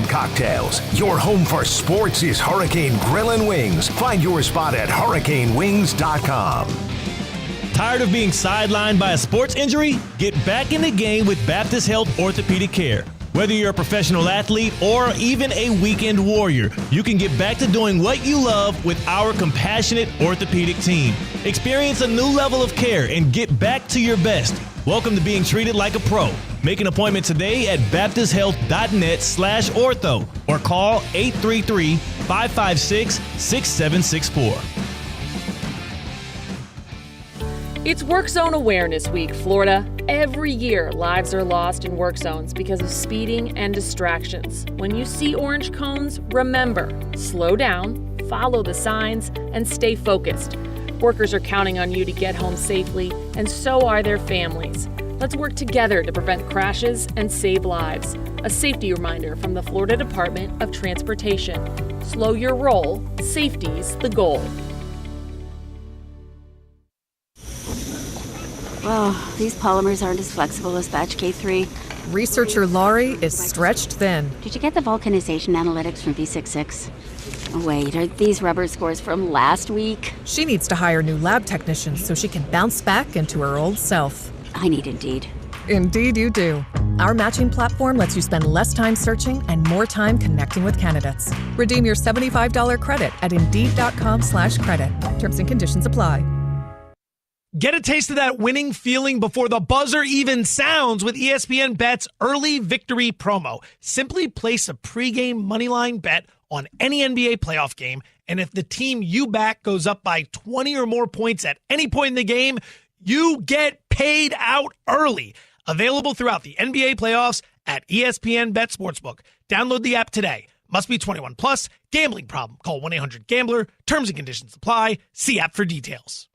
cocktails. Your home for sports is Hurricane Grill and Wings. Find your spot at hurricanewings.com. Tired of being sidelined by a sports injury? Get back in the game with Baptist Health Orthopedic Care. Whether you're a professional athlete or even a weekend warrior, you can get back to doing what you love with our compassionate orthopedic team. Experience a new level of care and get back to your best. Welcome to being treated like a pro. Make an appointment today at baptisthealth.net/ortho or call 833-556-6764. It's Work Zone Awareness Week, Florida. Every year, lives are lost in work zones because of speeding and distractions. When you see orange cones, remember, slow down, follow the signs, and stay focused. Workers are counting on you to get home safely, and so are their families. Let's work together to prevent crashes and save lives. A safety reminder from the Florida Department of Transportation. Slow your roll, safety's the goal. Oh, these polymers aren't as flexible as batch K3. Researcher Laurie is stretched thin. Did you get the vulcanization analytics from V66? Oh, wait, are these rubber scores from last week? She needs to hire new lab technicians so she can bounce back into her old self. I need Indeed. Indeed you do. Our matching platform lets you spend less time searching and more time connecting with candidates. Redeem your $75 credit at Indeed.com/credit. Terms and conditions apply. Get a taste of that winning feeling before the buzzer even sounds with ESPN Bet's Early Victory promo. Simply place a pregame moneyline bet on any NBA playoff game, and if the team you back goes up by 20 or more points at any point in the game, you get paid out early. Available throughout the NBA playoffs at ESPN Bet Sportsbook. Download the app today. Must be 21 plus. Gambling problem? Call 1-800-GAMBLER. Terms and conditions apply. See app for details.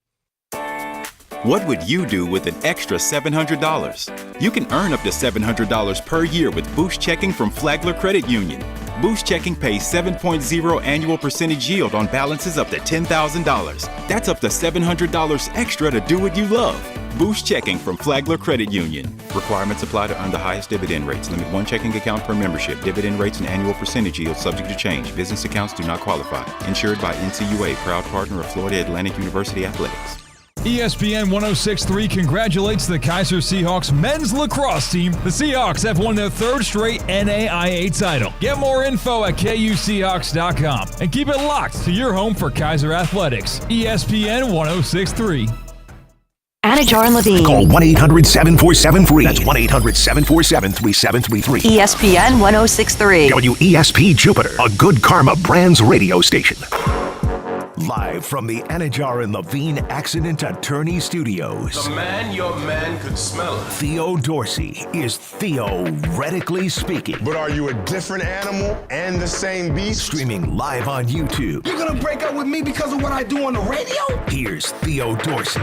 What would you do with an extra $700? You can earn up to $700 per year with Boost Checking from Flagler Credit Union. Boost Checking pays 7.0 annual percentage yield on balances up to $10,000. That's up to $700 extra to do what you love. Boost Checking from Flagler Credit Union. Requirements apply to earn the highest dividend rates. Limit one checking account per membership. Dividend rates and annual percentage yield subject to change. Business accounts do not qualify. Insured by NCUA, proud partner of Florida Atlantic University Athletics. ESPN 106.3 congratulates the Kaiser Seahawks men's lacrosse team. The Seahawks have won their third straight NAIA title. Get more info at KUSeahawks.com and keep it locked to your home for Kaiser Athletics. ESPN 106.3. Anajar and Levine. Call 1-800-747-FREE. That's 1-800-747-3733. ESPN 106.3. WESP Jupiter, a Good Karma Brands radio station. Live from the Anajar and Levine Accident Attorney Studios. The man your man could smell. Theo Dorsey is theoretically speaking. But are you a different animal and the same beast? Streaming live on YouTube. You're gonna break up with me because of what I do on the radio? Here's Theo Dorsey.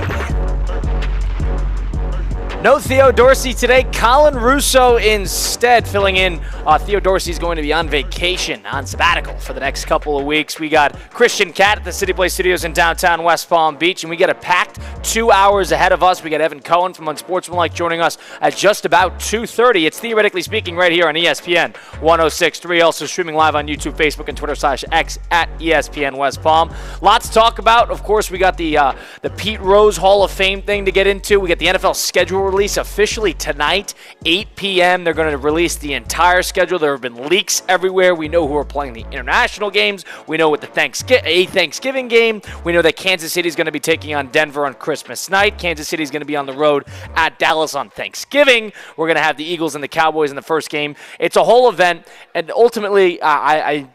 No Theo Dorsey today. Colin Russo instead filling in. Theo Dorsey's going to be on vacation, on sabbatical for the next couple of weeks. We got Christian Cat at the City Play Studios in downtown West Palm Beach, and we get a packed 2 hours ahead of us. We got Evan Cohen from Unsportsmanlike joining us at just about 2:30. It's Theoretically Speaking right here on ESPN 106.3. Also streaming live on YouTube, Facebook, and Twitter/X at ESPN West Palm. Lots to talk about. Of course, we got the Pete Rose Hall of Fame thing to get into. We got the NFL schedule release officially tonight, 8 p.m. They're going to release the entire schedule. There have been leaks everywhere. We know who are playing the international games. We know what the Thanksgiving game. We know that Kansas City is going to be taking on Denver on Christmas night. Kansas City is going to be on the road at Dallas on Thanksgiving. We're going to have the Eagles and the Cowboys in the first game. It's a whole event, and ultimately, NFL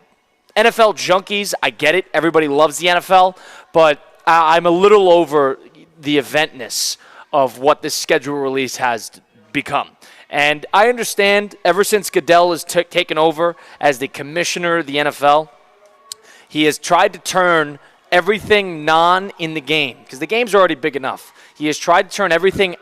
junkies, I get it. Everybody loves the NFL, but I'm a little over the eventness of what this schedule release has become. And I understand ever since Goodell has taken over as the commissioner of the NFL, he has tried to turn everything in the game, because the game's already big enough. He has tried to turn everything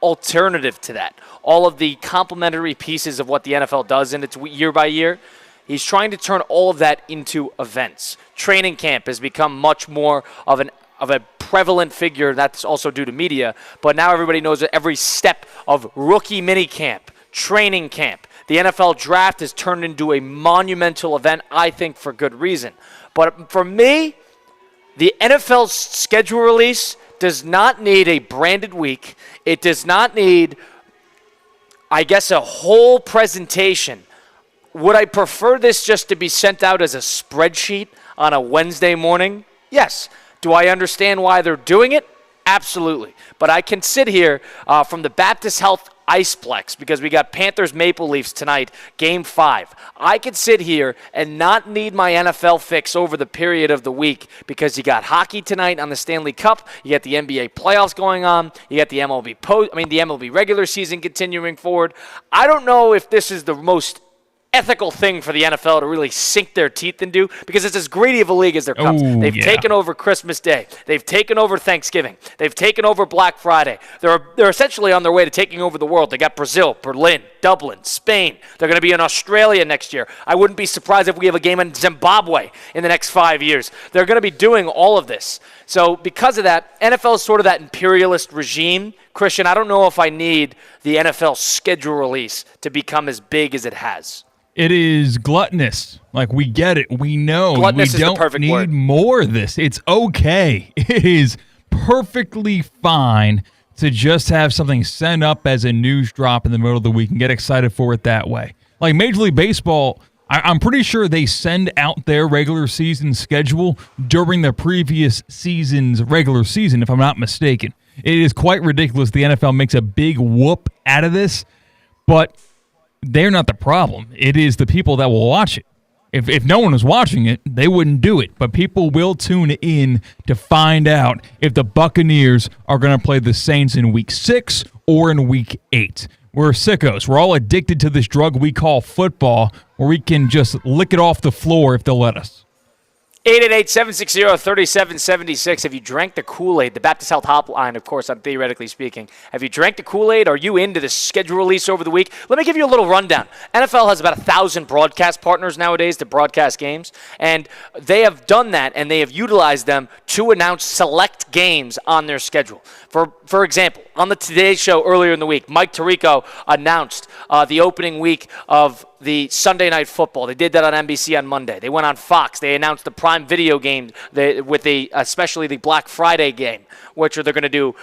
alternative to that. All of the complementary pieces of what the NFL does in its year by year, he's trying to turn all of that into events. Training camp has become much more of a prevalent figure. That's also due to media, but now everybody knows that every step of rookie minicamp, training camp, The NFL draft has turned into a monumental event, I think, for good reason. But for me, the NFL's schedule release does not need a branded week. It does not need, I guess, a whole presentation. Would I prefer this just to be sent out as a spreadsheet on a Wednesday morning? Yes. Do I understand why they're doing it? Absolutely. But I can sit here from the Baptist Health ICEPLEX, because we got Panthers Maple Leafs tonight, Game 5. I could sit here and not need my NFL fix over the period of the week, because you got hockey tonight on the Stanley Cup, you got the NBA playoffs going on, you got the MLB regular season continuing forward. I don't know if this is the most ethical thing for the NFL to really sink their teeth into, because it's as greedy of a league as there comes. They've taken over Christmas Day. They've taken over Thanksgiving. They've taken over Black Friday. They're essentially on their way to taking over the world. They got Brazil, Berlin, Dublin, Spain. They're going to be in Australia next year. I wouldn't be surprised if we have a game in Zimbabwe in the next 5 years. They're going to be doing all of this. So because of that, NFL is sort of that imperialist regime. Christian, I don't know if I need the NFL schedule release to become as big as it has. It is gluttonous. Like, we get it. We know. Gluttonous we don't need more of this. It's okay. It is perfectly fine to just have something sent up as a news drop in the middle of the week and get excited for it that way. Like Major League Baseball, I'm pretty sure they send out their regular season schedule during the previous season's regular season, if I'm not mistaken. It is quite ridiculous. The NFL makes a big whoop out of this, but they're not the problem. It is the people that will watch it. If no one was watching it, they wouldn't do it. But people will tune in to find out if the Buccaneers are going to play the Saints in Week 6 or in Week 8. We're sickos. We're all addicted to this drug we call football, where we can just lick it off the floor if they'll let us. 888-760-3776. Have you drank the Kool-Aid? The Baptist Health Hotline, of course, I'm theoretically speaking. Have you drank the Kool-Aid? Are you into the schedule release over the week? Let me give you a little rundown. NFL has about 1,000 broadcast partners nowadays to broadcast games, and they have done that, and they have utilized them to announce select games on their schedule. For example, on the Today Show earlier in the week, Mike Tirico announced the opening week of the Sunday Night Football. They did that on NBC on Monday. They went on Fox. They announced the Prime Video game especially the Black Friday game, which they're going to do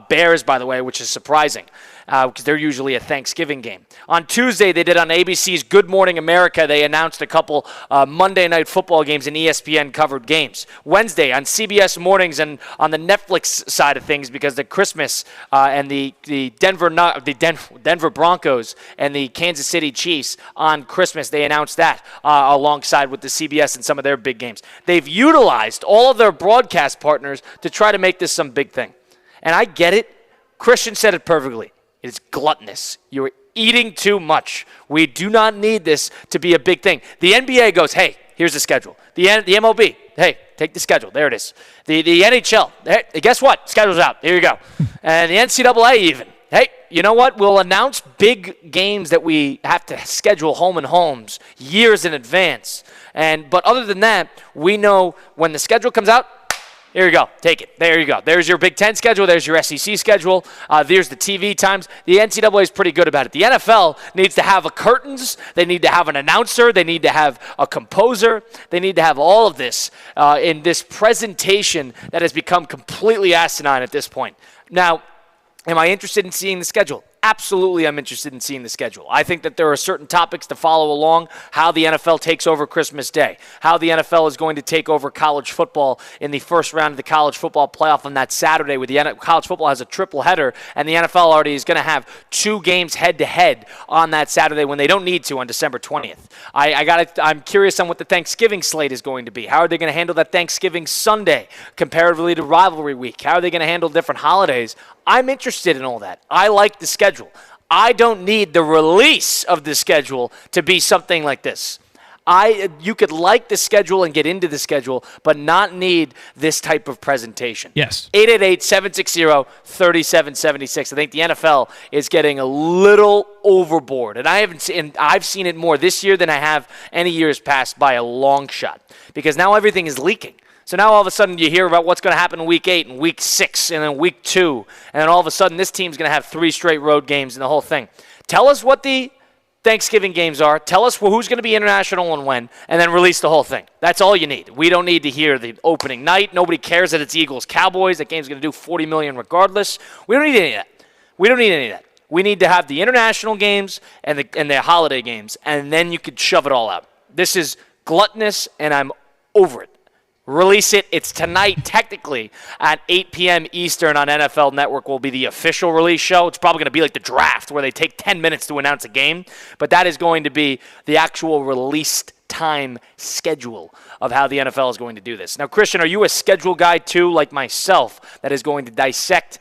Bears, by the way, which is surprising because they're usually a Thanksgiving game. On Tuesday, they did on ABC's Good Morning America. They announced a couple Monday Night Football games and ESPN covered games. Wednesday, on CBS Mornings and on the Netflix side of things, because the Christmas and the Denver Broncos and the Kansas City Chiefs on Christmas, they announced that alongside with the CBS and some of their big games. They've utilized all of their broadcast partners to try to make this some big thing. And I get it. Christian said it perfectly. It's gluttonous. You're eating too much. We do not need this to be a big thing. The NBA goes, hey, here's the schedule. The MLB, hey, take the schedule. There it is. The NHL, hey, guess what? Schedule's out. Here you go. And the NCAA even, hey, you know what? We'll announce big games that we have to schedule home and homes years in advance. But other than that, we know when the schedule comes out, here you go. Take it. There you go. There's your Big Ten schedule. There's your SEC schedule. There's the TV times. The NCAA is pretty good about it. The NFL needs to have a curtains. They need to have an announcer. They need to have a composer. They need to have all of this in this presentation that has become completely asinine at this point. Now, am I interested in seeing the schedule? Absolutely, I'm interested in seeing the schedule. I think that there are certain topics to follow along, how the NFL takes over Christmas Day, how the NFL is going to take over college football in the first round of the college football playoff on that Saturday, where college football has a triple header, and the NFL already is going to have 2 games head-to-head on that Saturday when they don't need to on December 20th. I'm curious on what the Thanksgiving slate is going to be. How are they going to handle that Thanksgiving Sunday comparatively to rivalry week? How are they going to handle different holidays? I'm interested in all that. I like the schedule. I don't need the release of the schedule to be something like this. You could like the schedule and get into the schedule, but not need this type of presentation. Yes. 888-760-3776. I think the NFL is getting a little overboard, and I've seen it more this year than I have any years past by a long shot, because now everything is leaking. So now all of a sudden you hear about what's going to happen in Week 8 and Week 6 and then Week 2, and then all of a sudden this team's going to have 3 straight road games and the whole thing. Tell us what the Thanksgiving games are. Tell us who's going to be international and when, and then release the whole thing. That's all you need. We don't need to hear the opening night. Nobody cares that it's Eagles-Cowboys. That game's going to do $40 million regardless. We don't need any of that. We need to have the international games and the holiday games, and then you could shove it all out. This is gluttonous, and I'm over it. Release it. It's tonight, technically, at 8 p.m. Eastern on NFL Network will be the official release show. It's probably going to be like the draft where they take 10 minutes to announce a game, but that is going to be the actual released time schedule of how the NFL is going to do this. Now, Christian, are you a schedule guy too, like myself, that is going to dissect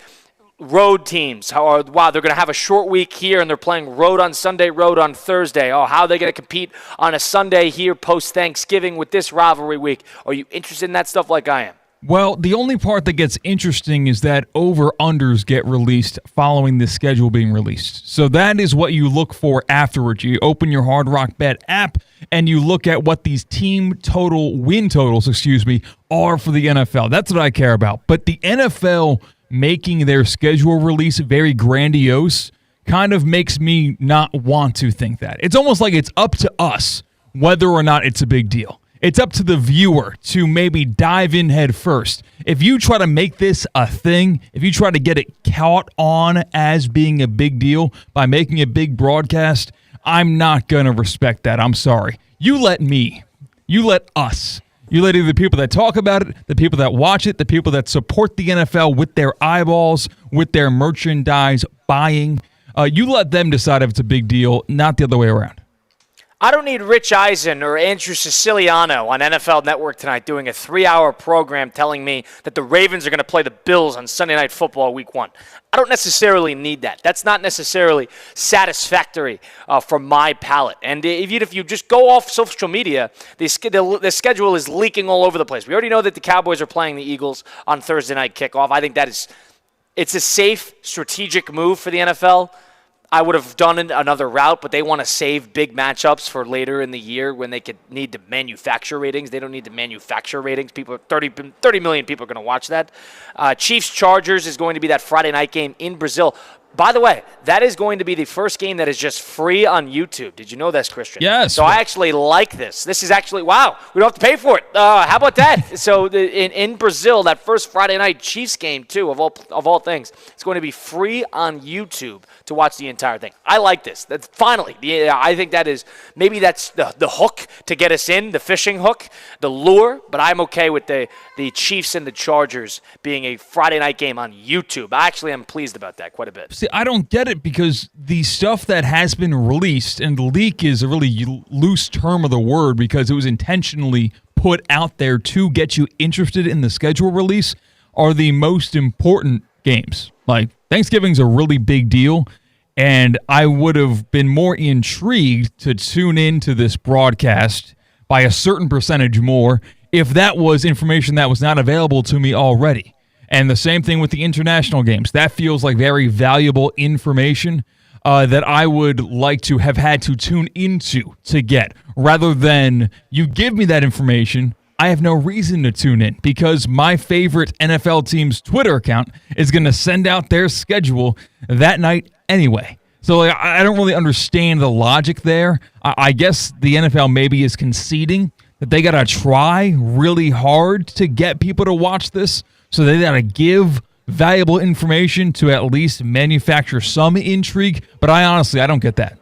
road teams? Wow, they're going to have a short week here, and they're playing road on Sunday, road on Thursday. Oh, how are they going to compete on a Sunday here post-Thanksgiving with this rivalry week? Are you interested in that stuff like I am? Well, the only part that gets interesting is that over-unders get released following the schedule being released. So that is what you look for afterwards. You open your Hard Rock Bet app, and you look at what these win totals, are for the NFL. That's what I care about. But the NFL making their schedule release very grandiose kind of makes me not want to think that. It's almost like it's up to us whether or not it's a big deal. It's up to the viewer to maybe dive in head first. If you try to make this a thing, if you try to get it caught on as being a big deal by making a big broadcast, I'm not going to respect that. I'm sorry. You let us. You let either the people that talk about it, the people that watch it, the people that support the NFL with their eyeballs, with their merchandise buying, you let them decide if it's a big deal, not the other way around. I don't need Rich Eisen or Andrew Siciliano on NFL Network tonight doing a 3-hour program telling me that the Ravens are going to play the Bills on Sunday Night Football Week 1. I don't necessarily need that. That's not necessarily satisfactory for my palate. And even if you just go off social media, the schedule is leaking all over the place. We already know that the Cowboys are playing the Eagles on Thursday night kickoff. I think it's a safe, strategic move for the NFL. I would have done another route, but they want to save big matchups for later in the year when they could need to manufacture ratings. They don't need to manufacture ratings. 30 million people are going to watch that. Chiefs-Chargers is going to be that Friday night game in Brazil. By the way, that is going to be the first game that is just free on YouTube. Did you know this, Christian? Yes. So I actually like this. This is actually, wow, we don't have to pay for it. How about that? So in Brazil, that first Friday night Chiefs game, too, of all things, it's going to be free on YouTube to watch the entire thing. I like this. That's finally, I think that's the hook to get us in, the fishing hook, the lure, but I'm okay with the Chiefs and the Chargers being a Friday night game on YouTube. I actually am pleased about that quite a bit. See, I don't get it because the stuff that has been released, and leak is a really loose term of the word because it was intentionally put out there to get you interested in the schedule release, are the most important games. Like, Thanksgiving's a really big deal, and I would have been more intrigued to tune into this broadcast by a certain percentage more if that was information that was not available to me already. And the same thing with the international games. That feels like very valuable information that I would like to have had to tune into to get. Rather than you give me that information, I have no reason to tune in because my favorite NFL team's Twitter account is going to send out their schedule that night anyway. So I don't really understand the logic there. I guess the NFL maybe is conceding that they got to try really hard to get people to watch this. So they got to give valuable information to at least manufacture some intrigue. But I don't get that.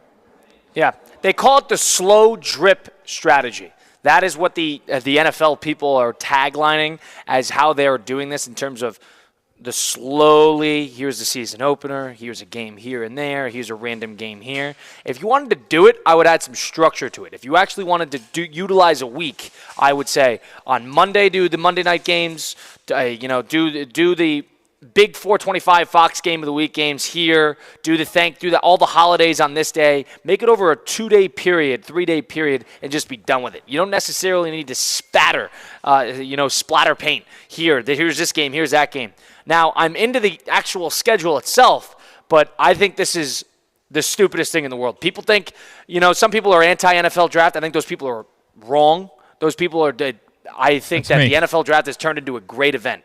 Yeah, they call it the slow drip strategy. That is what the NFL people are taglining as how they're doing this in terms of the slowly, here's the season opener, here's a game here and there, here's a random game here. If you wanted to do it, I would add some structure to it. If you actually wanted to utilize a week, I would say on Monday do the Monday night games, do the big 425 Fox game of the week games here, do all the holidays on this day, make it over a 2-day period, 3-day period, and just be done with it. You don't necessarily need to splatter paint here. Here's this game, here's that game. Now, I'm into the actual schedule itself, but I think this is the stupidest thing in the world. People think, some people are anti-NFL draft. I think those people are wrong. Those people are, I think that the NFL draft has turned into a great event.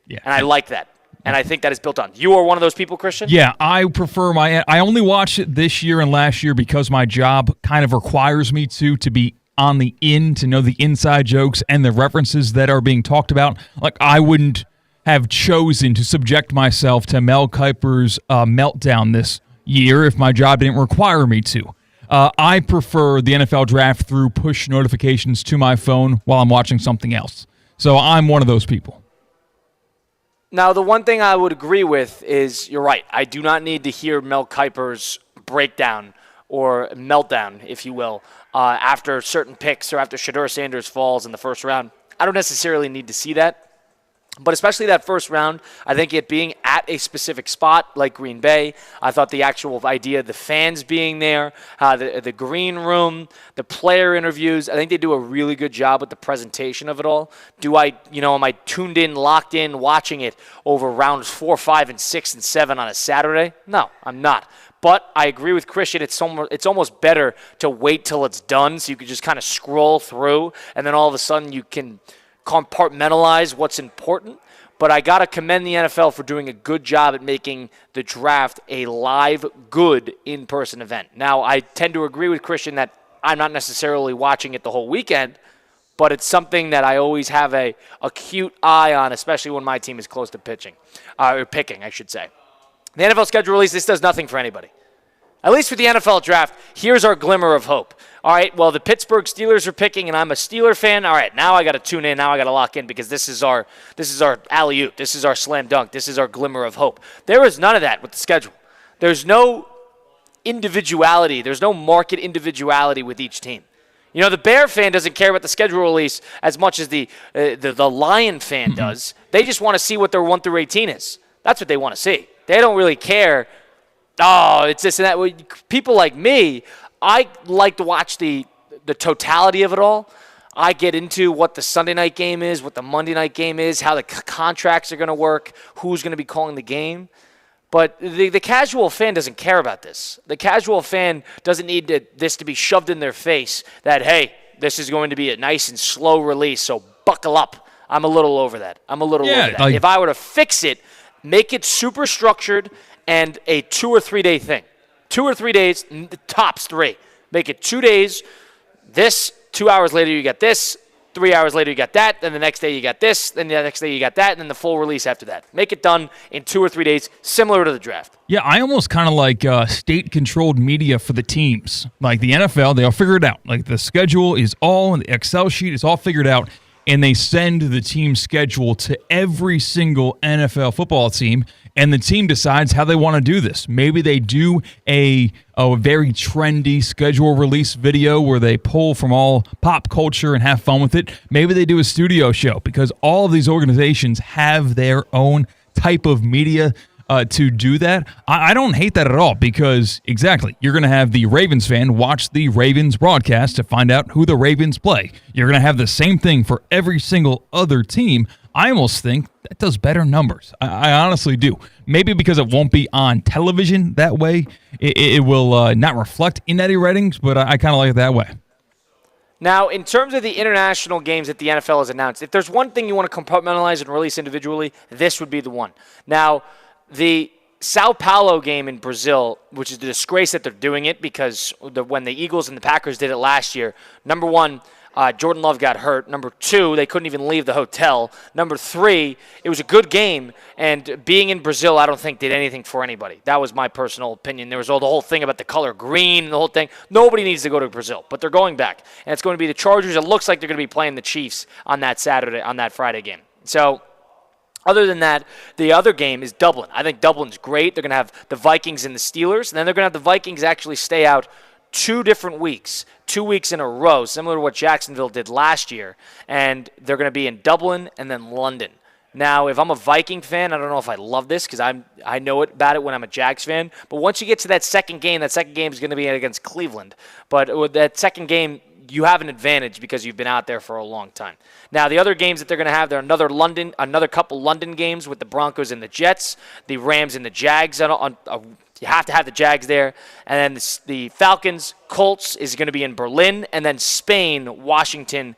Yeah. And I like that. And I think that is built on. You are one of those people, Christian? Yeah, I prefer I only watched it this year and last year because my job kind of requires me to be on the to know the inside jokes and the references that are being talked about. Like, I wouldn't have chosen to subject myself to Mel Kiper's meltdown this year if my job didn't require me to. I prefer the NFL draft through push notifications to my phone while I'm watching something else. So I'm one of those people. Now, the one thing I would agree with is you're right. I do not need to hear Mel Kiper's breakdown or meltdown, if you will, after certain picks or after Shedeur Sanders falls in the first round. I don't necessarily need to see that. But especially that first round, I think it being at a specific spot like Green Bay, I thought the actual idea of the fans being there, the green room, the player interviews, I think they do a really good job with the presentation of it all. Am I tuned in, locked in, watching it over rounds 4, 5, and 6, and 7 on a Saturday? No, I'm not. But I agree with Christian. It's almost better to wait till it's done so you can just kind of scroll through, and then all of a sudden you can compartmentalize what's important. But I got to commend the NFL for doing a good job at making the draft a live, good, in-person event. Now, I tend to agree with Christian that I'm not necessarily watching it the whole weekend, but it's something that I always have a acute eye on, especially when my team is close to picking, I should say. The NFL schedule release, this does nothing for anybody. At least with the NFL draft, here's our glimmer of hope. All right, well, the Pittsburgh Steelers are picking, and I'm a Steeler fan. All right, now I got to tune in. Now I got to lock in because this is our alley-oop. This is our slam dunk. This is our glimmer of hope. There is none of that with the schedule. There's no individuality. There's no market individuality with each team. You know, the Bear fan doesn't care about the schedule release as much as the Lion fan does. They just want to see what their 1 through 18 is. That's what they want to see. They don't really care. Oh, it's this and that. People like me, I like to watch the totality of it all. I get into what the Sunday night game is, what the Monday night game is, how the contracts are going to work, who's going to be calling the game. But the casual fan doesn't care about this. The casual fan doesn't need this to be shoved in their face that, hey, this is going to be a nice and slow release, so buckle up. I'm a little over that. Over that. If I were to fix it, make it super structured and a 2 or 3 day thing. 2 or 3 days, tops 3. Make it 2 days. This, 2 hours later you got this. 3 hours later you got that. Then the next day you got this. Then the next day you got that. And then the full release after that. Make it done in 2 or 3 days, similar to the draft. Yeah, I almost kind of like state-controlled media for the teams. Like the NFL, they'll figure it out. Like the schedule is all, the Excel sheet is all figured out. And they send the team schedule to every single NFL football team, and the team decides how they want to do this. Maybe they do a very trendy schedule release video where they pull from all pop culture and have fun with it. Maybe they do a studio show because all of these organizations have their own type of media to do that. I don't hate that at all because, exactly, you're going to have the Ravens fan watch the Ravens broadcast to find out who the Ravens play. You're going to have the same thing for every single other team. I almost think that does better numbers. I honestly do. Maybe because it won't be on television that way. It will not reflect in any ratings, but I kind of like it that way. Now, in terms of the international games that the NFL has announced, if there's one thing you want to compartmentalize and release individually, this would be the one. Now, the Sao Paulo game in Brazil, which is the disgrace that they're doing it because when the Eagles and the Packers did it last year, number one, Jordan Love got hurt. Number 2, they couldn't even leave the hotel. Number 3, it was a good game, and being in Brazil, I don't think did anything for anybody. That was my personal opinion. There was the whole thing about the color green and the whole thing. Nobody needs to go to Brazil, but they're going back, and it's going to be the Chargers. It looks like they're going to be playing the Chiefs on that Friday game. So, other than that, the other game is Dublin. I think Dublin's great. They're going to have the Vikings and the Steelers, and then they're going to have the Vikings actually stay out 2 different weeks, 2 weeks in a row, similar to what Jacksonville did last year. And they're going to be in Dublin and then London. Now, if I'm a Viking fan, I don't know if I love this because I know about it when I'm a Jags fan. But once you get to that second game is going to be against Cleveland. But with that second game, you have an advantage because you've been out there for a long time. Now, the other games that they're going to have, there are another couple London games with the Broncos and the Jets, the Rams and the Jags. You have to have the Jags there. And then the Falcons, Colts is going to be in Berlin. And then Spain, Washington,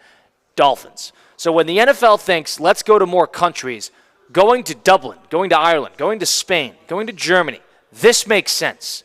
Dolphins. So when the NFL thinks, let's go to more countries, Going to Dublin, going to Ireland, going to Spain, going to Germany, this makes sense.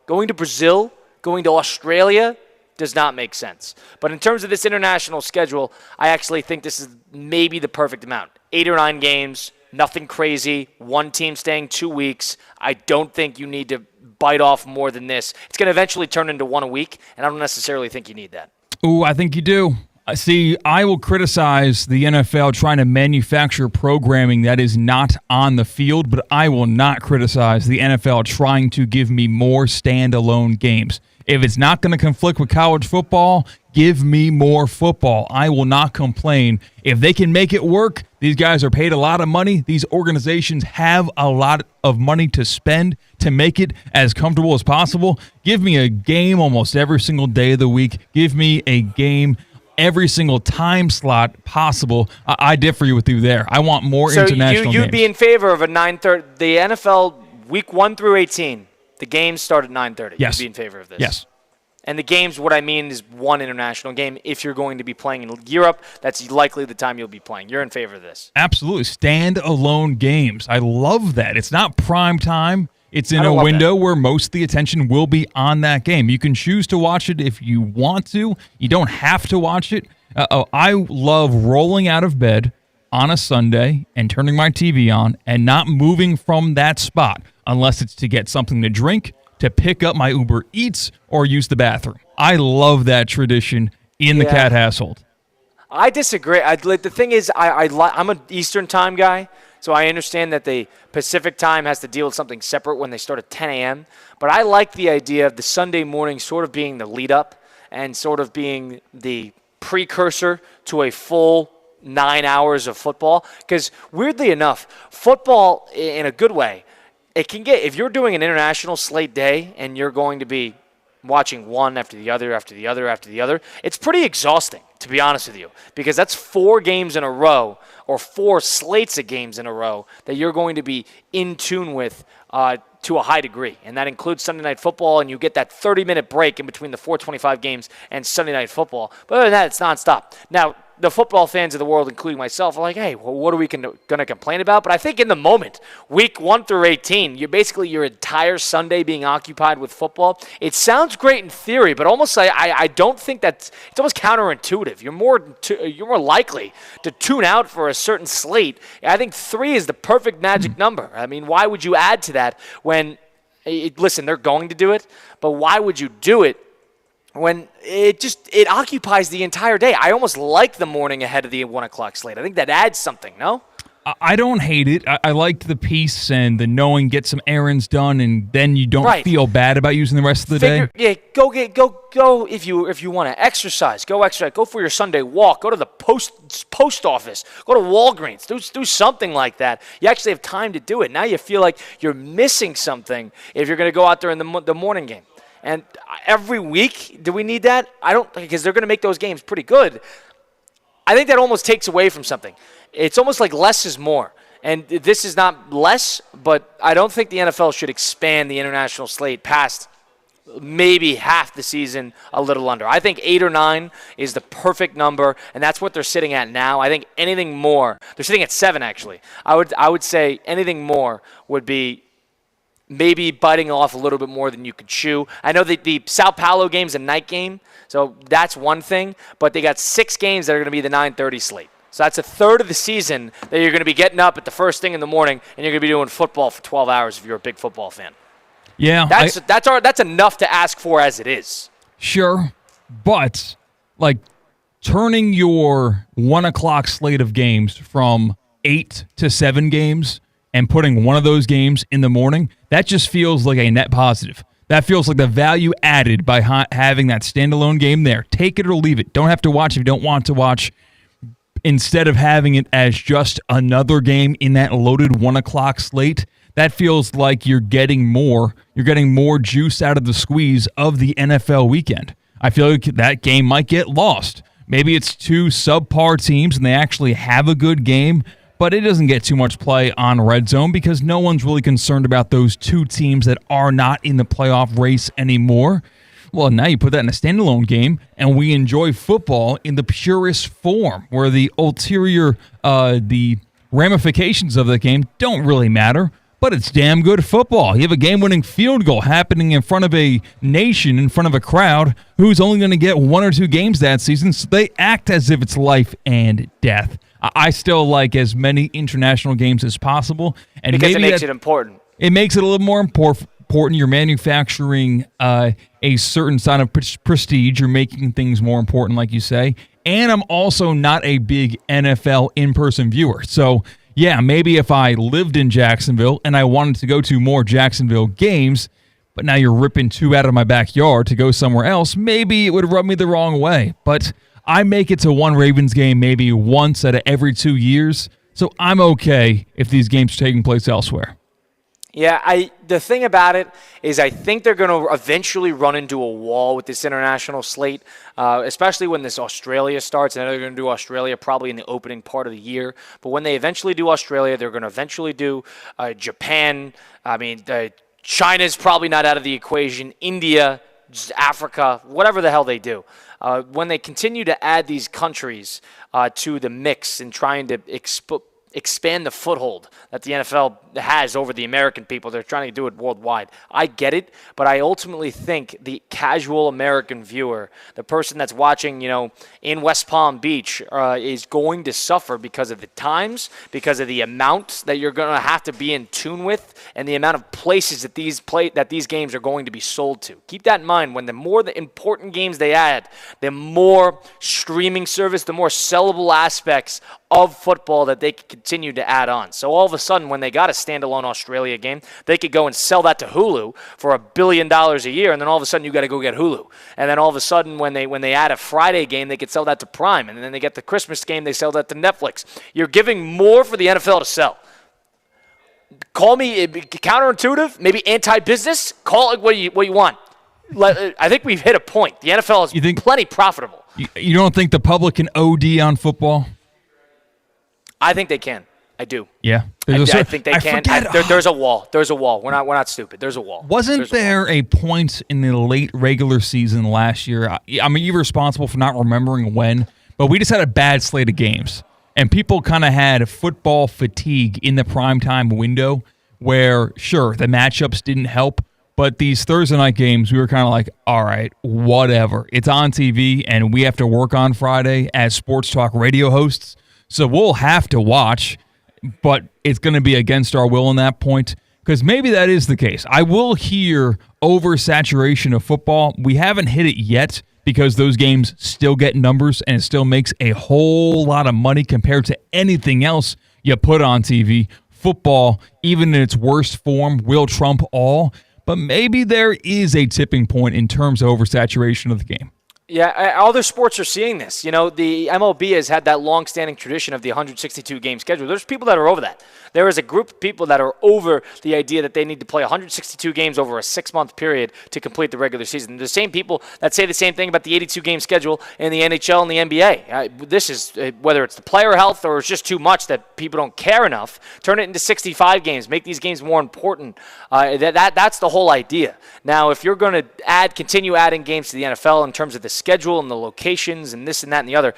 Going to Brazil, going to Australia does not make sense. But in terms of this international schedule, I actually think this is maybe the perfect amount. 8 or 9 games, nothing crazy, one team staying 2 weeks. I don't think you need to bite off more than this. It's going to eventually turn into one a week, and I don't necessarily think you need that. Ooh, I think you do. See, I will criticize the NFL trying to manufacture programming that is not on the field, but I will not criticize the NFL trying to give me more standalone games. If it's not going to conflict with college football, give me more football. I will not complain. If they can make it work, these guys are paid a lot of money. These organizations have a lot of money to spend to make it as comfortable as possible. Give me a game almost every single day of the week. Give me a game every single time slot possible. I differ with you there. I want more international games. So you'd be in favor of a 9:30, the NFL week 1 through 18, the games start at 9:30. Yes. You'd be in favor of this. Yes. And the games, what I mean is one international game. If you're going to be playing in Europe, that's likely the time you'll be playing. You're in favor of this. Absolutely. Stand-alone games. I love that. It's not prime time. It's in a window where most of the attention will be on that game. You can choose to watch it if you want to. You don't have to watch it. I love rolling out of bed on a Sunday and turning my TV on and not moving from that spot unless it's to get something to drink, to pick up my Uber Eats, or use the bathroom. I love that tradition in the Cat household. I disagree. The thing is, I'm an Eastern time guy, so I understand that the Pacific time has to deal with something separate when they start at 10 a.m. But I like the idea of the Sunday morning sort of being the lead up and sort of being the precursor to a full 9 hours of football. Because weirdly enough, football, in a good way, it can get, if you're doing an international slate day and you're going to be watching one after the other, after the other, after the other, it's pretty exhausting, to be honest with you, because that's 4 games in a row or 4 slates of games in a row that you're going to be in tune with to a high degree. And that includes Sunday Night Football, and you get that 30-minute break in between the 4:25 games and Sunday Night Football. But other than that, it's nonstop. Now, the football fans of the world, including myself, are like, hey, well, what are we going to complain about? But I think in the moment, week 1 through 18, you're basically your entire Sunday being occupied with football. It sounds great in theory, but almost I don't think it's almost counterintuitive. You're more likely to tune out for a certain slate. I think 3 is the perfect magic number. I mean, why would you add to that when, listen, they're going to do it, but why would you do it when it occupies the entire day? I almost like the morning ahead of the 1 o'clock slate. I think that adds something, no? I don't hate it. I liked the peace and the knowing, get some errands done, and then you don't feel bad about using the rest of the day. Yeah, go if you want to exercise. Go exercise. Go for your Sunday walk. Go to the post office. Go to Walgreens. Do something like that. You actually have time to do it. Now you feel like you're missing something if you're going to go out there in the morning game. And every week, do we need that? I don't, because they're going to make those games pretty good. I think that almost takes away from something. It's almost like less is more. And this is not less, but I don't think the NFL should expand the international slate past maybe half the season, a little under. I think 8 or 9 is the perfect number, and that's what they're sitting at now. I think anything more, they're sitting at 7 actually. I would say anything more would be maybe biting off a little bit more than you could chew. I know that the Sao Paulo game's a night game, so that's one thing, but they got 6 games that are going to be the 9:30 slate. So that's a third of the season that you're going to be getting up at the first thing in the morning, and you're going to be doing football for 12 hours if you're a big football fan. Yeah. That's enough to ask for as it is. Sure, but like turning your 1 o'clock slate of games from 8 to 7 games and putting one of those games in the morning, that just feels like a net positive. That feels like the value added by having that standalone game there. Take it or leave it. Don't have to watch if you don't want to watch. Instead of having it as just another game in that loaded 1 o'clock slate, that feels like you're getting more juice out of the squeeze of the NFL weekend. I feel like that game might get lost. Maybe it's 2 subpar teams and they actually have a good game, but it doesn't get too much play on Red Zone because no one's really concerned about those 2 teams that are not in the playoff race anymore. Well, now you put that in a standalone game, and we enjoy football in the purest form, where the ulterior, the ramifications of the game don't really matter, but it's damn good football. You have a game-winning field goal happening in front of a nation, in front of a crowd who's only going to get 1 or 2 games that season, so they act as if it's life and death. I still like as many international games as possible. And because maybe it makes it important. It makes it a little more important. You're manufacturing a certain sign of prestige. You're making things more important, like you say. And I'm also not a big NFL in-person viewer. So, yeah, maybe if I lived in Jacksonville and I wanted to go to more Jacksonville games, but now you're ripping 2 out of my backyard to go somewhere else, maybe it would rub me the wrong way. But I make it to one Ravens game maybe once out of every 2 years, so I'm okay if these games are taking place elsewhere. Yeah, the thing about it is I think they're going to eventually run into a wall with this international slate, especially when this Australia starts. And they're going to do Australia probably in the opening part of the year. But when they eventually do Australia, they're going to eventually do Japan. I mean, China's probably not out of the equation. India, Africa, whatever the hell they do. When they continue to add these countries to the mix and trying to expand the foothold that the NFL has over the American people. They're trying to do it worldwide. I get it, but I ultimately think the casual American viewer, the person that's watching, in West Palm Beach, is going to suffer because of the times, because of the amount that you're going to have to be in tune with, and the amount of places that these games are going to be sold to. Keep that in mind. When the more the important games they add, the more streaming service, the more sellable aspects of football that they can continue to add on. So all of a sudden, when they got a standalone Australia game, they could go and sell that to Hulu for $1 billion a year, and then all of a sudden you got to go get Hulu. And then all of a sudden, when they add a Friday game, they could sell that to Prime, and then they get the Christmas game, they sell that to Netflix. You're giving more for the NFL to sell. Call me counterintuitive, maybe anti-business. Call it what you want. I think we've hit a point. The NFL is plenty profitable. You don't think the public can OD on football? I think they can. I do. Yeah. I think they can. There's a wall. There's a wall. We're not stupid. There's a wall. Wasn't there a point in the late regular season last year? I mean, you're responsible for not remembering when, but we just had a bad slate of games. And people kind of had football fatigue in the primetime window where, sure, the matchups didn't help, but these Thursday night games, we were kind of like, all right, whatever. It's on TV, and we have to work on Friday as sports talk radio hosts. So we'll have to watch, but it's going to be against our will in that point, because maybe that is the case. I will hear oversaturation of football. We haven't hit it yet because those games still get numbers and it still makes a whole lot of money compared to anything else you put on TV. Football, even in its worst form, will trump all, but maybe there is a tipping point in terms of oversaturation of the game. Yeah, other sports are seeing this. The MLB has had that long-standing tradition of the 162-game schedule. There's people that are over that. There is a group of people that are over the idea that they need to play 162 games over a 6-month period to complete the regular season. The same people that say the same thing about the 82-game schedule in the NHL and the NBA. This is, whether it's the player health or it's just too much that people don't care enough, turn it into 65 games, make these games more important. That's the whole idea. Now, if you're going to continue adding games to the NFL in terms of the schedule and the locations and this and that and the other,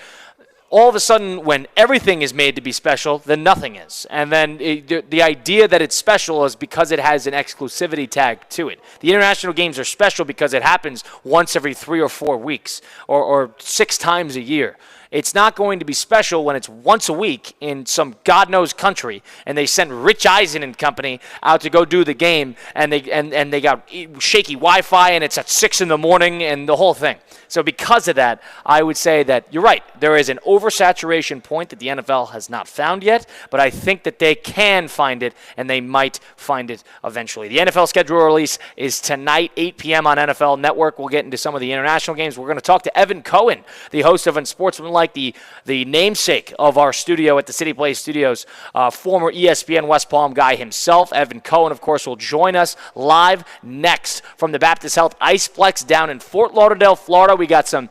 all of a sudden when everything is made to be special, then nothing is. And then the idea that it's special is because it has an exclusivity tag to it. The international games are special because it happens once every 3 or 4 weeks or 6 times a year. It's not going to be special when it's once a week in some God knows country, and they send Rich Eisen and company out to go do the game, and they got shaky Wi-Fi, and it's at 6 in the morning, and the whole thing. So because of that, I would say that you're right. There is an oversaturation point that the NFL has not found yet, but I think that they can find it, and they might find it eventually. The NFL schedule release is tonight, 8 p.m. on NFL Network. We'll get into some of the international games. We're going to talk to Evan Cohen, the host of Unsportsmanlike, the namesake of our studio at the City Place Studios, former ESPN West Palm guy himself. Evan Cohen, of course, will join us live next from the Baptist Health ICEPLEX down in Fort Lauderdale, Florida. We got some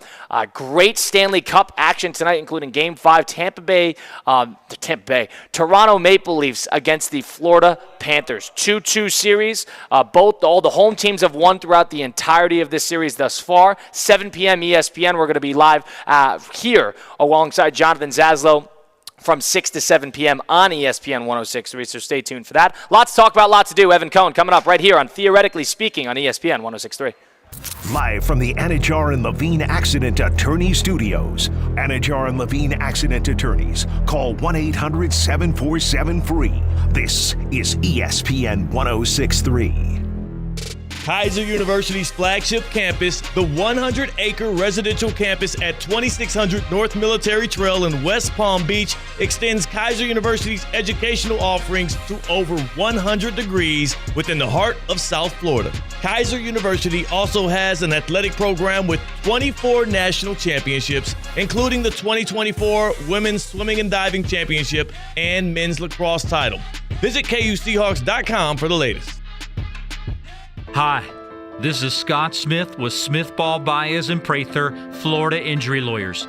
great Stanley Cup action tonight, including Game 5, Toronto Maple Leafs against the Florida Panthers. 2-2 series. All the home teams have won throughout the entirety of this series thus far. 7 p.m. ESPN. We're going to be live here alongside Jonathan Zaslow from 6 to 7 p.m. on ESPN 106.3, so stay tuned for that. Lots to talk about, lots to do. Evan Cohen coming up right here on Theoretically Speaking on ESPN 106.3. Live from the Anajar and Levine Accident Attorney Studios. Anajar and Levine Accident Attorneys. Call 1-800-747-FREE. This is ESPN 106.3. Kaiser University's flagship campus, the 100-acre residential campus at 2600 North Military Trail in West Palm Beach, extends Kaiser University's educational offerings to over 100 degrees within the heart of South Florida. Kaiser University also has an athletic program with 24 national championships, including the 2024 Women's Swimming and Diving Championship and Men's Lacrosse title. Visit KUSeahawks.com for the latest. Hi, this is Scott Smith with Smith Ball Baez and Prather, Florida Injury Lawyers.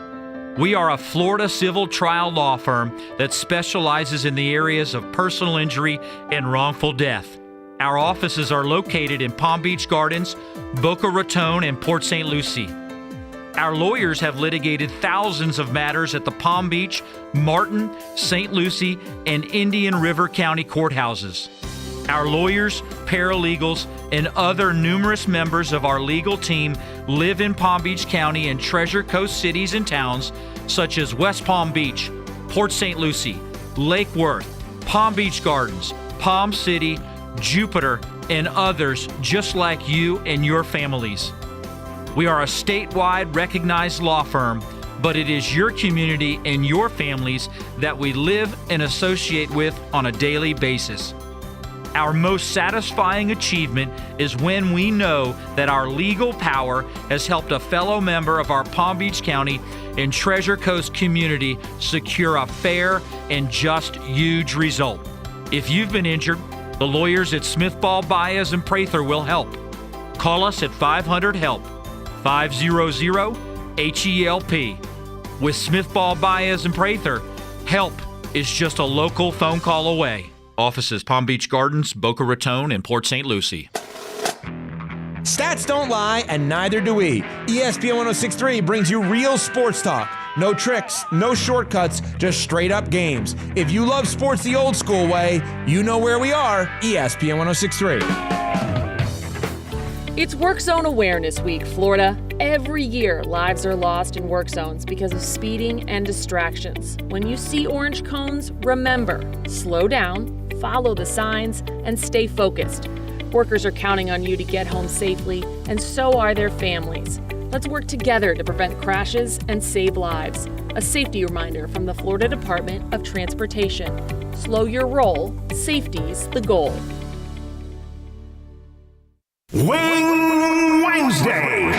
We are a Florida civil trial law firm that specializes in the areas of personal injury and wrongful death. Our offices are located in Palm Beach Gardens, Boca Raton, and Port St. Lucie. Our lawyers have litigated thousands of matters at the Palm Beach, Martin, St. Lucie, and Indian River County courthouses. Our lawyers, paralegals, and other numerous members of our legal team live in Palm Beach County and Treasure Coast cities and towns such as West Palm Beach, Port St. Lucie, Lake Worth, Palm Beach Gardens, Palm City, Jupiter, and others just like you and your families. We are a statewide recognized law firm, but it is your community and your families that we live and associate with on a daily basis. Our most satisfying achievement is when we know that our legal power has helped a fellow member of our Palm Beach County and Treasure Coast community secure a fair and just huge result. If you've been injured, the lawyers at Smith Ball Baez and Prather will help. Call us at 500-HELP, 500-HELP. With Smith Ball Baez and Prather, help is just a local phone call away. Offices Palm Beach Gardens, Boca Raton, and Port St. Lucie. Stats don't lie, and neither do we. ESPN 106.3 brings you real sports talk. No tricks, no shortcuts, just straight up games. If you love sports the old school way, you know where we are, ESPN 106.3. It's Work Zone Awareness Week, Florida. Every year, lives are lost in work zones because of speeding and distractions. When you see orange cones, remember, slow down, follow the signs, and stay focused. Workers are counting on you to get home safely, and so are their families. Let's work together to prevent crashes and save lives. A safety reminder from the Florida Department of Transportation. Slow your roll, safety's the goal. Wing Wednesday,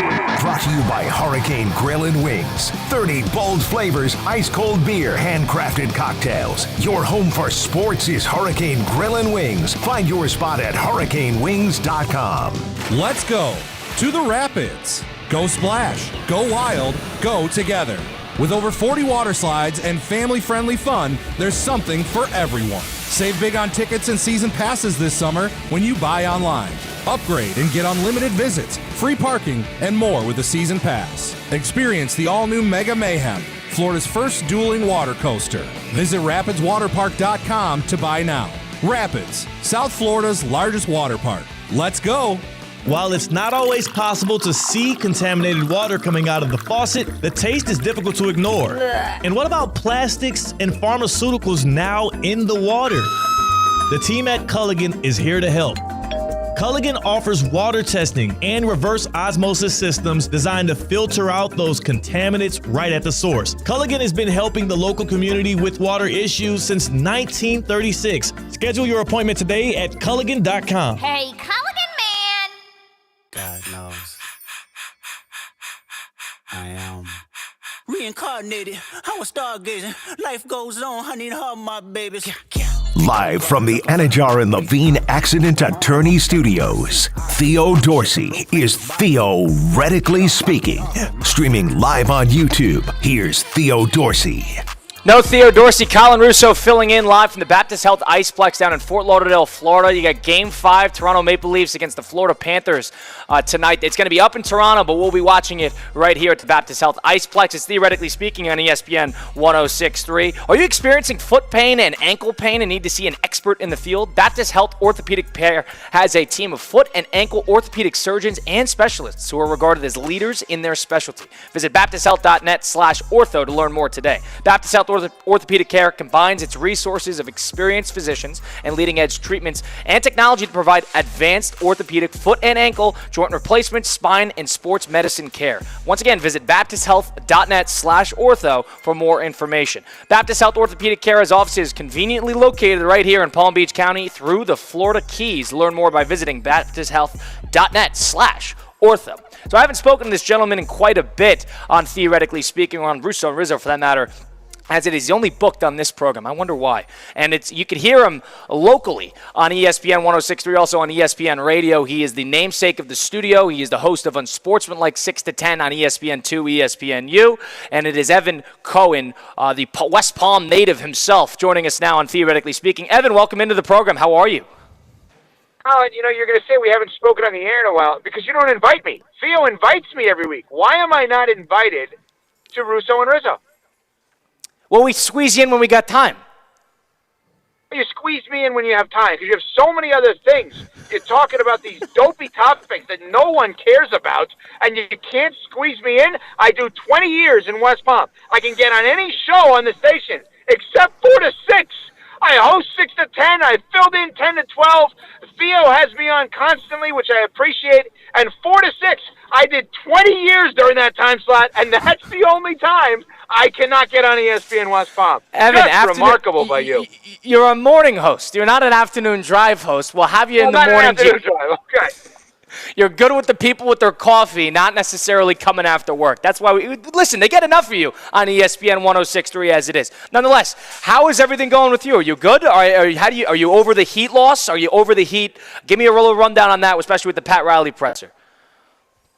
brought to you by Hurricane Grill and Wings. 30 bold flavors, ice-cold beer, handcrafted cocktails. Your home for sports is Hurricane Grill and Wings. Find your spot at hurricanewings.com. Let's go to the Rapids. Go splash, go wild, go together. With over 40 water slides and family-friendly fun, there's something for everyone. Save big on tickets and season passes this summer when you buy online. Upgrade and get unlimited visits, free parking, and more with a season pass. Experience the all-new Mega Mayhem, Florida's first dueling water coaster. Visit rapidswaterpark.com to buy now. Rapids, South Florida's largest water park. Let's go! While it's not always possible to see contaminated water coming out of the faucet, the taste is difficult to ignore. And what about plastics and pharmaceuticals now in the water? The team at Culligan is here to help. Culligan offers water testing and reverse osmosis systems designed to filter out those contaminants right at the source. Culligan has been helping the local community with water issues since 1936. Schedule your appointment today at Culligan.com. Hey, Culligan man! God knows. I am reincarnated. I was stargazing. Life goes on. I need her, my babies. Live from the Anajar and Levine Accident Attorney Studios, Theo Dorsey is Theoretically Speaking. Streaming live on YouTube, here's Theo Dorsey. No Theo Dorsey, Colin Russo filling in live from the Baptist Health ICEPLEX down in Fort Lauderdale, Florida. You got Game 5, Toronto Maple Leafs against the Florida Panthers tonight. It's going to be up in Toronto, but we'll be watching it right here at the Baptist Health ICEPLEX. It's theoretically speaking on ESPN 106.3. Are you experiencing foot pain and ankle pain and need to see an expert in the field? Baptist Health Orthopedic Care has a team of foot and ankle orthopedic surgeons and specialists who are regarded as leaders in their specialty. Visit baptisthealth.net/ortho to learn more today. Baptist Health Orthopedic Care combines its resources of experienced physicians and leading-edge treatments and technology to provide advanced orthopedic foot and ankle, joint replacement, spine, and sports medicine care. Once again, visit baptisthealth.net/ortho for more information. Baptist Health Orthopedic Care has offices conveniently located right here in Palm Beach County through the Florida Keys. Learn more by visiting baptisthealth.net/ortho. So I haven't spoken to this gentleman in quite a bit on Theoretically Speaking, or on Russo and Rizzo for that matter, as it is the only booked on this program. I wonder why. And you can hear him locally on ESPN 106.3, also on ESPN Radio. He is the namesake of the studio. He is the host of Unsportsmanlike 6 to 10 on ESPN2, ESPNU. And it is Evan Cohen, the West Palm native himself, joining us now on Theoretically Speaking. Evan, welcome into the program. How are you? Colin, you're going to say we haven't spoken on the air in a while because you don't invite me. Theo invites me every week. Why am I not invited to Russo and Rizzo? Well, we squeeze you in when we got time. You squeeze me in when you have time because you have so many other things. You're talking about these dopey topics that no one cares about, and you can't squeeze me in. I do 20 years in West Palm. I can get on any show on the station except 4 to 6. I host 6 to 10. I filled in 10 to 12. Theo has me on constantly, which I appreciate. And 4 to 6, I did 20 years during that time slot, and that's the only time I cannot get on ESPN West Palm. Evan, just remarkable by you. You're a morning host. You're not an afternoon drive host. We'll have you in the morning. Not an afternoon drive, okay. You're good with the people with their coffee, not necessarily coming after work. That's why listen, they get enough of you on ESPN 106.3 as it is. Nonetheless, how is everything going with you? Are you good? Are you over the heat loss? Are you over the heat? Give me a little rundown on that, especially with the Pat Riley presser.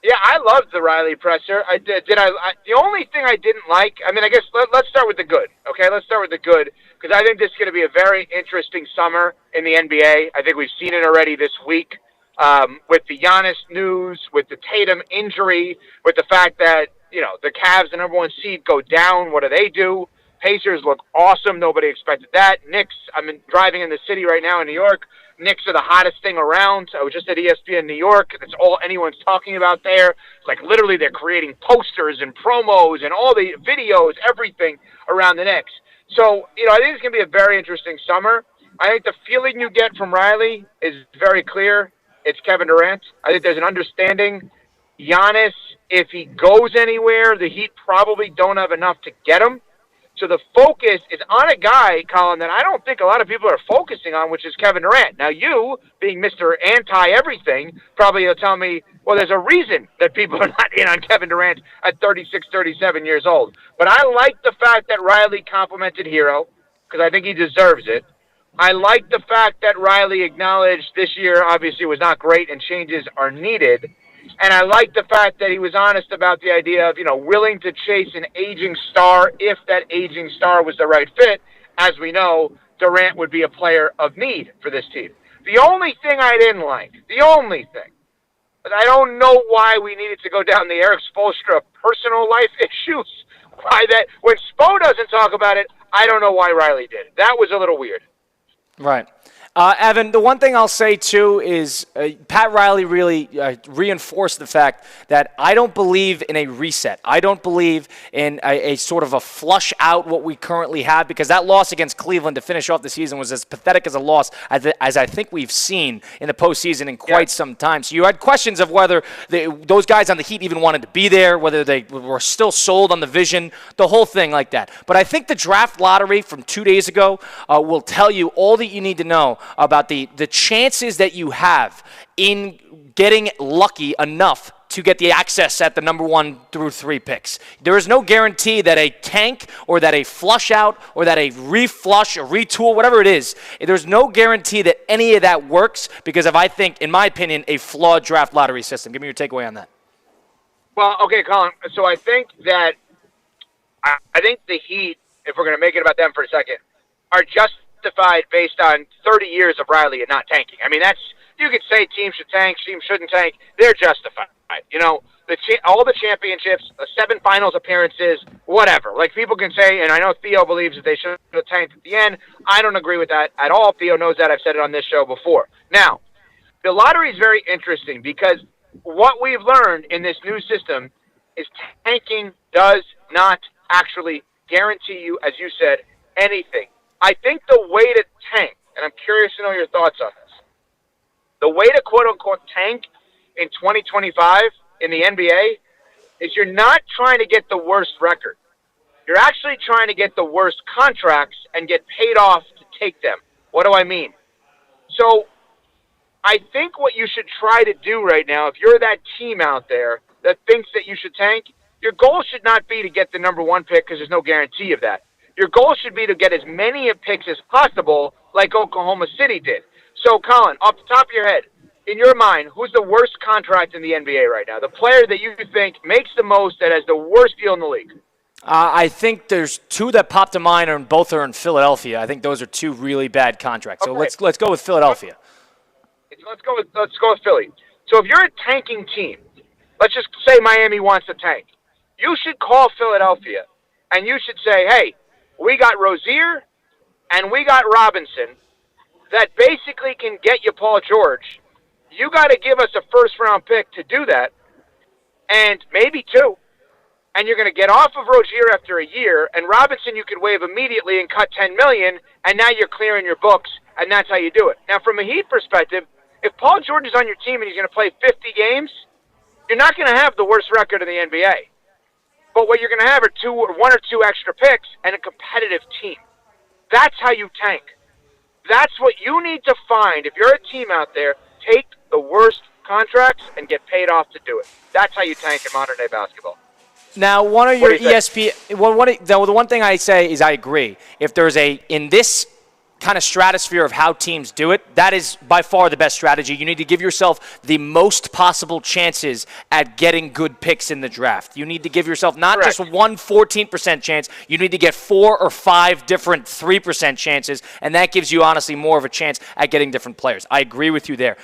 Yeah, I loved the Riley presser. I did. The only thing I didn't like, I guess let's start with the good. Okay, let's start with the good because I think this is going to be a very interesting summer in the NBA. I think we've seen it already this week. With the Giannis news, with the Tatum injury, with the fact that, the Cavs, the number 1 seed, go down. What do? Pacers look awesome. Nobody expected that. Knicks, I'm driving in the city right now in New York. Knicks are the hottest thing around. I was just at ESPN New York. That's all anyone's talking about there. It's like literally they're creating posters and promos and all the videos, everything around the Knicks. So, I think it's going to be a very interesting summer. I think the feeling you get from Riley is very clear. It's Kevin Durant. I think there's an understanding. Giannis, if he goes anywhere, the Heat probably don't have enough to get him. So the focus is on a guy, Colin, that I don't think a lot of people are focusing on, which is Kevin Durant. Now, you, being Mr. Anti-everything, probably will tell me, well, there's a reason that people are not in on Kevin Durant at 36, 37 years old. But I like the fact that Riley complimented Hero, because I think he deserves it. I like the fact that Riley acknowledged this year obviously was not great and changes are needed. And I like the fact that he was honest about the idea of, willing to chase an aging star if that aging star was the right fit. As we know, Durant would be a player of need for this team. The only thing I didn't like, but I don't know why we needed to go down the Eric Spoelstra personal life issues. Why that, when Spo doesn't talk about it, I don't know why Riley did. That was a little weird. Right. Evan, the one thing I'll say, too, is Pat Riley really reinforced the fact that I don't believe in a reset. I don't believe in a sort of a flush out what we currently have, because that loss against Cleveland to finish off the season was as pathetic as a loss as I think we've seen in the postseason in quite some time. So you had questions of whether those guys on the Heat even wanted to be there, whether they were still sold on the vision, the whole thing like that. But I think the draft lottery from 2 days ago will tell you all that you need to know about the chances that you have in getting lucky enough to get the access at the number 1 through 3 picks. There is no guarantee that a tank or that a flush out or that a reflush or retool, whatever it is, there's no guarantee that any of that works because of, I think, in my opinion, a flawed draft lottery system. Give me your takeaway on that. Well, okay, Colin. So I think that the Heat, if we're going to make it about them for a second, are justified based on 30 years of Riley and not tanking. I mean, you could say teams should tank, teams shouldn't tank. They're justified. All the championships, 7 finals appearances, whatever. Like, people can say, and I know Theo believes that they should have tanked at the end. I don't agree with that at all. Theo knows that. I've said it on this show before. Now, the lottery is very interesting because what we've learned in this new system is tanking does not actually guarantee you, as you said, anything. I think the way to tank, and I'm curious to know your thoughts on this, the way to quote-unquote tank in 2025 in the NBA is you're not trying to get the worst record. You're actually trying to get the worst contracts and get paid off to take them. What do I mean? So I think what you should try to do right now, if you're that team out there that thinks that you should tank, your goal should not be to get the number 1 pick because there's no guarantee of that. Your goal should be to get as many picks as possible like Oklahoma City did. So, Colin, off the top of your head, in your mind, who's the worst contract in the NBA right now? The player that you think makes the most, that has the worst deal in the league? I think there's 2 that pop to mind, and both are in Philadelphia. I think those are 2 really bad contracts. So let's go with Philadelphia. Let's go with Philly. So if you're a tanking team, let's just say Miami wants to tank. You should call Philadelphia, and you should say, hey, we got Rozier and we got Robinson that basically can get you Paul George. You got to give us a first-round pick to do that, and maybe 2. And you're going to get off of Rozier after a year, and Robinson you could waive immediately and cut $10 million, and now you're clearing your books, and that's how you do it. Now, from a Heat perspective, if Paul George is on your team and he's going to play 50 games, you're not going to have the worst record in the NBA. But what you're going to have are 1 or 2 extra picks and a competitive team. That's how you tank. That's what you need to find. If you're a team out there, take the worst contracts and get paid off to do it. That's how you tank in modern-day basketball. Now, one of your ESPN, the one thing I say is I agree. If there's in this kind of stratosphere of how teams do it, that is by far the best strategy. You need to give yourself the most possible chances at getting good picks in the draft. You need to give yourself not just one 14% chance, you need to get 4 or 5 different 3% chances, and that gives you honestly more of a chance at getting different players. I agree with you there.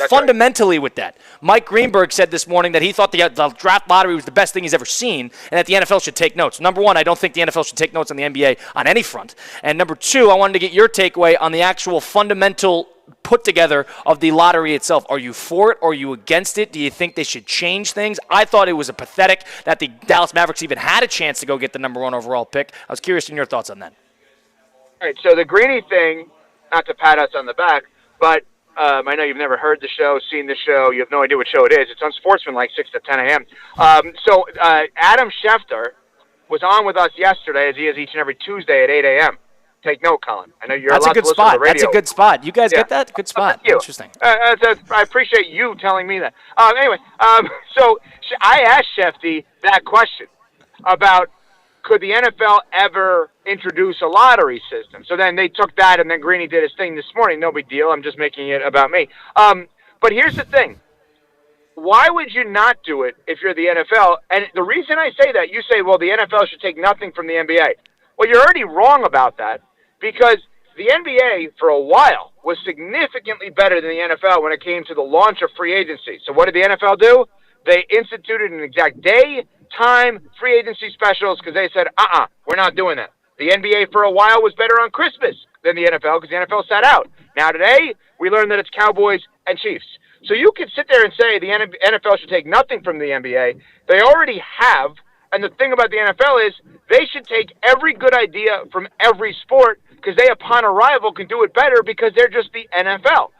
Fundamentally with that, Mike Greenberg said this morning that he thought the draft lottery was the best thing he's ever seen, and that the NFL should take notes. Number 1, I don't think the NFL should take notes on the NBA on any front. And number 2, I wanted to get your takeaway on the actual fundamental put together of the lottery itself. Are you for it or are you against it? Do you think they should change things? I thought it was pathetic that the Dallas Mavericks even had a chance to go get the number 1 overall pick. I was curious in your thoughts on that. All right, so the Greeny thing, not to pat us on the back, but I know you've never heard the show, seen the show. You have no idea what show it is. It's on Sportsman like 6 to 10 a.m. So Adam Schefter was on with us yesterday, as he is each and every Tuesday at 8 a.m. Take note, Colin. I know you're That's allowed a good to listen spot. to the radio. That's a good spot. You guys get that? Good spot. Interesting. I appreciate you telling me that. Anyway, so I asked Shefty that question about could the NFL ever introduce a lottery system? So then they took that, and then Greeny did his thing this morning. No big deal. I'm just making it about me. But here's the thing. Why would you not do it if you're the NFL? And the reason I say that, you say, well, the NFL should take nothing from the NBA. Well, you're already wrong about that because the NBA, for a while, was significantly better than the NFL when it came to the launch of free agency. So what did the NFL do? They instituted an exact day, time, free agency specials because they said, we're not doing that. The NBA, for a while, was better on Christmas than the NFL because the NFL sat out. Now today, we learn that it's Cowboys and Chiefs. So you could sit there and say the NFL should take nothing from the NBA. They already have. And the thing about the NFL is they should take every good idea from every sport because they, upon arrival, can do it better because they're just the NFL.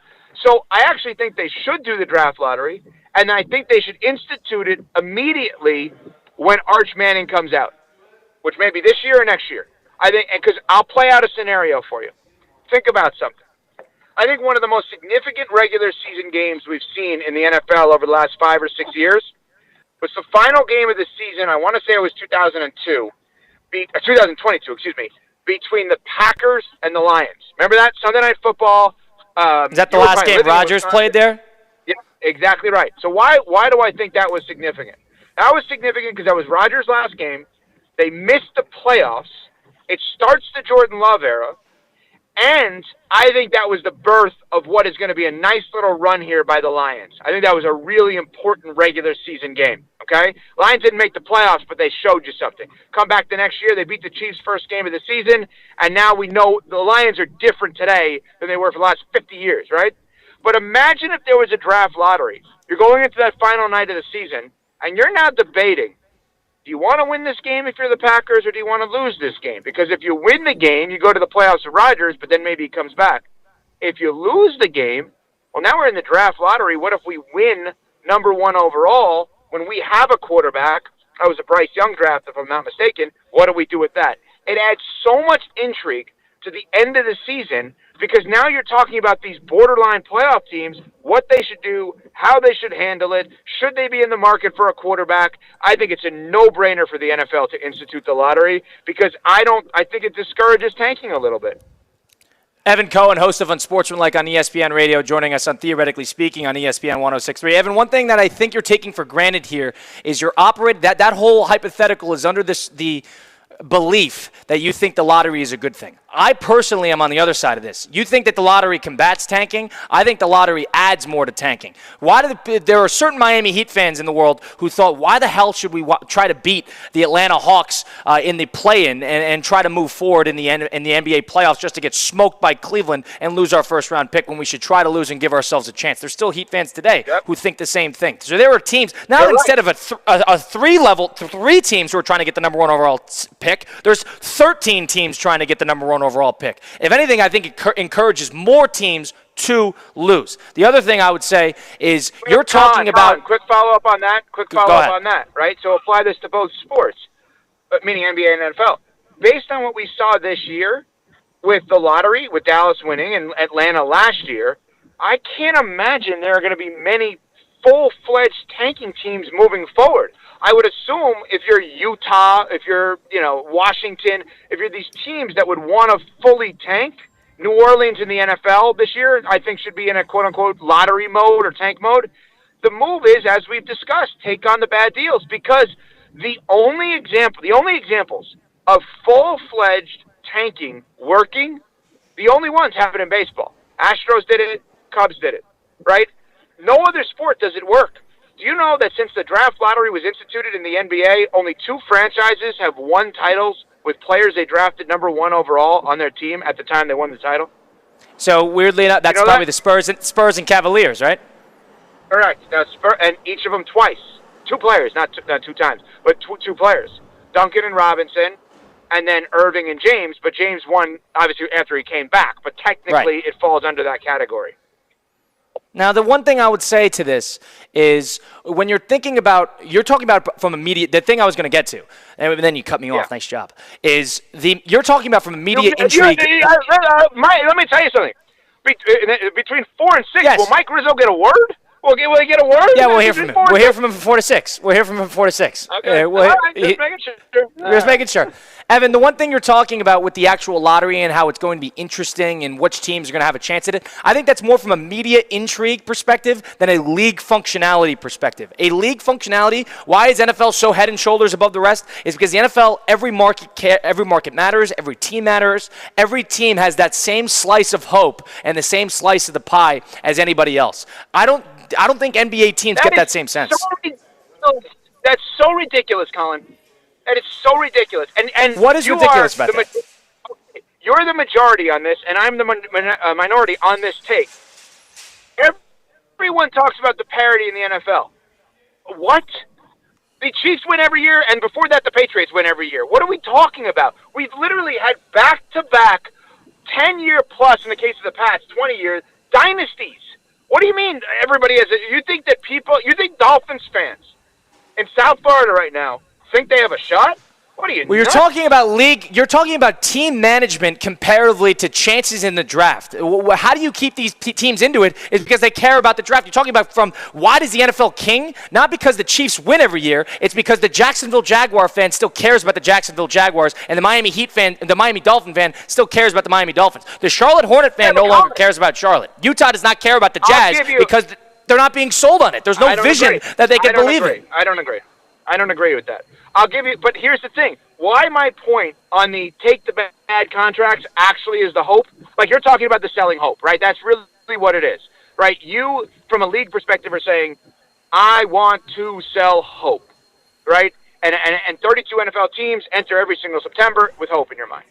So I actually think they should do the draft lottery, and I think they should institute it immediately when Arch Manning comes out, which may be this year or next year. I think, because I'll play out a scenario for you. Think about something. I think one of the most significant regular season games we've seen in the NFL over the last 5 or 6 years was the final game of the season. I want to say it was 2022, between the Packers and the Lions. Remember that? Sunday Night Football. Is that the last game Rodgers played there? Yeah, exactly right. So why do I think that was significant? That was significant because that was Rodgers' last game. They missed the playoffs, It starts the Jordan Love era, and I think that was the birth of what is going to be a nice little run here by the Lions. I think that was a really important regular season game, okay? Lions didn't make the playoffs, but they showed you something. Come back the next year, they beat the Chiefs' first game of the season, and now we know the Lions are different today than they were for the last 50 years, right? But imagine if there was a draft lottery. You're going into that final night of the season, and you're now debating, do you want to win this game if you're the Packers, or do you want to lose this game? Because if you win the game, you go to the playoffs with Rodgers, but then maybe he comes back. If you lose the game, well, now we're in the draft lottery. What if we win number 1 overall when we have a quarterback? That was a Bryce Young draft, if I'm not mistaken. What do we do with that? It adds so much intrigue to the end of the season, because now you're talking about these borderline playoff teams, what they should do, how they should handle it, should they be in the market for a quarterback. I think it's a no-brainer for the NFL to institute the lottery, because I think it discourages tanking a little bit. Evan Cohen, host of Unsportsmanlike on ESPN Radio, joining us on Theoretically Speaking on ESPN 106.3. Evan, one thing that I think you're taking for granted here is that whole hypothetical is under the belief that you think the lottery is a good thing. I personally am on the other side of this. You think that the lottery combats tanking. I think the lottery adds more to tanking. There are certain Miami Heat fans in the world who thought, why the hell should we try to beat the Atlanta Hawks in the play-in and try to move forward in the NBA playoffs just to get smoked by Cleveland and lose our first-round pick when we should try to lose and give ourselves a chance. There's still Heat fans today who think the same thing. So there are teams, now instead of a three teams who are trying to get the number 1 overall pick, there's 13 teams trying to get the number 1 overall pick. If anything, I think it encourages more teams to lose. The other thing I would say is you're talking about... Quick follow-up on that. Right? So apply this to both sports, meaning NBA and NFL. Based on what we saw this year with the lottery, with Dallas winning and Atlanta last year, I can't imagine there are going to be many full-fledged tanking teams moving forward. I would assume if you're Utah, if you're, Washington, if you're these teams that would want to fully tank, New Orleans in the NFL this year, I think should be in a quote-unquote lottery mode or tank mode. The move is, as we've discussed, take on the bad deals, because the only examples of full-fledged tanking working, the only ones happen in baseball. Astros did it, Cubs did it, right? No other sport does it work. Do you know that since the draft lottery was instituted in the NBA, only 2 franchises have won titles with players they drafted number 1 overall on their team at the time they won the title? So weirdly enough, that's probably the Spurs and Cavaliers, right? Correct. And each of them twice. 2 players, not 2 times, but 2 players. Duncan and Robinson, and then Irving and James. But James won, obviously, after he came back. But technically, it falls under that category. Now, the one thing I would say to this is when you're talking about from immediate, the thing I was going to get to, and then you cut me off, nice job, you're talking about from immediate intrigue. Let me tell you something. Between 4 and 6, will Mike Rizzo get a word? Will he get a word? Yeah, we'll hear from him. We'll hear from him from 4 to 6. We'll hear from him from 4 to 6. Okay. Just making sure. Just making sure. Evan, the one thing you're talking about with the actual lottery and how it's going to be interesting and which teams are going to have a chance at it, I think that's more from a media intrigue perspective than a league functionality perspective. A league functionality, why is NFL so head and shoulders above the rest? Is because the NFL, every market matters, every team matters. Every team has that same slice of hope and the same slice of the pie as anybody else. I don't think NBA teams get that same sense. That's so ridiculous, Colin. That is so ridiculous. And what is ridiculous about that? You're the majority on this, and I'm the minority on this take. Everyone talks about the parity in the NFL. What? The Chiefs win every year, and before that, the Patriots win every year. What are we talking about? We've literally had back-to-back 10-year plus, in the case of the Pats, 20-year dynasties. What do you mean everybody has it? You think Dolphins fans in South Florida right now think they have a shot? What are you? Well, you're talking about team management comparatively to chances in the draft. How do you keep these teams into it? Is because they care about the draft. You're talking about from why does the NFL king? Not because the Chiefs win every year. It's because the Jacksonville Jaguar fan still cares about the Jacksonville Jaguars, and the Miami Heat fan, the Miami Dolphin fan, still cares about the Miami Dolphins. The Charlotte Hornet fan no longer cares about Charlotte. Utah does not care about the Jazz because they're not being sold on it. There's no vision that they can believe in. I don't agree. I don't agree with that. I'll give you, but here's the thing. Why my point on the take the bad contracts actually is the hope? Like, you're talking about the selling hope, right? That's really what it is, right? You, from a league perspective, are saying, I want to sell hope, right? And 32 NFL teams enter every single September with hope in your mind.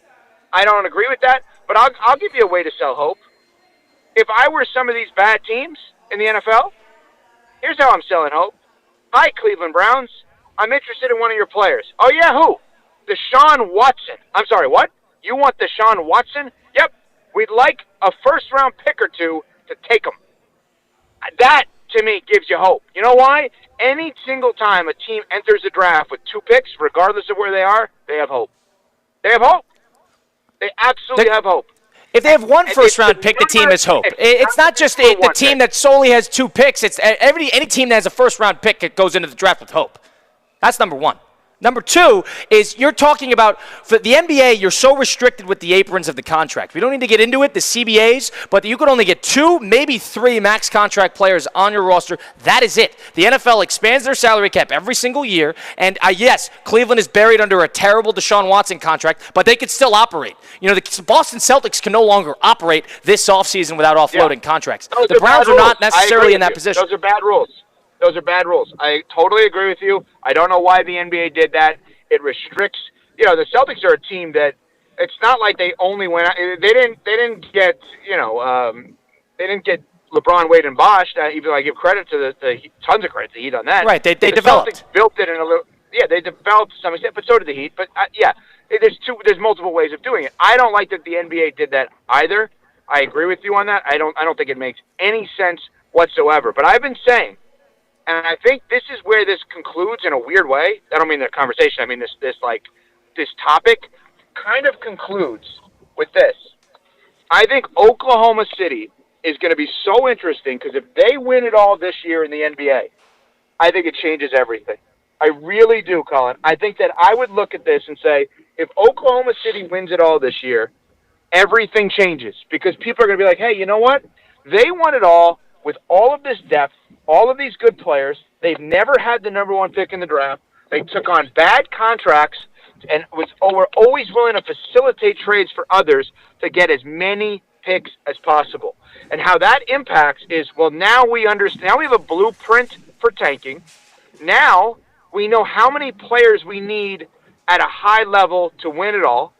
I don't agree with that, but I'll give you a way to sell hope. If I were some of these bad teams in the NFL, here's how I'm selling hope. Hi, Cleveland Browns. I'm interested in one of your players. Oh, yeah, who? Deshaun Watson. I'm sorry, what? You want Deshaun Watson? Yep. We'd like a first-round pick or two to take him. That, to me, gives you hope. You know why? Any single time a team enters a draft with 2 picks, regardless of where they are, they have hope. They have hope. They absolutely have hope. If they have one first-round pick, the team has hope. It's not just the team that solely has 2 picks. It's any team that has a first-round pick that goes into the draft with hope. That's number one. Number 2 is you're talking about, for the NBA, you're so restricted with the aprons of the contract. We don't need to get into it, the CBAs, but you could only get 2, maybe 3 max contract players on your roster. That is it. The NFL expands their salary cap every single year, and yes, Cleveland is buried under a terrible Deshaun Watson contract, but they could still operate. You know, the Boston Celtics can no longer operate this offseason without offloading contracts. The Browns are not necessarily in that position. Those are bad rules. Those are bad rules. I totally agree with you. I don't know why the NBA did that. It restricts. You know, the Celtics are a team that it's not like they only went. They didn't get. You know, they didn't get LeBron, Wade, and Bosh. Even though I give credit to the tons of credit to the Heat on that. Right. They the developed. Celtics built it in a little. Yeah, they developed to some extent, but so did the Heat. But yeah, there's multiple ways of doing it. I don't like that the NBA did that either. I agree with you on that. I don't think it makes any sense whatsoever. But I've been saying. And I think this is where this concludes in a weird way. I don't mean the conversation. I mean this topic kind of concludes with this. I think Oklahoma City is going to be so interesting because if they win it all this year in the NBA, I think it changes everything. I really do, Colin. I think that I would look at this and say, if Oklahoma City wins it all this year, everything changes because people are going to be like, hey, you know what? They won it all with all of this depth, all of these good players. They've never had the number 1 pick in the draft. They took on bad contracts and were always willing to facilitate trades for others to get as many picks as possible. And how that impacts is, well, now we understand. Now we have a blueprint for tanking. Now we know how many players we need at a high level to win it all.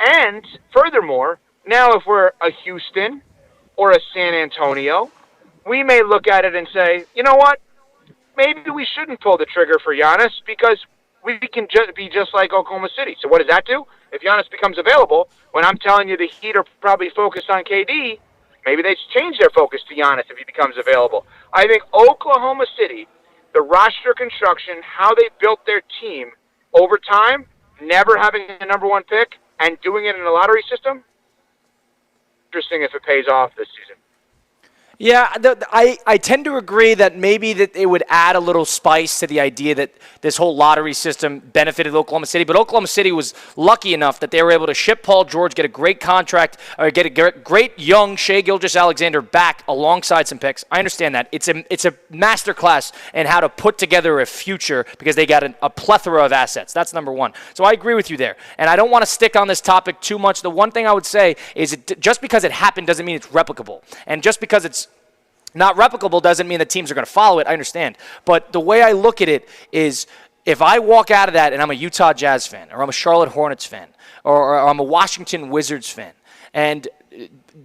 And furthermore, now if we're a Houston or a San Antonio, we may look at it and say, you know what? Maybe we shouldn't pull the trigger for Giannis because we can be just like Oklahoma City. So what does that do? If Giannis becomes available, when I'm telling you the Heat are probably focused on KD, maybe they change their focus to Giannis if he becomes available. I think Oklahoma City, the roster construction, how they built their team over time, never having a number 1 pick and doing it in a lottery system, interesting if it pays off this season. Yeah, I tend to agree that maybe that it would add a little spice to the idea that this whole lottery system benefited Oklahoma City. But Oklahoma City was lucky enough that they were able to ship Paul George, get a great contract, or get a great young Shai Gilgeous-Alexander back alongside some picks. I understand that. It's a masterclass in how to put together a future because they got a plethora of assets. That's number 1. So I agree with you there. And I don't want to stick on this topic too much. The one thing I would say is just because it happened doesn't mean it's replicable. And just because it's not replicable doesn't mean that teams are going to follow it. I understand. But the way I look at it is if I walk out of that and I'm a Utah Jazz fan or I'm a Charlotte Hornets fan or I'm a Washington Wizards fan and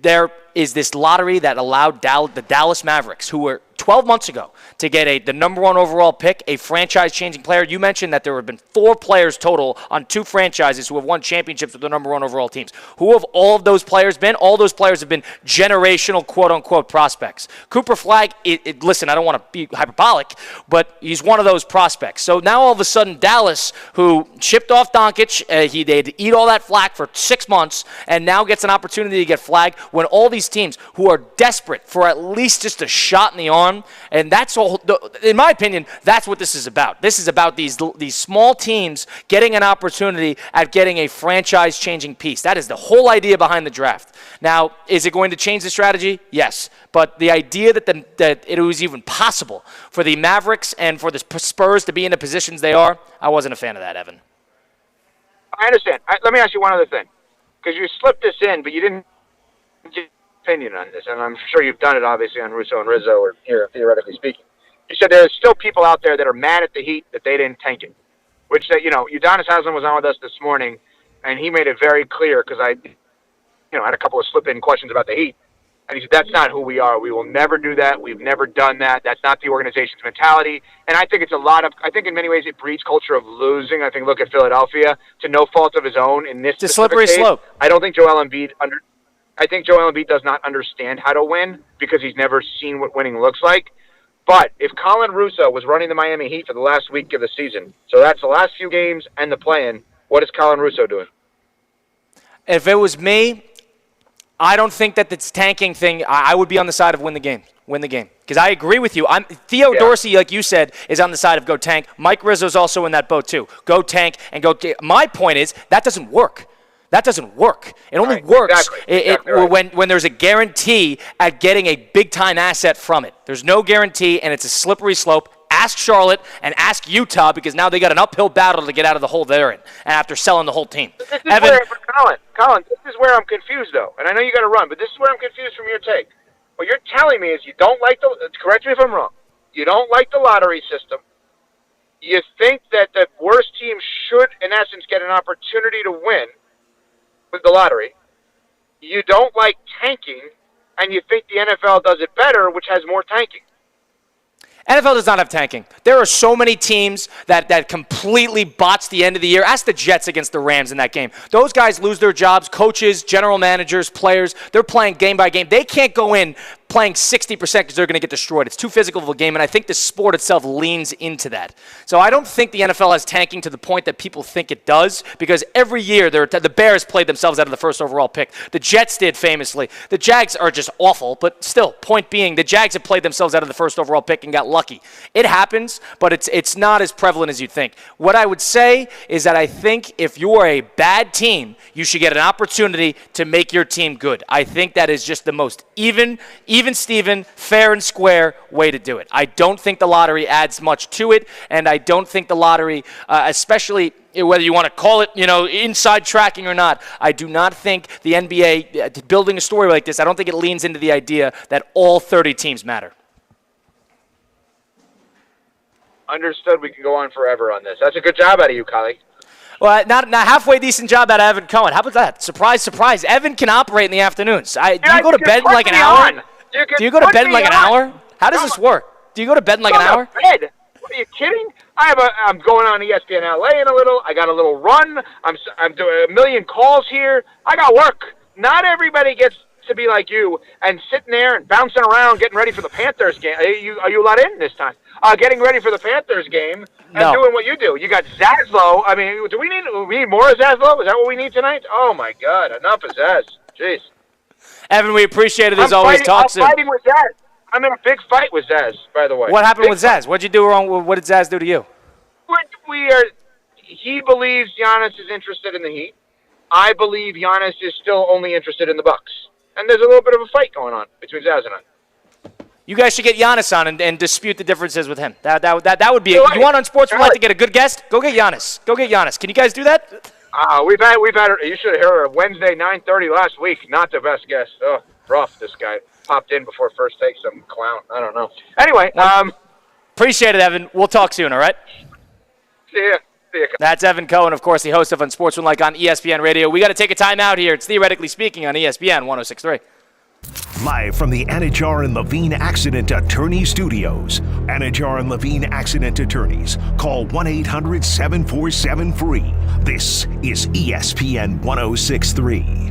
there is this lottery that allowed the Dallas Mavericks, who were 12 months ago, to get the number 1 overall pick, a franchise-changing player. You mentioned that there have been 4 players total on 2 franchises who have won championships with the number 1 overall teams. Who have all of those players been? All those players have been generational, quote-unquote, prospects. Cooper Flagg, listen, I don't want to be hyperbolic, but he's one of those prospects. So now all of a sudden Dallas, who shipped off Doncic, they had to eat all that flack for 6 months, and now gets an opportunity to get Flagg when all these teams who are desperate for at least just a shot in the arm run. And that's all. In my opinion, that's what this is about. This is about these small teams getting an opportunity at getting a franchise-changing piece. That is the whole idea behind the draft. Now, is it going to change the strategy? Yes. But the idea that it was even possible for the Mavericks and for the Spurs to be in the positions they are, I wasn't a fan of that, Evan. I understand. Let me ask you one other thing, because you slipped this in, but you didn't give your opinion on this, and I'm sure you've done it, obviously, on Russo and Rizzo, or here, theoretically speaking. You said there's still people out there that are mad at the Heat that they didn't tank it, which, Udonis Haslem was on with us this morning, and he made it very clear, because I had a couple of slip-in questions about the Heat, and he said, that's not who we are. We will never do that. We've never done that. That's not the organization's mentality. And I think I think in many ways it breeds culture of losing. I think look at Philadelphia, to no fault of his own in this. It's a slippery case. slope. I think Joel Embiid does not understand how to win because he's never seen what winning looks like. But if Colin Russo was running the Miami Heat for the last week of the season, so that's the last few games and the play-in, what is Colin Russo doing? If it was me, I don't think that this tanking thing, I would be on the side of win the game. Because I agree with you. Theo Dorsey, like you said, is on the side of go tank. Mike Rizzo's also in that boat too. Go tank and go. My point is, that doesn't work. It only works when there's a guarantee at getting a big-time asset from it. There's no guarantee, and it's a slippery slope. Ask Charlotte and ask Utah, because now they got an uphill battle to get out of the hole they're in, and after selling the whole team. Colin, this is where I'm confused, though. And I know you got to run, but this is where I'm confused from your take. What you're telling me is you don't like correct me if I'm wrong, you don't like the lottery system. You think that the worst team should, in essence, get an opportunity to win with the lottery. You don't like tanking, and you think the NFL does it better, which has more tanking. NFL does not have tanking. There are so many teams that completely botch the end of the year. Ask the Jets against the Rams in that game. Those guys lose their jobs, coaches, general managers, players. They're playing game by game. They can't go in playing 60% because they're going to get destroyed. It's too physical of a game, and I think the sport itself leans into that. So I don't think the NFL has tanking to the point that people think it does, because every year the Bears played themselves out of the first overall pick. The Jets did famously. The Jags are just awful, but still, point being, the Jags have played themselves out of the first overall pick and got lucky. It happens, but it's not as prevalent as you'd think. What I would say is that I think if you are a bad team, you should get an opportunity to make your team good. I think that is just the most even Steven, fair and square way to do it. I don't think the lottery adds much to it, and I don't think the lottery, especially whether you want to call it, inside tracking or not, I do not think the NBA, building a story like this, I don't think it leans into the idea that all 30 teams matter. Understood. We can go on forever on this. That's a good job out of you, colleague. Well, not halfway decent job out of Evan Cohen. How about that? Surprise, surprise. Evan can operate in the afternomes. Do you go to bed in like an hour? Do you go to bed in like an hour? How does this work? Do you go to bed in like an hour? Bed? What are you kidding? I'm going on ESPN LA in a little. I got a little run. I'm doing a million calls here. I got work. Not everybody gets to be like you and sitting there and bouncing around getting ready for the Panthers game. Are you let in this time? Getting ready for the Panthers game and doing what you do. You got Zaslow. I mean, do we need more of Zaslow? Is that what we need tonight? Oh, my God. Enough of Zaz. Jeez. Evan, we appreciate it as always. Talk soon. I'm fighting with Zaz. I'm in a big fight with Zaz, by the way. What happened with Zaz? What'd you do wrong? What did Zaz do to you? He believes Giannis is interested in the Heat. I believe Giannis is still only interested in the Bucks. And there's a little bit of a fight going on between Zaz and I. You guys should get Giannis on and dispute the differences with him. That would be you want on Sports Light to get a good guest? Go get Giannis. Go get Giannis. Can you guys do that? We've had. You should have heard her Wednesday 9:30 last week. Not the best guest. Oh, rough. This guy popped in before first take. Some clown. I don't know. Anyway, appreciate it, Evan. We'll talk soon. All right. See ya. That's Evan Cohen, of course, the host of Unsportsmanlike on ESPN Radio. We got to take a time out here. It's Theoretically Speaking on ESPN 106.3. Live from the Anajar and Levine Accident Attorney Studios. Anajar and Levine Accident Attorneys. Call 1-800-747-FREE. This is ESPN 106.3.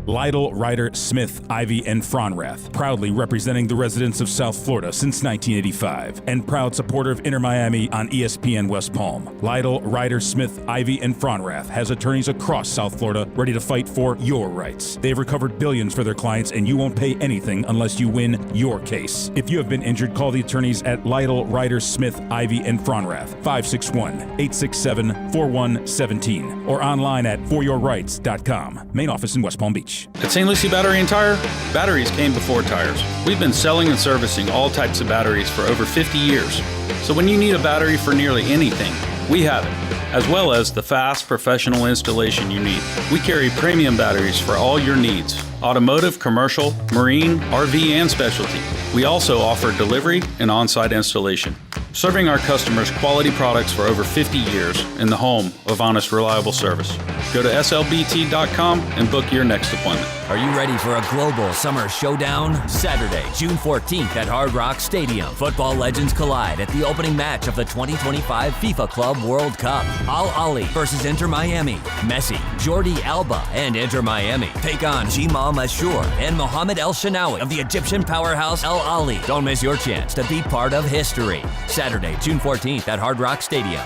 Lytle, Ryder, Smith, Ivy, and Fronrath, proudly representing the residents of South Florida since 1985, and proud supporter of Inter Miami on ESPN West Palm. Lytle, Ryder, Smith, Ivy, and Fronrath has attorneys across South Florida ready to fight for your rights. They've recovered billions for their clients, and you won't pay anything unless you win your case. If you have been injured, call the attorneys at Lytle, Ryder, Smith, Ivy, and Fronrath, 561-867-4117, or online at foryourrights.com. Main office in West Palm Beach. At St. Lucie Battery and Tire, batteries came before tires. We've been selling and servicing all types of batteries for over 50 years. So when you need a battery for nearly anything, we have it, as well as the fast professional installation you need. We carry premium batteries for all your needs: automotive, commercial, marine, RV, and specialty. We also offer delivery and on-site installation, serving our customers quality products for over 50 years in the home of honest, reliable service. Go to slbt.com and book your next appointment. Are you ready for a global summer showdown? Saturday, June 14th at Hard Rock Stadium. Football legends collide at the opening match of the 2025 FIFA Club World Cup. Al Ahly versus Inter Miami. Messi, Jordi Alba, and Inter Miami take on Jamal Mashour and Mohamed El Shenawi of the Egyptian powerhouse Al Ahly. Don't miss your chance to be part of history. Saturday, June 14th at Hard Rock Stadium.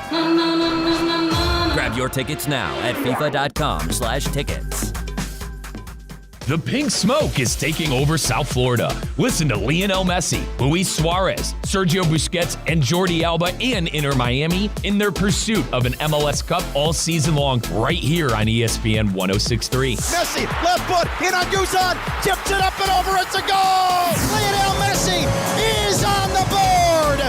Grab your tickets now at FIFA.com/tickets. The Pink Smoke is taking over South Florida. Listen to Lionel Messi, Luis Suarez, Sergio Busquets, and Jordi Alba in Inter Miami in their pursuit of an MLS Cup all season long right here on ESPN 106.3. Messi, left foot, in on Guzan, tips it up and over, it's a goal! Lionel Messi is on the board!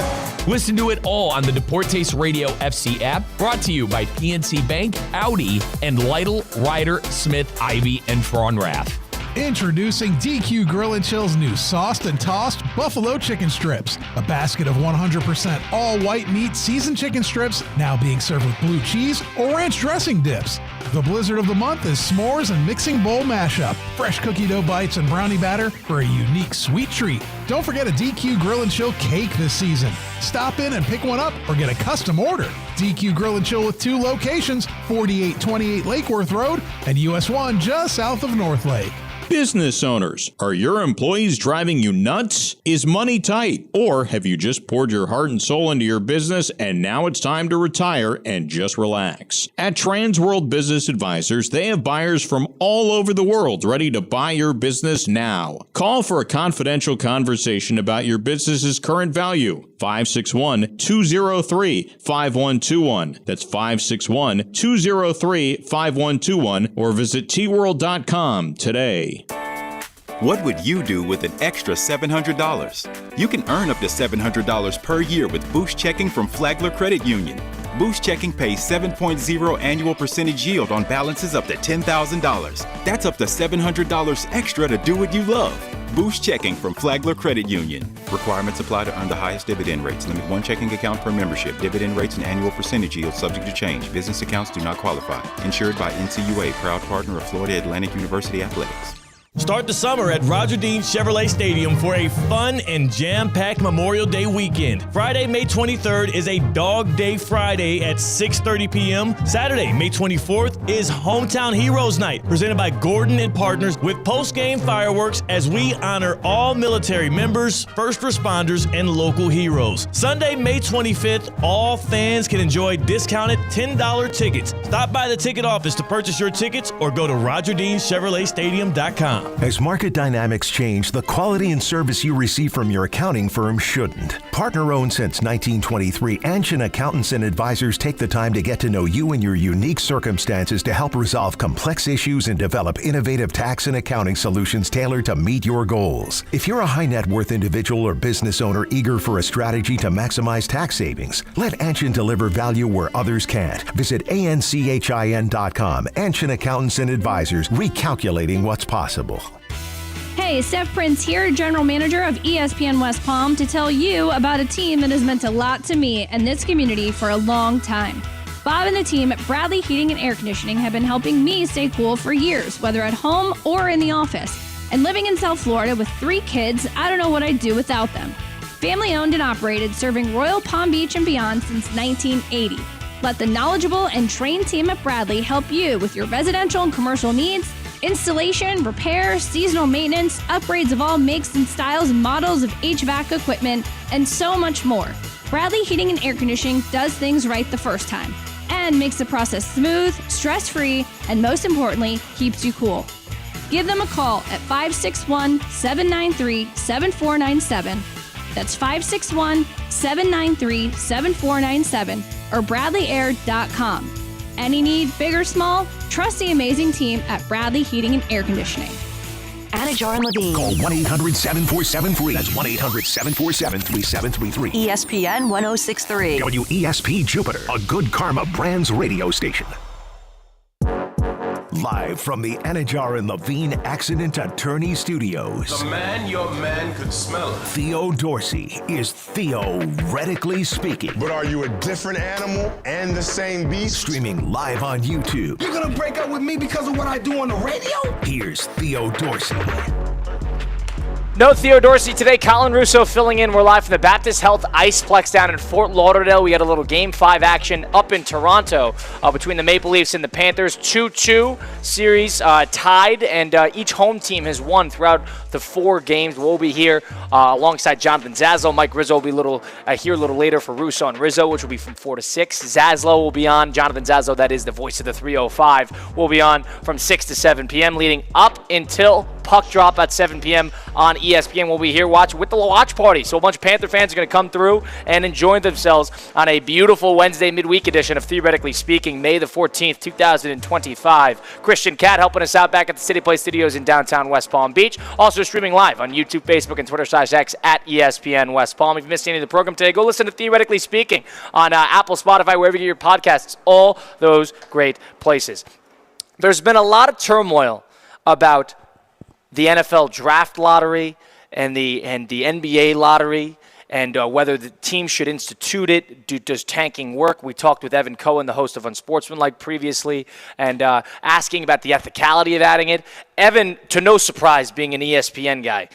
Listen to it all on the Deportes Radio FC app, brought to you by PNC Bank, Audi, and Lytle, Ryder, Smith, Ivy, and Fronrath. Introducing DQ Grill & Chill's new sauced and tossed buffalo chicken strips. A basket of 100% all-white meat seasoned chicken strips now being served with blue cheese or ranch dressing dips. The blizzard of the month is s'mores and mixing bowl mashup. Fresh cookie dough bites and brownie batter for a unique sweet treat. Don't forget a DQ Grill & Chill cake this season. Stop in and pick one up or get a custom order. DQ Grill & Chill with 2 locations, 4828 Lake Worth Road and US 1 just south of North Lake. Business owners, are your employees driving you nuts? Is money tight? Or have you just poured your heart and soul into your business and now it's time to retire and just relax? At Transworld Business Advisors, they have buyers from all over the world ready to buy your business now. Call for a confidential conversation about your business's current value. 561-203-5121. That's 561-203-5121 or visit tworld.com today. What would you do with an extra $700? You can earn up to $700 per year with Boost Checking from Flagler Credit Union. Boost Checking pays 7.0 annual percentage yield on balances up to $10,000. That's up to $700 extra to do what you love. Boost Checking from Flagler Credit Union. Requirements apply to earn the highest dividend rates. Limit 1 checking account per membership. Dividend rates and annual percentage yield subject to change. Business accounts do not qualify. Insured by NCUA, proud partner of Florida Atlantic University Athletics. Start the summer at Roger Dean Chevrolet Stadium for a fun and jam-packed Memorial Day weekend. Friday, May 23rd is a Dog Day Friday at 6:30 p.m. Saturday, May 24th is Hometown Heroes Night, presented by Gordon and Partners with post-game fireworks as we honor all military members, first responders, and local heroes. Sunday, May 25th, all fans can enjoy discounted $10 tickets. Stop by the ticket office to purchase your tickets or go to RogerDeanChevroletStadium.com. As market dynamics change, the quality and service you receive from your accounting firm shouldn't. Partner-owned since 1923, Anshin Accountants and Advisors take the time to get to know you and your unique circumstances to help resolve complex issues and develop innovative tax and accounting solutions tailored to meet your goals. If you're a high net worth individual or business owner eager for a strategy to maximize tax savings, let Anshin deliver value where others can't. Visit ANCHIN.com. Anshin Accountants and Advisors, recalculating what's possible. Hey, Steph Prince here, General Manager of ESPN West Palm, to tell you about a team that has meant a lot to me and this community for a long time. Bob and the team at Bradley Heating and Air Conditioning have been helping me stay cool for years, whether at home or in the office. And living in South Florida with 3 kids, I don't know what I'd do without them. Family owned and operated, serving Royal Palm Beach and beyond since 1980. Let the knowledgeable and trained team at Bradley help you with your residential and commercial needs. Installation, repair, seasonal maintenance, upgrades of all makes and styles and models of HVAC equipment, and so much more. Bradley Heating and Air Conditioning does things right the first time and makes the process smooth, stress-free, and most importantly, keeps you cool. Give them a call at 561-793-7497. That's 561-793-7497 or bradleyair.com. Any need, big or small, trust the amazing team at Bradley Heating and Air Conditioning. Anajar and Levine. Call 1-800-7473. That's 1-800-747-3733. ESPN 1063. WESP Jupiter, a Good Karma Brands radio station. Live from the Anajar and Levine Accident Attorney Studios. The man, your man could smell it. Theo Dorsey is theoretically speaking. But are you a different animal and the same beast? Streaming live on YouTube. You're gonna break up with me because of what I do on the radio? Here's Theo Dorsey. No Theo Dorsey today. Colin Russo filling in. We're live from the Baptist Health ICEPLEX down in Fort Lauderdale. We had a little Game 5 action up in Toronto between the Maple Leafs and the Panthers. 2-2 series tied, and each home team has won throughout the 4 games. We'll be here alongside Jonathan Zaslow. Mike Rizzo will be here a little later for Russo and Rizzo, which will be from 4 to 6. Zaslow will be on. Jonathan Zaslow, that is the voice of the 305, will be on from 6 to 7 p.m. leading up until puck drop at 7 p.m. on ESPN. We'll be here with the watch party. So a bunch of Panther fans are going to come through and enjoy themselves on a beautiful Wednesday midweek edition of Theoretically Speaking, May the 14th, 2025. Christian Cat helping us out back at the City Play Studios in downtown West Palm Beach. Also streaming live on YouTube, Facebook, and Twitter/X at ESPN West Palm. If you missed any of the program today, go listen to Theoretically Speaking on Apple, Spotify, wherever you get your podcasts, all those great places. There's been a lot of turmoil about the NFL draft lottery and the NBA lottery, and whether the team should institute it. Does tanking work? We talked with Evan Cohen, the host of Unsportsmanlike, previously, and asking about the ethicality of adding it. Evan, to no surprise, being an ESPN guy,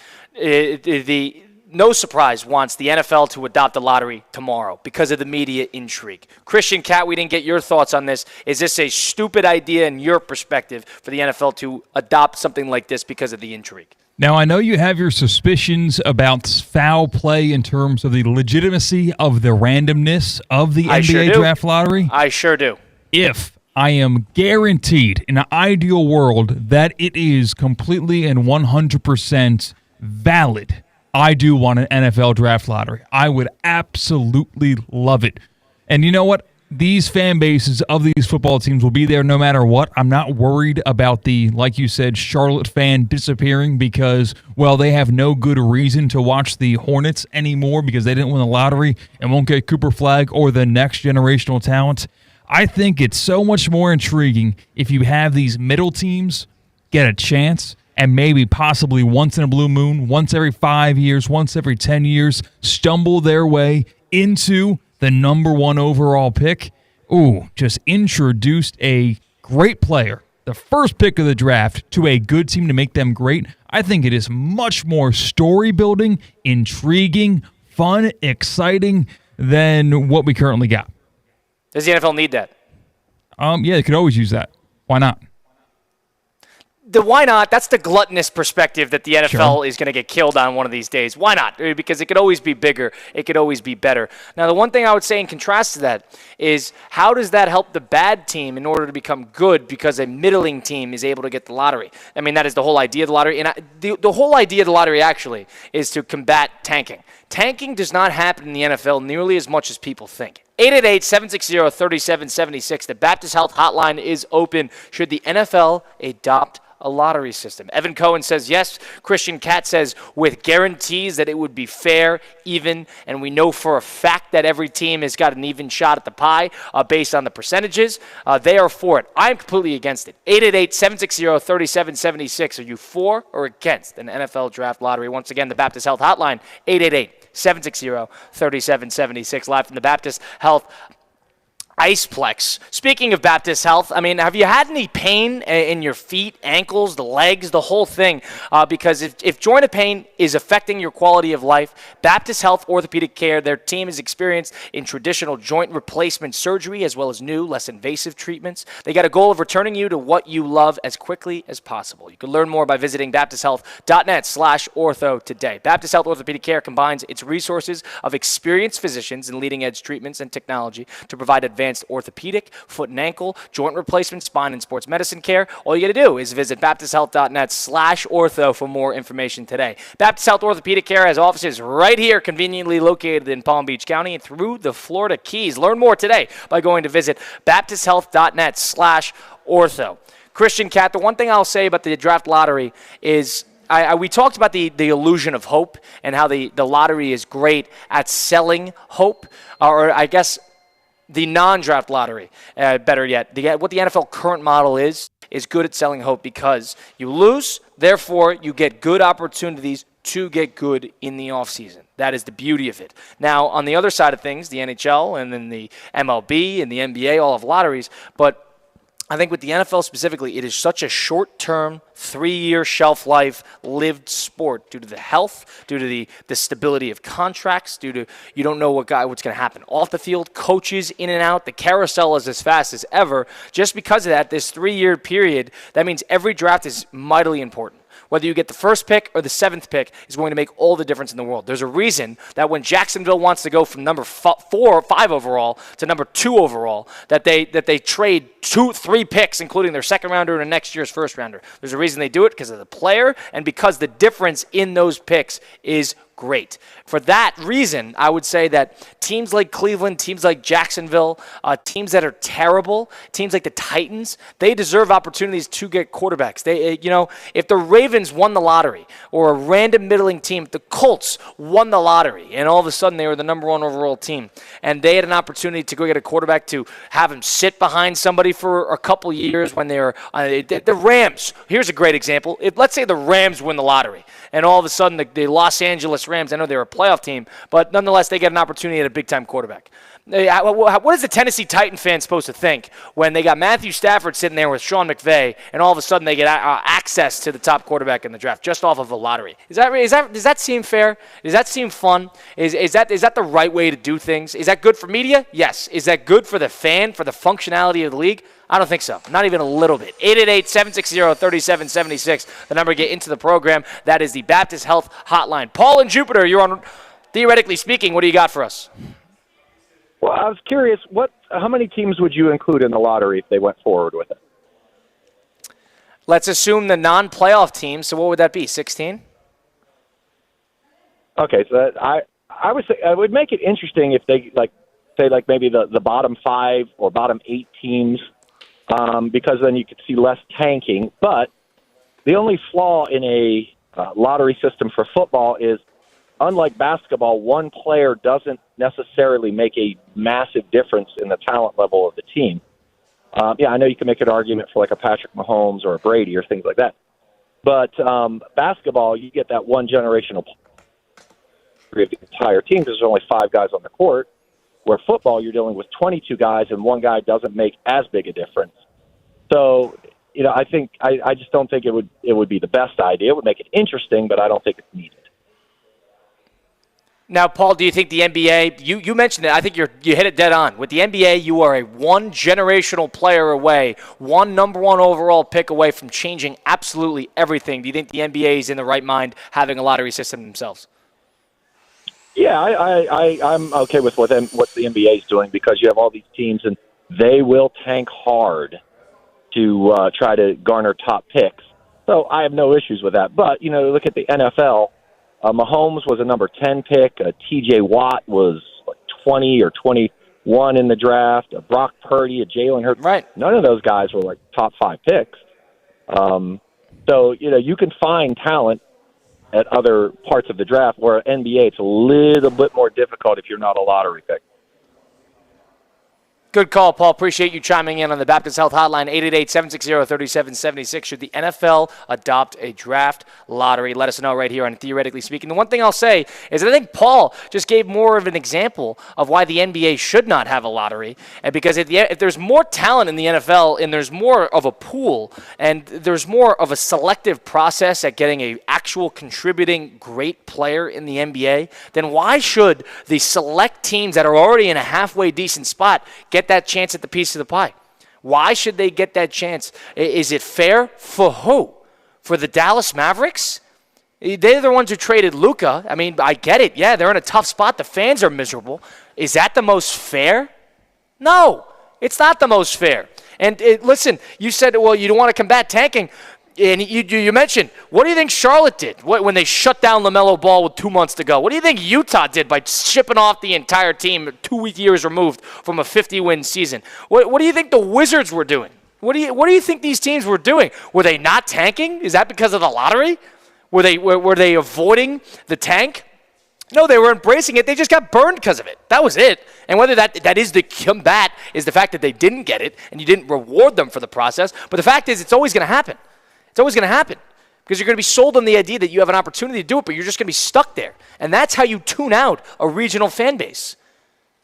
no surprise, wants the NFL to adopt the lottery tomorrow because of the media intrigue. Christian Cat, we didn't get your thoughts on this. Is this a stupid idea in your perspective for the NFL to adopt something like this because of the intrigue? Now, I know you have your suspicions about foul play in terms of the legitimacy of the randomness of the NBA draft lottery. I sure do. If I am guaranteed in an ideal world that it is completely and 100% valid, I do want an NFL draft lottery. I would absolutely love it. And you know what? These fan bases of these football teams will be there no matter what. I'm not worried about the, like you said, Charlotte fan disappearing because, well, they have no good reason to watch the Hornets anymore because they didn't win the lottery and won't get Cooper Flagg or the next generational talent. I think it's so much more intriguing if you have these middle teams get a chance and maybe possibly once in a blue moon, once every 5 years, once every 10 years, stumble their way into the number 1 overall pick. Ooh, just introduced a great player, the first pick of the draft, to a good team to make them great. I think it is much more story building, intriguing, fun, exciting than what we currently got. Does the NFL need that? Yeah, they could always use that. Why not? Why not? That's the gluttonous perspective that the NFL is going to get killed on one of these days. Why not? Because it could always be bigger. It could always be better. Now, the one thing I would say in contrast to that is how does that help the bad team in order to become good because a middling team is able to get the lottery? I mean, that is the whole idea of the lottery. And the whole idea of the lottery actually is to combat tanking. Tanking does not happen in the NFL nearly as much as people think. 888-760-3776. The Baptist Health Hotline is open. Should the NFL adopt a lottery system? Evan Cohen says yes. Christian Cat says with guarantees that it would be fair, even, and we know for a fact that every team has got an even shot at the pie based on the percentages. They are for it. I'm completely against it. 888-760-3776. Are you for or against an NFL draft lottery? Once again, the Baptist Health Hotline, 888-760-3776, live from the Baptist Health ICEPLEX. Speaking of Baptist Health, I mean, have you had any pain in your feet, ankles, the legs, the whole thing? Because if joint pain is affecting your quality of life, Baptist Health Orthopedic Care, their team is experienced in traditional joint replacement surgery as well as new, less invasive treatments. They got a goal of returning you to what you love as quickly as possible. You can learn more by visiting baptisthealth.net/ortho today. Baptist Health Orthopedic Care combines its resources of experienced physicians and leading-edge treatments and technology to provide advanced orthopedic, foot and ankle, joint replacement, spine, and sports medicine care. All you got to do is visit baptisthealth.net/ortho for more information today. Baptist Health Orthopedic Care has offices right here, conveniently located in Palm Beach County and through the Florida Keys. Learn more today by going to visit baptisthealth.net/ortho. Christian Cat, the one thing I'll say about the draft lottery is we talked about the illusion of hope and how the lottery is great at selling hope, or I guess the non-draft lottery, better yet. What the NFL current model is good at selling hope because you lose, therefore you get good opportunities to get good in the offseason. That is the beauty of it. Now, on the other side of things, the NHL and then the MLB and the NBA all have lotteries, but I think with the NFL specifically, it is such a short-term, 3-year shelf life lived sport due to the health, due to the stability of contracts, due to you don't know what's going to happen off the field, coaches in and out. The carousel is as fast as ever. Just because of that, this 3-year period, that means every draft is mightily important. Whether you get the first pick or the 7th pick is going to make all the difference in the world. There's a reason that when Jacksonville wants to go from number 4 or 5 overall to number 2 overall, that they trade 3 picks, including their second rounder and next year's first rounder. There's a reason they do it because of the player and because the difference in those picks is great. For that reason, I would say that teams like Cleveland, teams like Jacksonville, teams that are terrible, teams like the Titans, they deserve opportunities to get quarterbacks. If the Ravens won the lottery or a random middling team, if the Colts won the lottery and all of a sudden they were the number 1 overall team and they had an opportunity to go get a quarterback to have him sit behind somebody for a couple years when they were the Rams. Here's a great example. Let's say the Rams win the lottery and all of a sudden the Los Angeles Rams, I know they're a playoff team, but nonetheless, they get an opportunity at a big-time quarterback. What is the Tennessee Titan fan supposed to think when they got Matthew Stafford sitting there with Sean McVay, and all of a sudden they get access to the top quarterback in the draft just off of a lottery? Does that seem fair? Does that seem fun? Is that the right way to do things? Is that good for media? Yes. Is that good for the fan, for the functionality of the league? I don't think so. Not even a little bit. 888-760-3776, the number to get into the program. That is the Baptist Health Hotline. Paul in Jupiter, you're on Theoretically Speaking. What do you got for us? Well, I was curious, how many teams would you include in the lottery if they went forward with it? Let's assume the non-playoff teams. So what would that be, 16? Okay, so I would say I would make it interesting if they say maybe the bottom 5 or bottom 8 teams, because then you could see less tanking. But the only flaw in a lottery system for football is, unlike basketball, one player doesn't necessarily make a massive difference in the talent level of the team. I know you can make an argument for like a Patrick Mahomes or a Brady or things like that. But basketball, you get that one generational player of the entire team because there's only 5 guys on the court, where football, you're dealing with 22 guys and one guy doesn't make as big a difference. So, I just don't think it would be the best idea. It would make it interesting, but I don't think it's needed. Now, Paul, do you think the NBA, you mentioned it, I think you hit it dead on. With the NBA, you are a one generational player away, one number 1 overall pick away from changing absolutely everything. Do you think the NBA is in the right mind having a lottery system themselves? Yeah, I'm okay with what the NBA is doing because you have all these teams and they will tank hard to try to garner top picks. So I have no issues with that. But, look at the NFL. Mahomes was a number 10 pick. T.J. Watt was 20 or 21 in the draft. Brock Purdy, Jalen Hurts. Right. None of those guys were top 5 picks. So, you can find talent at other parts of the draft, where NBA, it's a little bit more difficult if you're not a lottery pick. Good call, Paul. Appreciate you chiming in on the Baptist Health Hotline, 888-760-3776. Should the NFL adopt a draft lottery? Let us know right here on Theoretically Speaking. The one thing I'll say is I think Paul just gave more of an example of why the NBA should not have a lottery. And because if there's more talent in the NFL and there's more of a pool and there's more of a selective process at getting an actual contributing great player in the NBA, then why should the select teams that are already in a halfway decent spot get that chance at the piece of the pie? Why should they get that chance? Is it fair? For who? For the Dallas Mavericks? They're the ones who traded Luka. I mean, I get it. Yeah, they're in a tough spot. The fans are miserable. Is that the most fair? No, it's not the most fair. And listen, you said, well, you don't want to combat tanking. And you mentioned, what do you think Charlotte did when they shut down LaMelo Ball with 2 months to go? What do you think Utah did by shipping off the entire team 2 years removed from a 50-win season? What do you think the Wizards were doing? What do you think these teams were doing? Were they not tanking? Is that because of the lottery? Were they avoiding the tank? No, they were embracing it. They just got burned because of it. That was it. And whether that is the combat is the fact that they didn't get it and you didn't reward them for the process. But the fact is, it's always going to happen. It's always going to happen because you're going to be sold on the idea that you have an opportunity to do it, but you're just going to be stuck there. And that's how you tune out a regional fan base.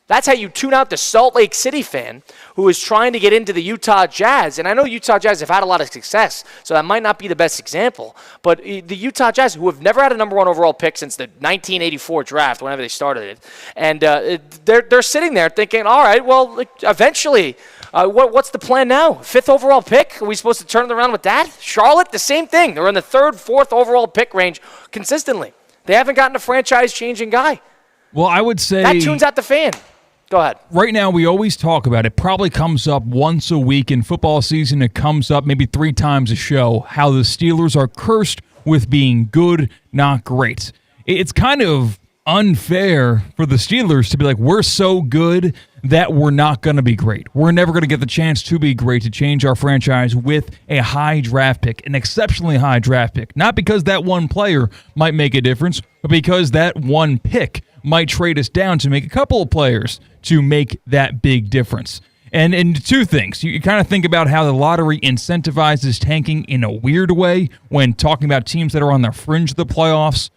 That's how you tune out the Salt Lake City fan who is trying to get into the Utah Jazz. And I know Utah Jazz have had a lot of success, so that might not be the best example. But the Utah Jazz, who have never had a number one overall pick since the 1984 draft, whenever they started it, and they're sitting there thinking, all right, well, eventually, what's the plan now? 5th overall pick? Are we supposed to turn it around with that? Charlotte, the same thing. They're in the 3rd, 4th overall pick range consistently. They haven't gotten a franchise-changing guy. Well, I would say that tunes out the fan. Go ahead. Right now, we always talk about it. Probably comes up once a week in football season. It comes up maybe 3 times a show, how the Steelers are cursed with being good, not great. It's kind of unfair for the Steelers to be like, we're so good that we're not going to be great. We're never going to get the chance to be great, to change our franchise with a high draft pick, an exceptionally high draft pick. Not because that one player might make a difference, but because that one pick might trade us down to make a couple of players to make that big difference. And 2 things. You kind of think about how the lottery incentivizes tanking in a weird way when talking about teams that are on the fringe of the playoffs.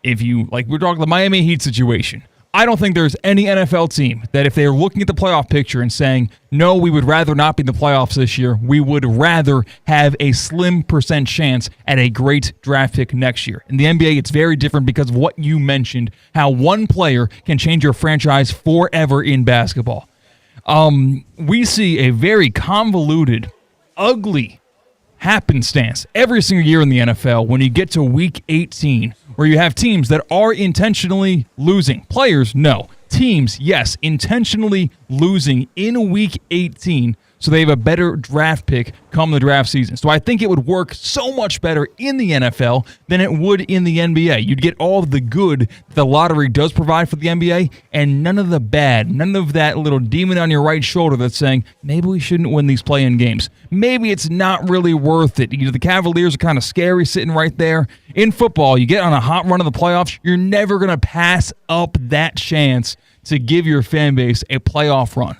If you, like we're talking the Miami Heat situation, I don't think there's any NFL team that if they're looking at the playoff picture and saying, no, we would rather not be in the playoffs this year, we would rather have a slim % chance at a great draft pick next year. In the NBA, it's very different because of what you mentioned, how one player can change your franchise forever in basketball. We see a very convoluted, ugly happenstance every single year in the NFL when you get to Week 18, where you have teams that are intentionally losing. Players, no. Teams, yes, intentionally losing in Week 18 so they have a better draft pick come the draft season. So I think it would work so much better in the NFL than it would in the NBA. You'd get all of the good that the lottery does provide for the NBA and none of the bad, none of that little demon on your right shoulder that's saying, maybe we shouldn't win these play-in games. Maybe it's not really worth it. The Cavaliers are kind of scary sitting right there. In football, you get on a hot run of the playoffs, you're never going to pass up that chance to give your fan base a playoff run.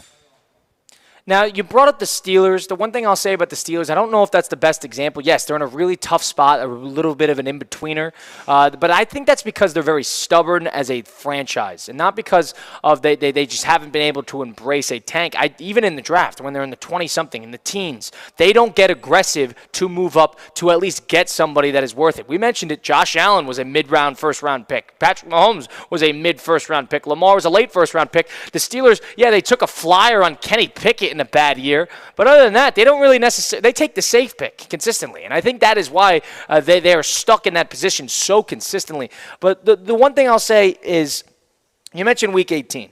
Now, you brought up the Steelers. The one thing I'll say about the Steelers, I don't know if that's the best example. Yes, they're in a really tough spot, a little bit of an in-betweener. But I think that's because they're very stubborn as a franchise, and not because of they just haven't been able to embrace a tank. Even in the draft, when they're in the 20-something, in the teens, they don't get aggressive to move up to at least get somebody that is worth it. We mentioned it. Josh Allen was a mid-round, first-round pick. Patrick Mahomes was a mid-first-round pick. Lamar was a late first-round pick. The Steelers, yeah, they took a flyer on Kenny Pickett in a bad year, but other than that, they don't really necessarily. They take the safe pick consistently, and I think that is why they are stuck in that position so consistently. But the one thing I'll say is, you mentioned Week 18.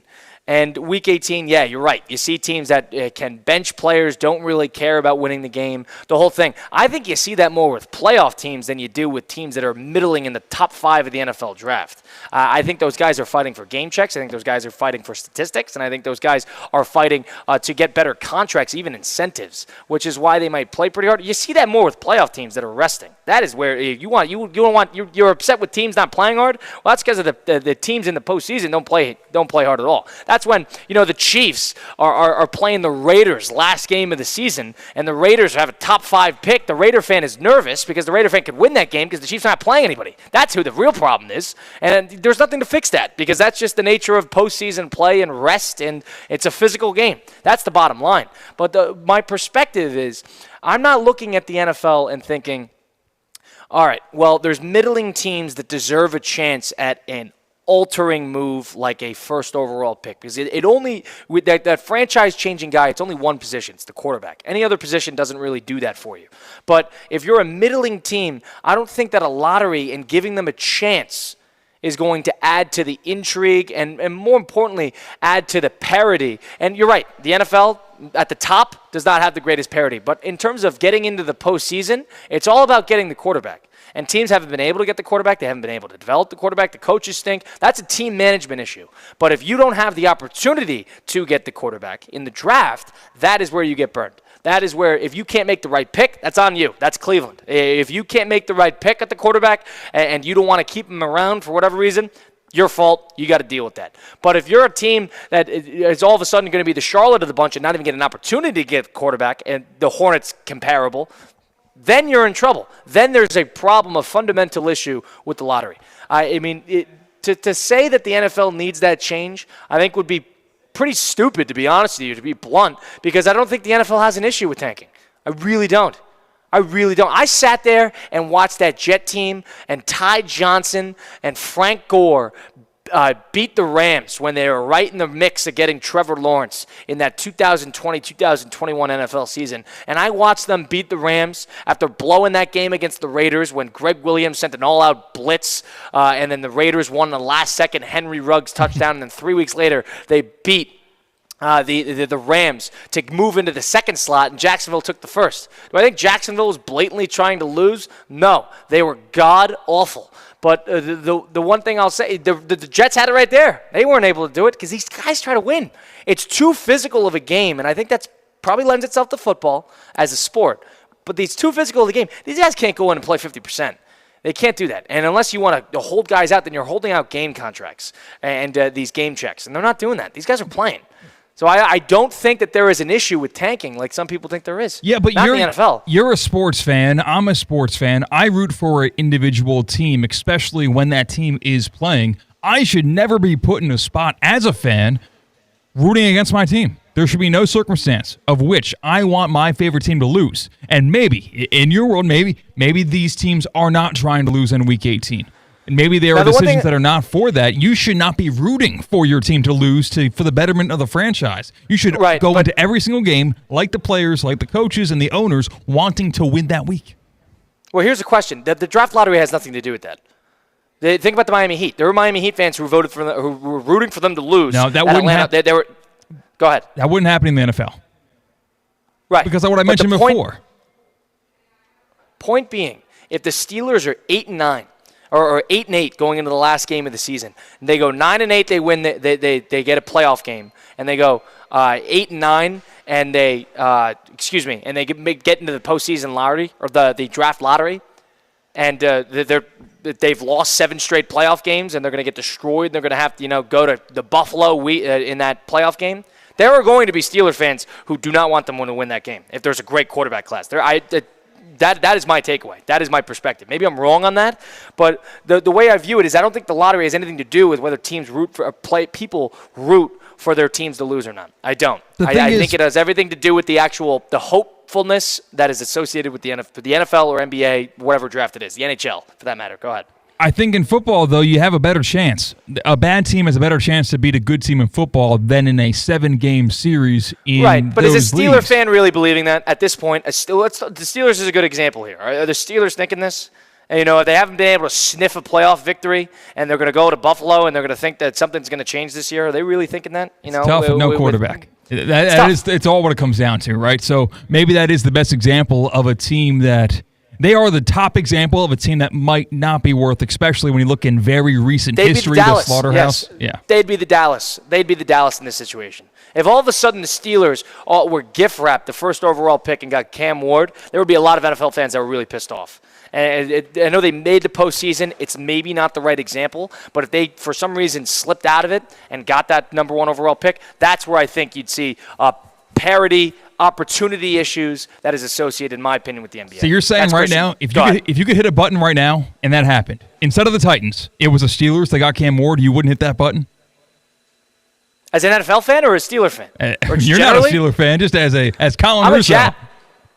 And Week 18, yeah, you're right. You see teams that can bench players, don't really care about winning the game, the whole thing. I think you see that more with playoff teams than you do with teams that are middling in the top 5 of the NFL draft. I think those guys are fighting for game checks. I think those guys are fighting for statistics. And I think those guys are fighting to get better contracts, even incentives, which is why they might play pretty hard. You see that more with playoff teams that are resting. That is where you're upset with teams not playing hard. Well, that's because of the teams in the postseason don't play hard at all. That's when, the Chiefs are playing the Raiders last game of the season, and the Raiders have a top 5 pick. The Raider fan is nervous because the Raider fan could win that game because the Chiefs are not playing anybody. That's who the real problem is. And there's nothing to fix that because that's just the nature of postseason play and rest, and it's a physical game. That's the bottom line. But my perspective is I'm not looking at the NFL and thinking, all right, well, there's middling teams that deserve a chance at an altering move like a first overall pick because it only with that franchise-changing guy, it's only one position. It's the quarterback. Any other position doesn't really do that for you. But if you're a middling team, I don't think that a lottery and giving them a chance is going to add to the intrigue and more importantly, add to the parity. And you're right, the NFL at the top does not have the greatest parity. But in terms of getting into the postseason, it's all about getting the quarterback. And teams haven't been able to get the quarterback. They haven't been able to develop the quarterback. The coaches stink. That's a team management issue. But if you don't have the opportunity to get the quarterback in the draft, that is where you get burned. That is where if you can't make the right pick, that's on you. That's Cleveland. If you can't make the right pick at the quarterback and you don't want to keep him around for whatever reason, your fault. You got to deal with that. But if you're a team that is all of a sudden going to be the Charlotte of the bunch and not even get an opportunity to get the quarterback and the Hornets comparable, then you're in trouble. Then there's a problem, a fundamental issue with the lottery. To say that the NFL needs that change, I think would be pretty stupid, to be honest with you, to be blunt, because I don't think the NFL has an issue with tanking. I really don't. I sat there and watched that Jet team and Ty Johnson and Frank Gore beat the Rams when they were right in the mix of getting Trevor Lawrence in that 2020-2021 NFL season. And I watched them beat the Rams after blowing that game against the Raiders when Greg Williams sent an all-out blitz, and then the Raiders won the last-second Henry Ruggs touchdown, and then 3 weeks later they beat the Rams to move into the second slot, and Jacksonville took the first. Do I think Jacksonville was blatantly trying to lose? No. They were god-awful. But the one thing I'll say, the Jets had it right there. They weren't able to do it because these guys try to win. It's too physical of a game, and I think that's probably lends itself to football as a sport. But these too physical of a game, these guys can't go in and play 50%. They can't do that. And unless you want to hold guys out, then you're holding out game contracts and these game checks. And they're not doing that. These guys are playing. So I don't think that there is an issue with tanking like some people think there is. Yeah, but not in the NFL. You're a sports fan. I'm a sports fan. I root for an individual team, especially when that team is playing. I should never be put in a spot as a fan rooting against my team. There should be no circumstance of which I want my favorite team to lose. And maybe, in your world, maybe these teams are not trying to lose in Week 18. And maybe there are decisions that are not for that. You should not be rooting for your team to lose for the betterment of the franchise. You should go into every single game, like the players, like the coaches, and the owners, wanting to win that week. Well, here's the question. The draft lottery has nothing to do with that. Think about the Miami Heat. There were Miami Heat fans who voted for them, who were rooting for them to lose. No, that wouldn't happen. Go ahead. That wouldn't happen in the NFL. Right. Because of what I mentioned before. Point being, if the Steelers are 8-9, or 8-8 going into the last game of the season, and they go 9-8, they win. They get a playoff game, and they go 8-9, and they and they get into the postseason lottery or the draft lottery, and they've lost 7 straight playoff games, and they're going to get destroyed. And they're going to have to go to the Buffalo in that playoff game. There are going to be Steelers fans who do not want them to win that game if there's a great quarterback class. That is my takeaway. That is my perspective. Maybe I'm wrong on that, but the way I view it is I don't think the lottery has anything to do with whether teams people root for their teams to lose or not. I don't. I think it has everything to do with the hopefulness that is associated with the NFL or NBA, whatever draft it is, the NHL for that matter. Go ahead. I think in football, though, you have a better chance. A bad team has a better chance to beat a good team in football than in a 7-game series in right, but those is a Steeler leagues. fan really believing that at this point? The Steelers is a good example here. Are the Steelers thinking this? And, if they haven't been able to sniff a playoff victory and they're going to go to Buffalo and they're going to think that something's going to change this year, are they really thinking that? It's tough with no quarterback. It's all what it comes down to, right? So maybe that is the best example of a team that – they are the top example of a team that might not be worth, especially when you look in very recent history, the Slaughterhouse. Yes. Yeah. They'd be the Dallas in this situation. If all of a sudden the Steelers were gift-wrapped the first overall pick and got Cam Ward, there would be a lot of NFL fans that were really pissed off. And I know they made the postseason. It's maybe not the right example, but if they, for some reason, slipped out of it and got that number 1 overall pick, that's where I think you'd see parity, opportunity issues that is associated, in my opinion, with the NBA. So you're saying right now, if you could hit a button right now and that happened, instead of the Titans, it was the Steelers that got Cam Ward, you wouldn't hit that button? As an NFL fan or a Steeler fan? You're not a Steeler fan, just as Colin Russo.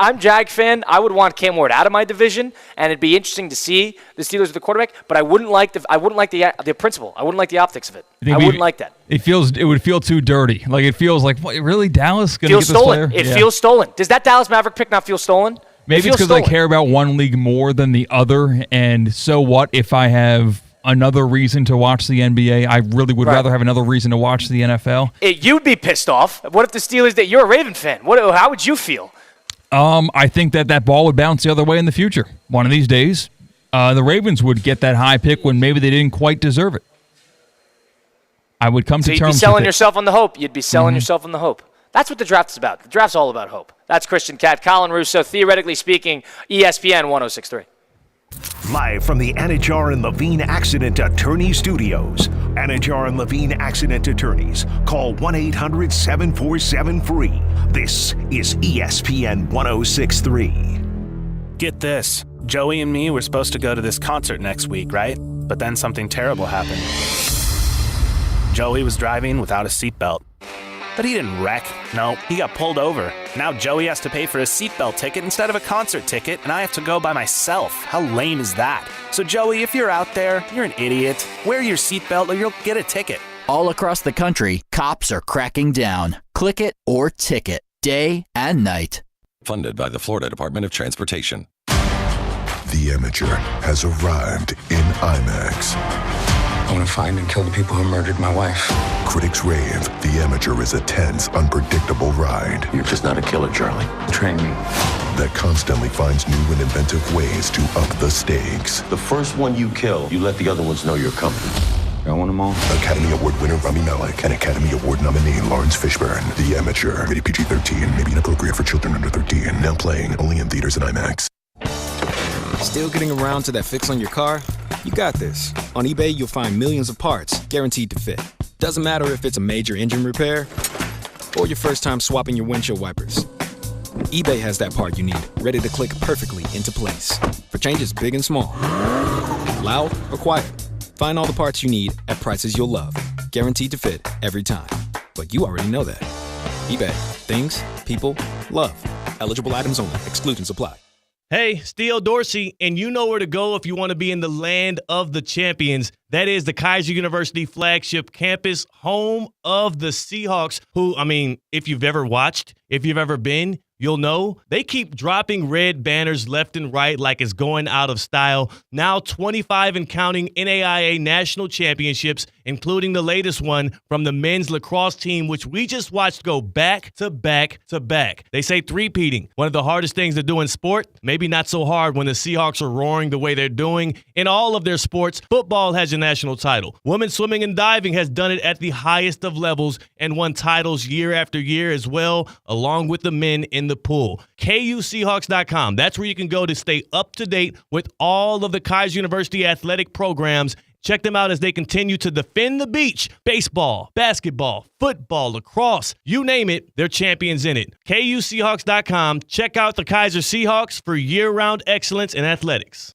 I'm Jag fan. I would want Cam Ward out of my division, and it'd be interesting to see the Steelers with the quarterback. But I wouldn't like the principle. I wouldn't like the optics of it. I wouldn't like that. It would feel too dirty. Like it feels like, what, really, Dallas going to get this stolen. player? It feels stolen. Does that Dallas Maverick pick not feel stolen? Maybe it's because I care about one league more than the other, and so what if I have another reason to watch the NBA? I really would rather have another reason to watch the NFL. You'd be pissed off. What if the Steelers? You're a Raven fan. How would you feel? I think that ball would bounce the other way in the future. One of these days, the Ravens would get that high pick when maybe they didn't quite deserve it. I would come to terms with it. You'd be selling yourself on the hope. You'd be selling yourself on the hope. That's what the draft is about. The draft's all about hope. That's Christian Cat, Colin Russo, theoretically speaking, ESPN 106.3. Live from the Anajar and Levine Accident Attorney Studios. Anajar and Levine Accident Attorneys. Call 1-800-747-FREE. This is ESPN 106.3. Get this. Joey and me were supposed to go to this concert next week, right? But then something terrible happened. Joey was driving without a seatbelt. But he didn't wreck. No, he got pulled over. Now Joey has to pay for a seatbelt ticket instead of a concert ticket, and I have to go by myself. How lame is that? So Joey, if you're out there, you're an idiot. Wear your seatbelt or you'll get a ticket. All across the country, cops are cracking down. Click it or ticket, day and night. Funded by the Florida Department of Transportation. The Amateur has arrived in IMAX. I want to find and kill the people who murdered my wife. Critics rave The Amateur is a tense, unpredictable ride. You're just not a killer, Charlie. Train me. That constantly finds new and inventive ways to up the stakes. The first one you kill, you let the other ones know you're coming. I want them all. Academy Award winner Rami Malek and Academy Award nominee Lawrence Fishburne. The Amateur, rated PG-13, may be inappropriate for children under 13. Now playing only in theaters and IMAX. Still getting around to that fix on your car? You got this. On eBay, you'll find millions of parts guaranteed to fit. Doesn't matter if it's a major engine repair or your first time swapping your windshield wipers. eBay has that part you need, ready to click perfectly into place for changes big and small. Loud or quiet, find all the parts you need at prices you'll love. Guaranteed to fit every time. But you already know that. eBay. Things, people, love. Eligible items only. Exclusions apply. Hey, Steele Dorsey, and you know where to go if you want to be in the land of the champions. That is the Kaiser University flagship campus, home of the Seahawks, who, if you've ever watched, if you've ever been, you'll know they keep dropping red banners left and right like it's going out of style. Now 25 and counting NAIA national championships, including the latest one from the men's lacrosse team, which we just watched go back to back to back. They say three-peating, one of the hardest things to do in sport. Maybe not so hard when the Seahawks are roaring the way they're doing. In all of their sports, football has your national title. Women's swimming and diving has done it at the highest of levels and won titles year after year as well, along with the men in the pool. KUSeahawks.com. That's where you can go to stay up to date with all of the Kaiser University athletic programs. Check them out as they continue to defend the beach. Baseball, basketball, football, lacrosse, you name it, they're champions in it. KUSeahawks.com. Check out the Kaiser Seahawks for year-round excellence in athletics.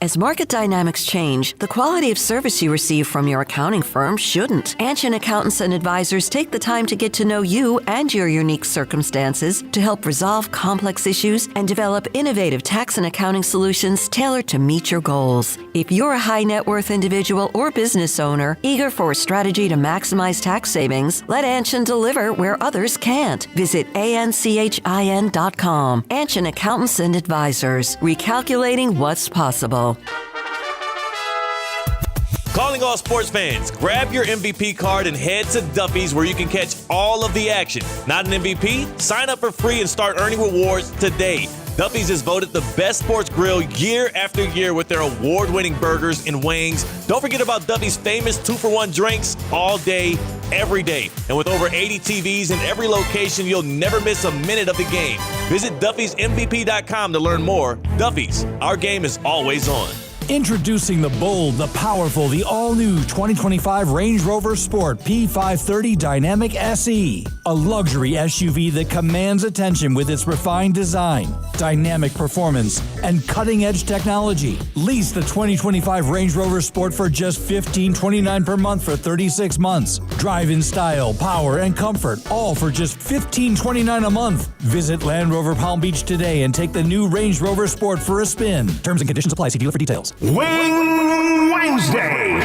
As market dynamics change, the quality of service you receive from your accounting firm shouldn't. Anshin Accountants and Advisors take the time to get to know you and your unique circumstances to help resolve complex issues and develop innovative tax and accounting solutions tailored to meet your goals. If you're a high net worth individual or business owner eager for a strategy to maximize tax savings, let Anshin deliver where others can't. Visit anchin.com. Anshin Accountants and Advisors, recalculating what's possible. Calling all sports fans, grab your MVP card and head to Duffy's where you can catch all of the action. Not an MVP? Sign up for free and start earning rewards today. Duffy's is voted the best sports grill year after year with their award-winning burgers and wings. Don't forget about Duffy's famous 2-for-1 drinks all day, every day. And with over 80 TVs in every location, you'll never miss a minute of the game. Visit Duffy'sMVP.com to learn more. Duffy's, our game is always on. Introducing the bold, the powerful, the all-new 2025 Range Rover Sport P530 Dynamic SE. A luxury SUV that commands attention with its refined design, dynamic performance, and cutting-edge technology. Lease the 2025 Range Rover Sport for just $15.29 per month for 36 months. Drive in style, power, and comfort, all for just $15.29 a month. Visit Land Rover Palm Beach today and take the new Range Rover Sport for a spin. Terms and conditions apply. See dealer for details. Wing Wednesday,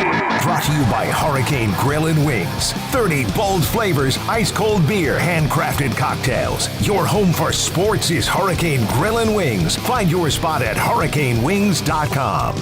brought to you by Hurricane Grill and Wings. 30 bold flavors, ice-cold beer, handcrafted cocktails. Your home for sports is Hurricane Grill and Wings. Find your spot at hurricanewings.com.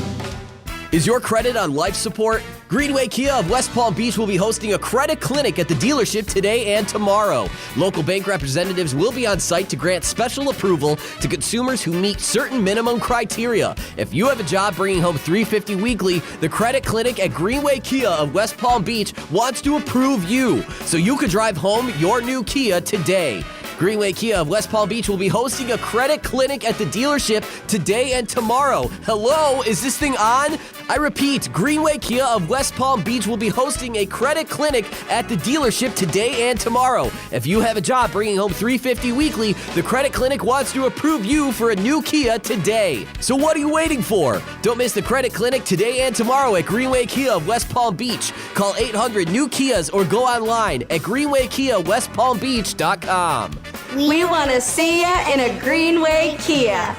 Is your credit on life support? Greenway Kia of West Palm Beach will be hosting a credit clinic at the dealership today and tomorrow. Local bank representatives will be on site to grant special approval to consumers who meet certain minimum criteria. If you have a job bringing home $350 weekly, the credit clinic at Greenway Kia of West Palm Beach wants to approve you so you can drive home your new Kia today. Greenway Kia of West Palm Beach will be hosting a credit clinic at the dealership today and tomorrow. Hello, is this thing on? I repeat, Greenway Kia of West Palm Beach will be hosting a credit clinic at the dealership today and tomorrow. If you have a job bringing home $350 weekly, the credit clinic wants to approve you for a new Kia today. So what are you waiting for? Don't miss the credit clinic today and tomorrow at Greenway Kia of West Palm Beach. Call 800-NEW-KIAs or go online at greenwaykiawestpalmbeach.com. We want to see ya in a Greenway Kia.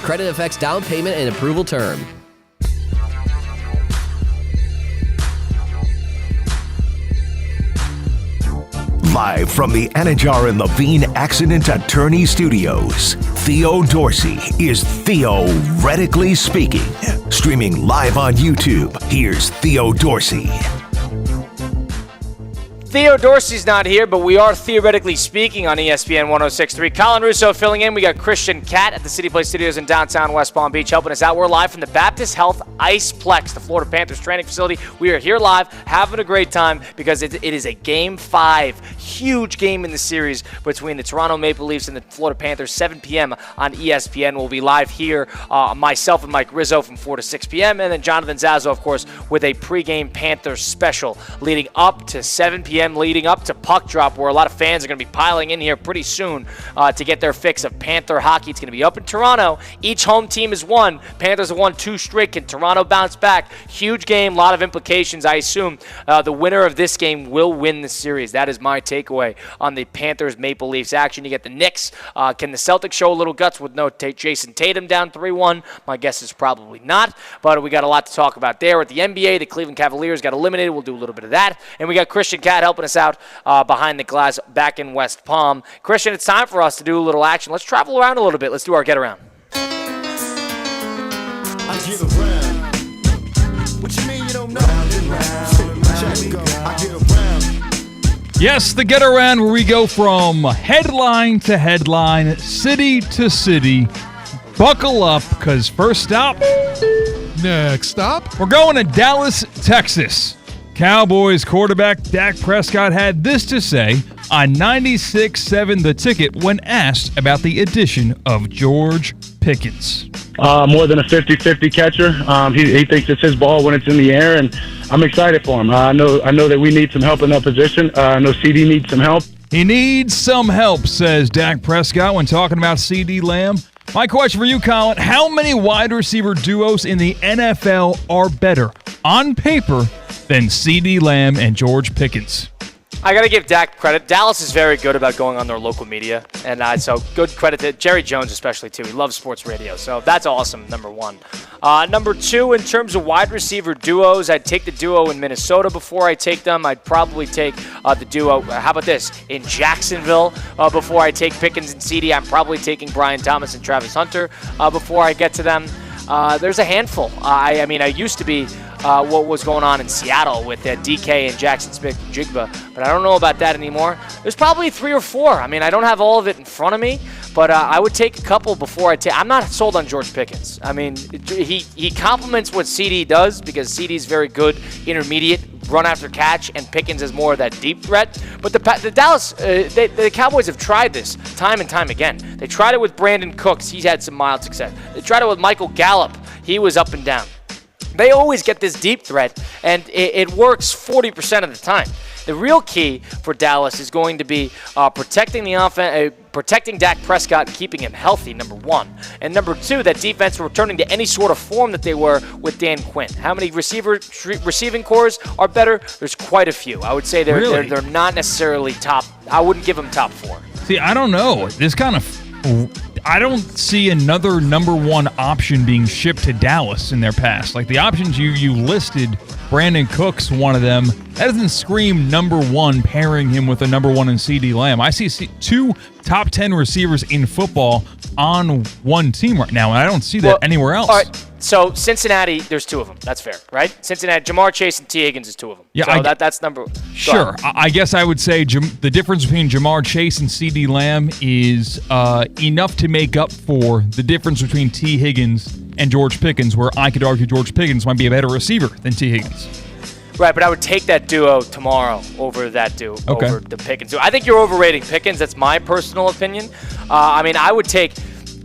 Credit affects down payment and approval term. Live from the Anajar and Levine Accident Attorney Studios, Theo Dorsey is Theoretically Speaking. Streaming live on YouTube, here's Theo Dorsey. Theo Dorsey's not here, but we are theoretically speaking on ESPN 106.3. Colin Russo filling in. We got Christian Catt at the City Place Studios in downtown West Palm Beach helping us out. We're live from the Baptist Health ICEPLEX, the Florida Panthers training facility. We are here live, having a great time because it is a Game 5, huge game in the series between the Toronto Maple Leafs and the Florida Panthers, 7 p.m. on ESPN. We'll be live here, myself and Mike Rizzo from 4 to 6 p.m., and then Jonathan Zazzo, of course, with a pregame Panthers special leading up to 7 p.m., leading up to puck drop, where a lot of fans are going to be piling in here pretty soon to get their fix of Panther hockey. It's going to be up in Toronto. Each home team has won. Panthers have won 2 straight. Can Toronto bounce back? Huge game, a lot of implications. I assume the winner of this game will win the series. That is my takeaway on the Panthers Maple Leafs action. You get the Knicks. Can the Celtics show a little guts with no Jason Tatum down 3-1? My guess is probably not, but we got a lot to talk about there. At the NBA, the Cleveland Cavaliers got eliminated. We'll do a little bit of that. And we got Christian Catt helping us out behind the glass back in West Palm. Christian, it's time for us to do a little action. Let's travel around a little bit. Let's do our get around. I get around. What you mean you don't know? Round and round. Check it go. I get around. Yes, the get around where we go from headline to headline, city to city. Buckle up, because first stop. Next stop. We're going to Dallas, Texas. Cowboys quarterback Dak Prescott had this to say on 96.7 The Ticket when asked about the addition of George Pickens. More than a 50-50 catcher. He thinks it's his ball when it's in the air, and I'm excited for him. I know that we need some help in that position. I know CD needs some help. He needs some help, says Dak Prescott when talking about CD Lamb. My question for you, Colin, how many wide receiver duos in the NFL are better on paper than CD Lamb and George Pickens? I got to give Dak credit. Dallas is very good about going on their local media, and so good credit to Jerry Jones especially, too. He loves sports radio, so that's awesome, number one. Number two, in terms of wide receiver duos, I'd take the duo in Minnesota before I take them. I'd probably take the duo, how about this, in Jacksonville before I take Pickens and CD. I'm probably taking Brian Thomas and Travis Hunter before I get to them. There's a handful. I used to be what was going on in Seattle with DK and Jackson Smith-Njigba, but I don't know about that anymore. There's probably 3 or 4. I don't have all of it in front of me, But I would take a couple before I'm not sold on George Pickens. I mean, he complements what CD does because CD's very good intermediate run after catch, and Pickens is more of that deep threat. But the Dallas, the Cowboys have tried this time and time again. They tried it with Brandon Cooks. He's had some mild success. They tried it with Michael Gallup. He was up and down. They always get this deep threat, and it works 40% of the time. The real key for Dallas is going to be protecting the offense, protecting Dak Prescott and keeping him healthy, number one. And number two, that defense returning to any sort of form that they were with Dan Quinn. How many receiving cores are better? There's quite a few. I would say they're not necessarily top. I wouldn't give them top 4. See, I don't know. I don't see another number one option being shipped to Dallas in their past. Like the options you listed, Brandon Cook's one of them. That doesn't scream number one, pairing him with a number one in CD Lamb. I see 2 top 10 receivers in football on one team right now, and I don't see that anywhere else. All right, so Cincinnati, there's 2 of them. That's fair, right? Cincinnati, Jamar Chase and T. Higgins is 2 of them. Yeah, so that's number. Sure. I guess I would say the difference between Jamar Chase and CD Lamb is enough to make up for the difference between T. Higgins and George Pickens, where I could argue George Pickens might be a better receiver than T. Higgins. Right, but I would take that duo tomorrow over that duo, over the Pickens duo. I think you're overrating Pickens. That's my personal opinion. I mean, I would take,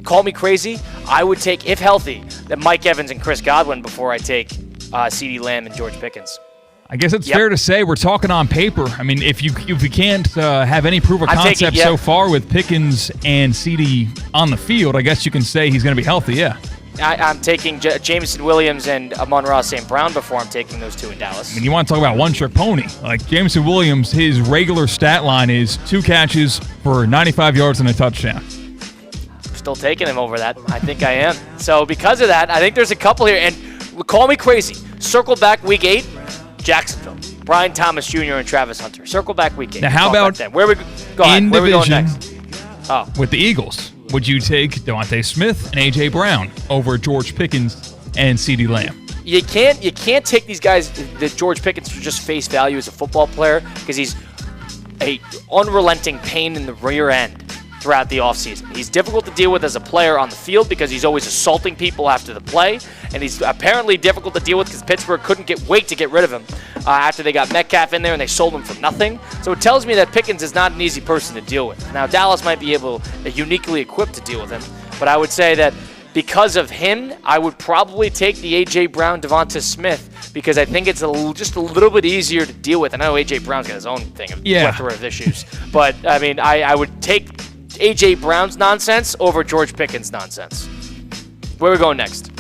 call me crazy, I would take, if healthy, that Mike Evans and Chris Godwin before I take CeeDee Lamb and George Pickens. I guess it's fair to say we're talking on paper. I mean, if you can't have any proof of concept so far with Pickens and CD on the field, I guess you can say he's going to be healthy, yeah. I'm taking Jameson Williams and Amon-Ra St. Brown before I'm taking those 2 in Dallas. I mean, you want to talk about one-trick pony. Like, Jameson Williams, his regular stat line is 2 catches for 95 yards and a touchdown. Still taking him over that. I think I am. So because of that, I think there's a couple here. And call me crazy. Circle back week 8, Jacksonville. Brian Thomas Jr. and Travis Hunter. Circle back week 8. Now, how about where we going next? With the Eagles? Would you take Devontae Smith and A.J. Brown over George Pickens and CeeDee Lamb? You can't take these guys, the George Pickens, for just face value as a football player because he's a unrelenting pain in the rear end throughout the offseason. He's difficult to deal with as a player on the field because he's always assaulting people after the play, and he's apparently difficult to deal with because Pittsburgh couldn't wait to get rid of him after they got Metcalf in there and they sold him for nothing. So it tells me that Pickens is not an easy person to deal with. Now, Dallas might be uniquely equipped to deal with him, but I would say that because of him, I would probably take the A.J. Brown, Devonta Smith, because I think it's just a little bit easier to deal with. I know A.J. Brown's got his own thing of plethora of issues, but I mean, I would take A.J. Brown's nonsense over George Pickens' nonsense. Where are we going next?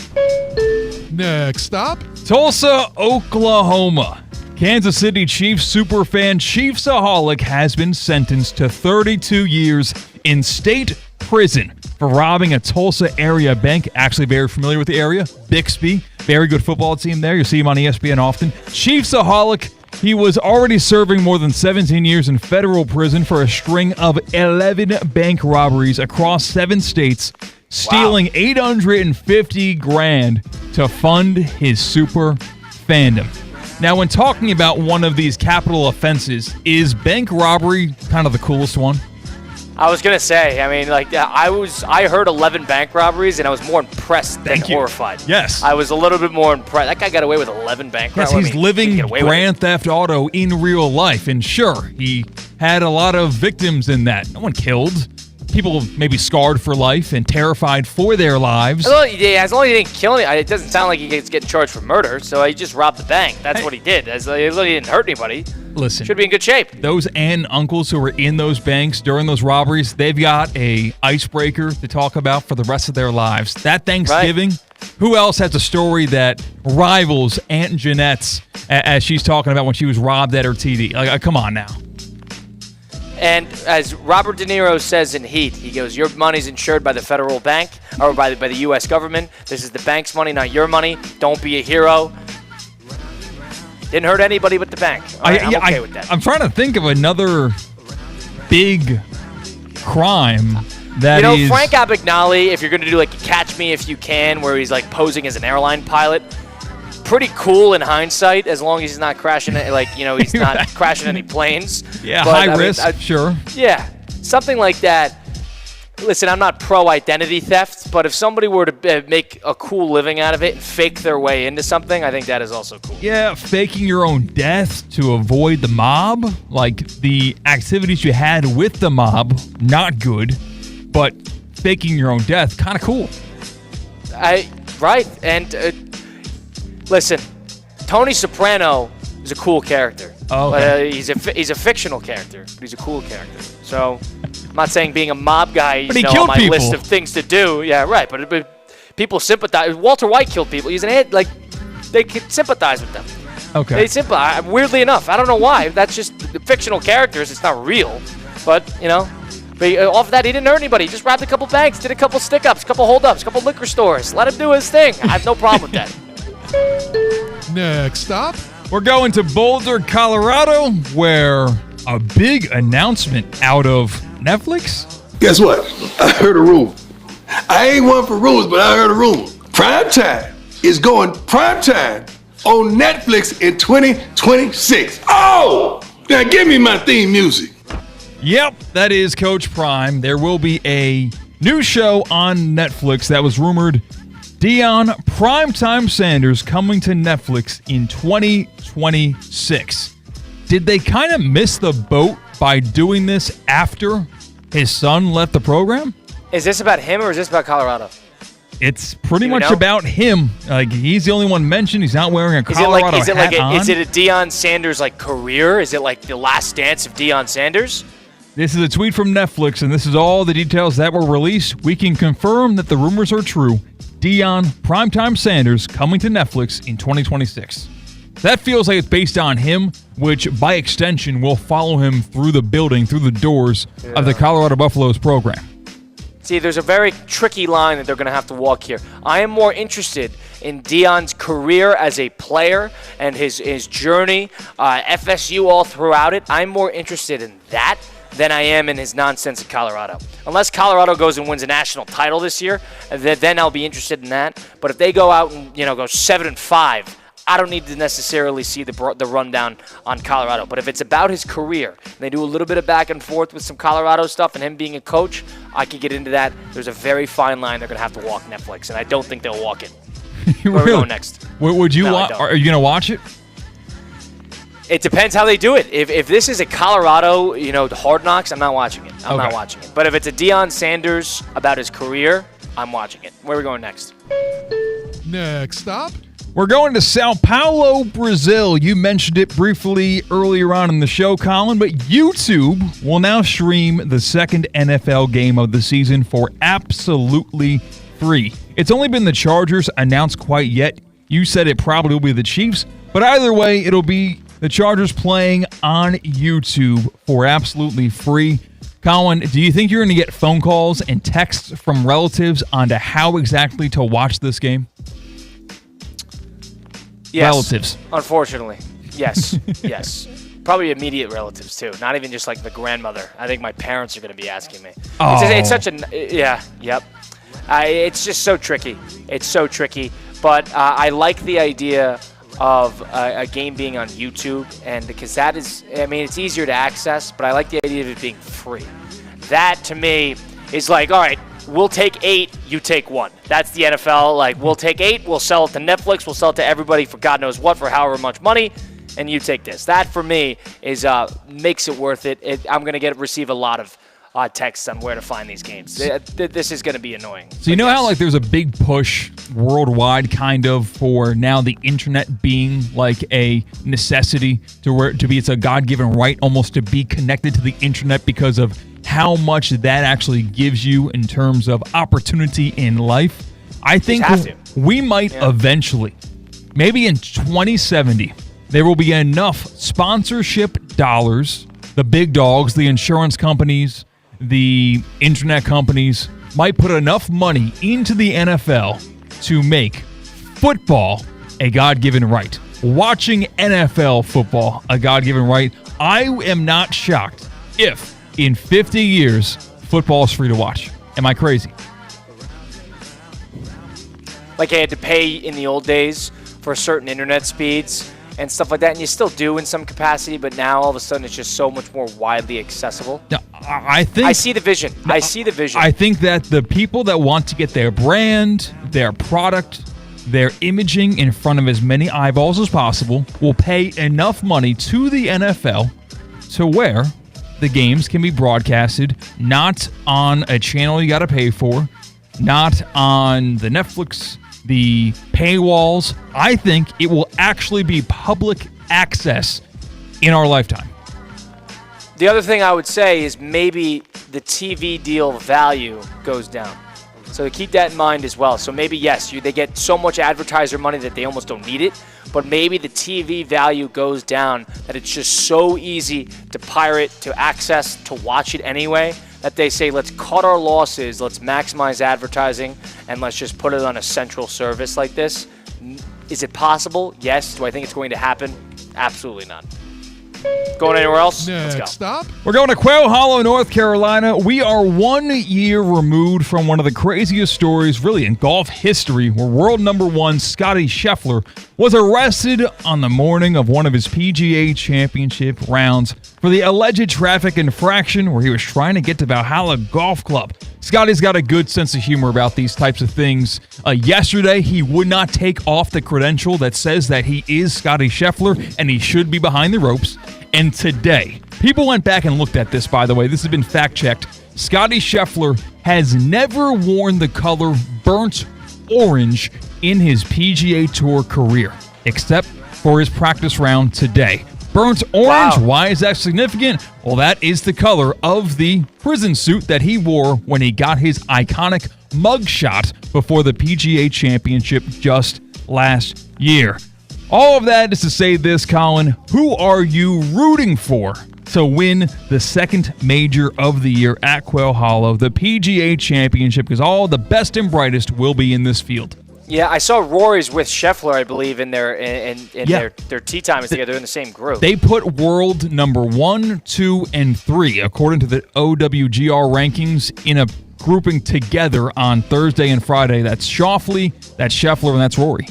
Next stop, Tulsa, Oklahoma. Kansas City Chiefs superfan Chiefsaholic has been sentenced to 32 years in state prison for robbing a Tulsa area bank. Actually very familiar with the area. Bixby, very good football team there. You see him on ESPN often. Chiefsaholic, he was already serving more than 17 years in federal prison for a string of 11 bank robberies across 7 states, stealing $850,000 to fund his super fandom. Now, when talking about one of these capital offenses, is bank robbery kind of the coolest one? I was gonna say, I mean, like I heard 11 bank robberies, and I was more impressed than horrified. Yes, I was a little bit more impressed. That guy got away with 11 bank robberies. Yes, he's living Grand Theft Auto in real life, and sure, he had a lot of victims in that. No one killed. People maybe scarred for life and terrified for their lives. As long as he didn't kill any, it doesn't sound like he's getting charged for murder, so he just robbed the bank. That's what he did. As long as he didn't hurt anybody. Listen, should be in good shape. Those aunt and uncles who were in those banks during those robberies, they've got a icebreaker to talk about for the rest of their lives. That Thanksgiving, who else has a story that rivals Aunt Jeanette's as she's talking about when she was robbed at her TD? Like, come on now. And as Robert De Niro says in Heat, he goes, your money's insured by the federal bank, or by the U.S. government. This is the bank's money, not your money. Don't be a hero. Didn't hurt anybody but the bank. I'm okay with that. I'm trying to think of another big crime that is... Frank Abagnale, if you're going to do like Catch Me If You Can, where he's like posing as an airline pilot, pretty cool in hindsight, as long as he's not crashing he's not crashing any planes. Yeah, but, high risk, sure. Yeah, something like that. listen, I'm not pro-identity theft, but if somebody were to make a cool living out of it and fake their way into something, I think that is also cool. Yeah, faking your own death to avoid the mob, like the activities you had with the mob, not good, but faking your own death, kind of cool. Right, and listen, Tony Soprano is a cool character. Oh, okay. He's a fictional character, but he's a cool character. So I'm not saying being a mob guy is on my list of things to do. Yeah, right. But people sympathize. Walter White killed people. He's an head. Like, they can sympathize with them. Okay. They sympathize. Weirdly enough, I don't know why. That's just the fictional characters. It's not real. But But off of that, he didn't hurt anybody. He just robbed a couple banks, did a couple stick-ups, a couple hold-ups, a couple liquor stores. Let him do his thing. I have no problem with that. Next stop. We're going to Boulder, Colorado, where a big announcement out of Netflix. Guess what? I heard a rumor. I ain't one for rumors, but I heard a rumor. Primetime is going primetime on Netflix in 2026. Oh! Now give me my theme music. Yep, that is Coach Prime. There will be a new show on Netflix that was rumored. Deion Primetime Sanders coming to Netflix in 2026. Did they kind of miss the boat by doing this after his son left the program? Is this about him or is this about Colorado? It's pretty much about him. Like, he's the only one mentioned. He's not wearing a Colorado hat on. Is it a Deion Sanders career? Is it like the last dance of Deion Sanders? This is a tweet from Netflix, and this is all the details that were released. We can confirm that the rumors are true. Deion Primetime Sanders coming to Netflix in 2026. That feels like it's based on him, which by extension will follow him through the building, through the doors of the Colorado Buffaloes program. See, there's a very tricky line that they're going to have to walk here. I am more interested in Deion's career as a player and his journey, FSU all throughout it. I'm more interested in that than I am in his nonsense at Colorado. Unless Colorado goes and wins a national title this year, then I'll be interested in that. But if they go out and go 7-5, I don't need to necessarily see the rundown on Colorado. But if it's about his career, and they do a little bit of back and forth with some Colorado stuff and him being a coach, I could get into that. There's a very fine line they're going to have to walk Netflix, and I don't think they'll walk it. Where are we going next? Would you are you going to watch it? It depends how they do it. If this is a Colorado, Hard Knocks, I'm not watching it. I'm not watching it. But if it's a Deion Sanders about his career, I'm watching it. Where are we going next? Next stop. We're going to Sao Paulo, Brazil. You mentioned it briefly earlier on in the show, Colin, but YouTube will now stream the second NFL game of the season for absolutely free. It's only been the Chargers announced quite yet. You said it probably will be the Chiefs, but either way, it'll be the Chargers playing on YouTube for absolutely free. Colin, do you think you're going to get phone calls and texts from relatives on to how exactly to watch this game? Yes. Relatives. Unfortunately. Yes. Yes. Probably immediate relatives, too. Not even just like the grandmother. I think my parents are going to be asking me. Oh. It's such a... Yeah. Yep. It's just so tricky. It's so tricky. But I like the idea of a game being on YouTube, and because that is, it's easier to access, but I like the idea of it being free. That, to me, is like, all right, we'll take 8, you take 1. That's the NFL. Like, we'll take 8, we'll sell it to Netflix, we'll sell it to everybody for God knows what, for however much money, and you take this. That, for me, is makes it worth it. I'm going to receive a lot of texts on where to find these games. This is going to be annoying. So you know how there's a big push worldwide kind of for now the internet being like a necessity it's a God-given right almost to be connected to the internet because of how much that actually gives you in terms of opportunity in life. I think we might eventually, maybe in 2070, there will be enough sponsorship dollars, the big dogs, the insurance companies, the internet companies might put enough money into the NFL to make football a God-given right. Watching NFL football a God-given right. I am not shocked if in 50 years football is free to watch. Am I crazy? Like I had to pay in the old days for certain internet speeds and stuff like that, and you still do in some capacity, but now all of a sudden it's just so much more widely accessible. Now, I see the vision. I see the vision. I think that the people that want to get their brand, their product, their imaging in front of as many eyeballs as possible will pay enough money to the NFL to where the games can be broadcasted not on a channel you got to pay for, not on the Netflix, the paywalls. I think it will actually be public access in our lifetime. The other thing I would say is maybe the TV deal value goes down. So keep that in mind as well. So maybe, yes, they get so much advertiser money that they almost don't need it, but maybe the TV value goes down, that it's just so easy to pirate, to access, to watch it anyway, that they say, let's cut our losses, let's maximize advertising, and let's just put it on a central service like this. Is it possible? Yes. Do I think it's going to happen? Absolutely not. Going anywhere else? Let's go. Stop. We're going to Quail Hollow, North Carolina. We are 1 year removed from one of the craziest stories really in golf history, where world number one Scottie Scheffler was arrested on the morning of one of his PGA Championship rounds for the alleged traffic infraction where he was trying to get to Valhalla Golf Club. Scottie's got a good sense of humor about these types of things. Yesterday, he would not take off the credential that says that he is Scottie Scheffler and he should be behind the ropes. And today, people went back and looked at this, by the way. This has been fact-checked. Scottie Scheffler has never worn the color burnt orange in his PGA Tour career, except for his practice round today. Burnt orange, wow. Why is that significant? Well, that is the color of the prison suit that he wore when he got his iconic mugshot before the PGA Championship just last year. All of that is to say this, Colin. Who are you rooting for to win the second major of the year at Quail Hollow, the PGA Championship? Because all the best and brightest will be in this field. Yeah, I saw Rory's with Scheffler, I believe, in their tee time is together. They're in the same group. They put world number 1, 2, and 3, according to the OWGR rankings, in a grouping together on Thursday and Friday. That's Schauffele, that's Scheffler, and that's Rory.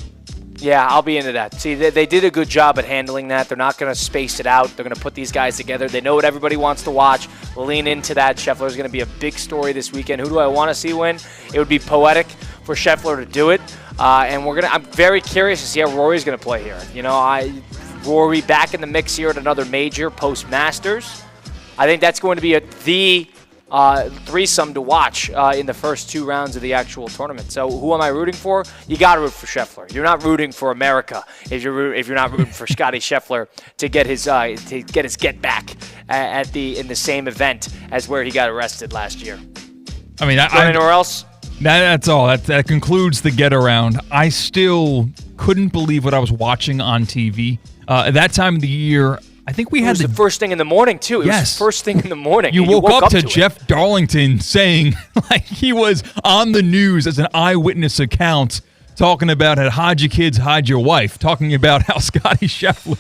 Yeah, I'll be into that. See, they did a good job at handling that. They're not going to space it out. They're going to put these guys together. They know what everybody wants to watch. Lean into that. Scheffler's going to be a big story this weekend. Who do I want to see win? It would be poetic for Scheffler to do it. And I'm very curious to see how Rory's going to play here. You know, Rory back in the mix here at another major post Masters. I think that's going to be the threesome to watch in the first 2 rounds of the actual tournament. So who am I rooting for? You got to root for Scheffler. You're not rooting for America if you're not rooting for Scottie Scheffler to get his get back in the same event as where he got arrested last year. I mean, anywhere else? That's all. That concludes the get around. I still couldn't believe what I was watching on TV at that time of the year. I think we had the first thing in the morning, too. It was the first thing in the morning. You woke up to Jeff Darlington saying, like, he was on the news as an eyewitness account, talking about how hide your kids, hide your wife, talking about how Scottie Scheffler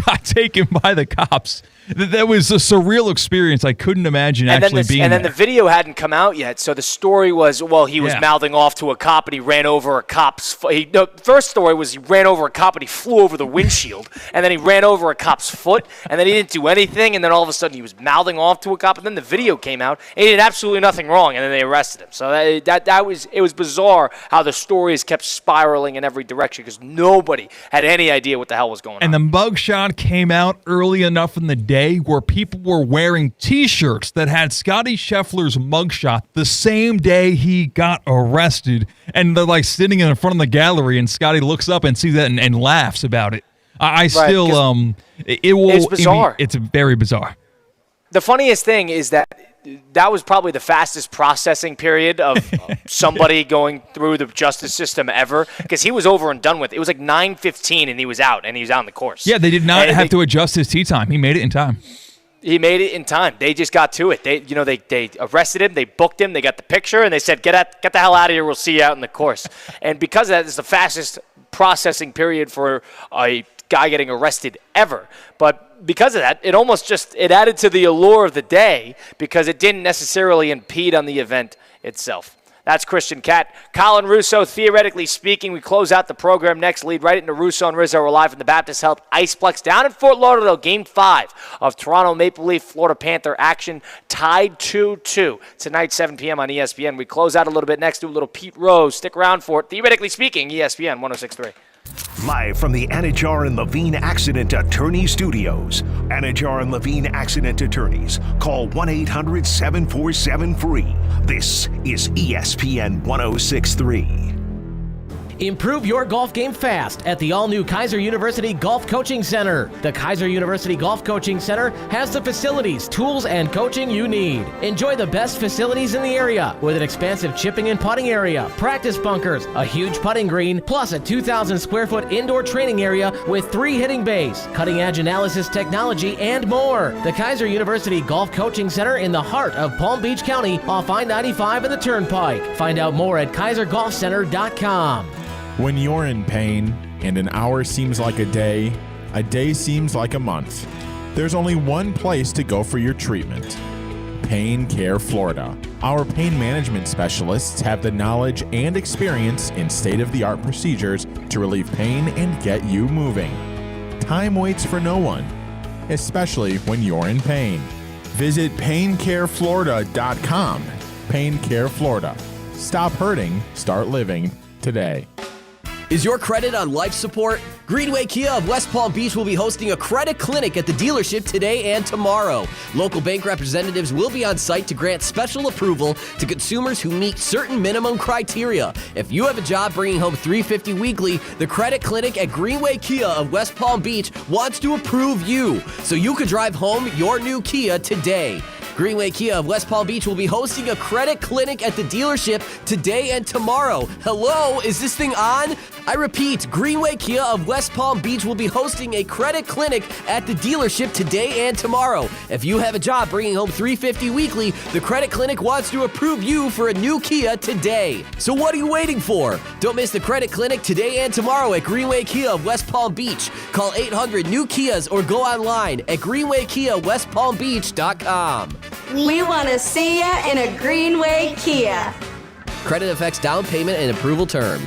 got taken by the cops. That was a surreal experience. I couldn't imagine being there. And then the video hadn't come out yet, so the story was, he was mouthing off to a cop and he ran over a cop's foot. The first story was he ran over a cop and he flew over the windshield, and then he ran over a cop's foot, and then he didn't do anything, and then all of a sudden he was mouthing off to a cop, and then the video came out, and he did absolutely nothing wrong, and then they arrested him. So it was bizarre how the stories kept spiraling in every direction because nobody had any idea what the hell was going on. And the mugshot came out early enough in the day where people were wearing T-shirts that had Scottie Scheffler's mugshot the same day he got arrested, and they're like sitting in front of the gallery, and Scottie looks up and sees that and laughs about it. It's bizarre. It's very bizarre. The funniest thing is that was probably the fastest processing period of somebody going through the justice system ever, because he was over and done with. It was like 9:15 and he was out on the course. Yeah, they did not have to adjust his tee time. He made it in time. He made it in time. They just got to it. They arrested him. They booked him. They got the picture, and they said, get the hell out of here. We'll see you out in the course. And because of that, it's the fastest processing period for a guy getting arrested ever. But because of that, it added to the allure of the day because it didn't necessarily impede on the event itself. That's Christian Catt. Colin Russo, theoretically speaking, we close out the program next. Lead right into Russo and Rizzo. We're live from the Baptist Health ICEPLEX down in Fort Lauderdale. Game 5 of Toronto Maple Leaf Florida Panther action, tied 2-2. Tonight, 7 p.m. on ESPN. We close out a little bit next, do a little Pete Rose. Stick around for it. Theoretically speaking, ESPN 106.3. Live from the Anajar and Levine Accident Attorney Studios. Anajar and Levine Accident Attorneys. Call 1-800-747-FREE. This is ESPN 106.3. Improve your golf game fast at the all-new Kaiser University Golf Coaching Center. The Kaiser University Golf Coaching Center has the facilities, tools, and coaching you need. Enjoy the best facilities in the area with an expansive chipping and putting area, practice bunkers, a huge putting green, plus a 2,000 square foot indoor training area with 3 hitting bays, cutting-edge analysis technology, and more. The Kaiser University Golf Coaching Center in the heart of Palm Beach County off I-95 and the Turnpike. Find out more at kaisergolfcenter.com. When you're in pain and an hour seems like a day seems like a month, there's only one place to go for your treatment: Pain Care Florida. Our pain management specialists have the knowledge and experience in state-of-the-art procedures to relieve pain and get you moving. Time waits for no one, especially when you're in pain. Visit paincareflorida.com. Pain Care Florida. Stop hurting, start living today. Is your credit on life support? Greenway Kia of West Palm Beach will be hosting a credit clinic at the dealership today and tomorrow. Local bank representatives will be on site to grant special approval to consumers who meet certain minimum criteria. If you have a job bringing home $350 weekly, the credit clinic at Greenway Kia of West Palm Beach wants to approve you so you can drive home your new Kia today. Greenway Kia of West Palm Beach will be hosting a credit clinic at the dealership today and tomorrow. Hello, is this thing on? I repeat, Greenway Kia of West Palm Beach will be hosting a credit clinic at the dealership today and tomorrow. If you have a job bringing home $350 weekly, the credit clinic wants to approve you for a new Kia today. So what are you waiting for? Don't miss the credit clinic today and tomorrow at Greenway Kia of West Palm Beach. Call 800-NEW-KIAs or go online at greenwaykiawestpalmbeach.com. We want to see ya in a Greenway Kia. Credit affects down payment and approval term.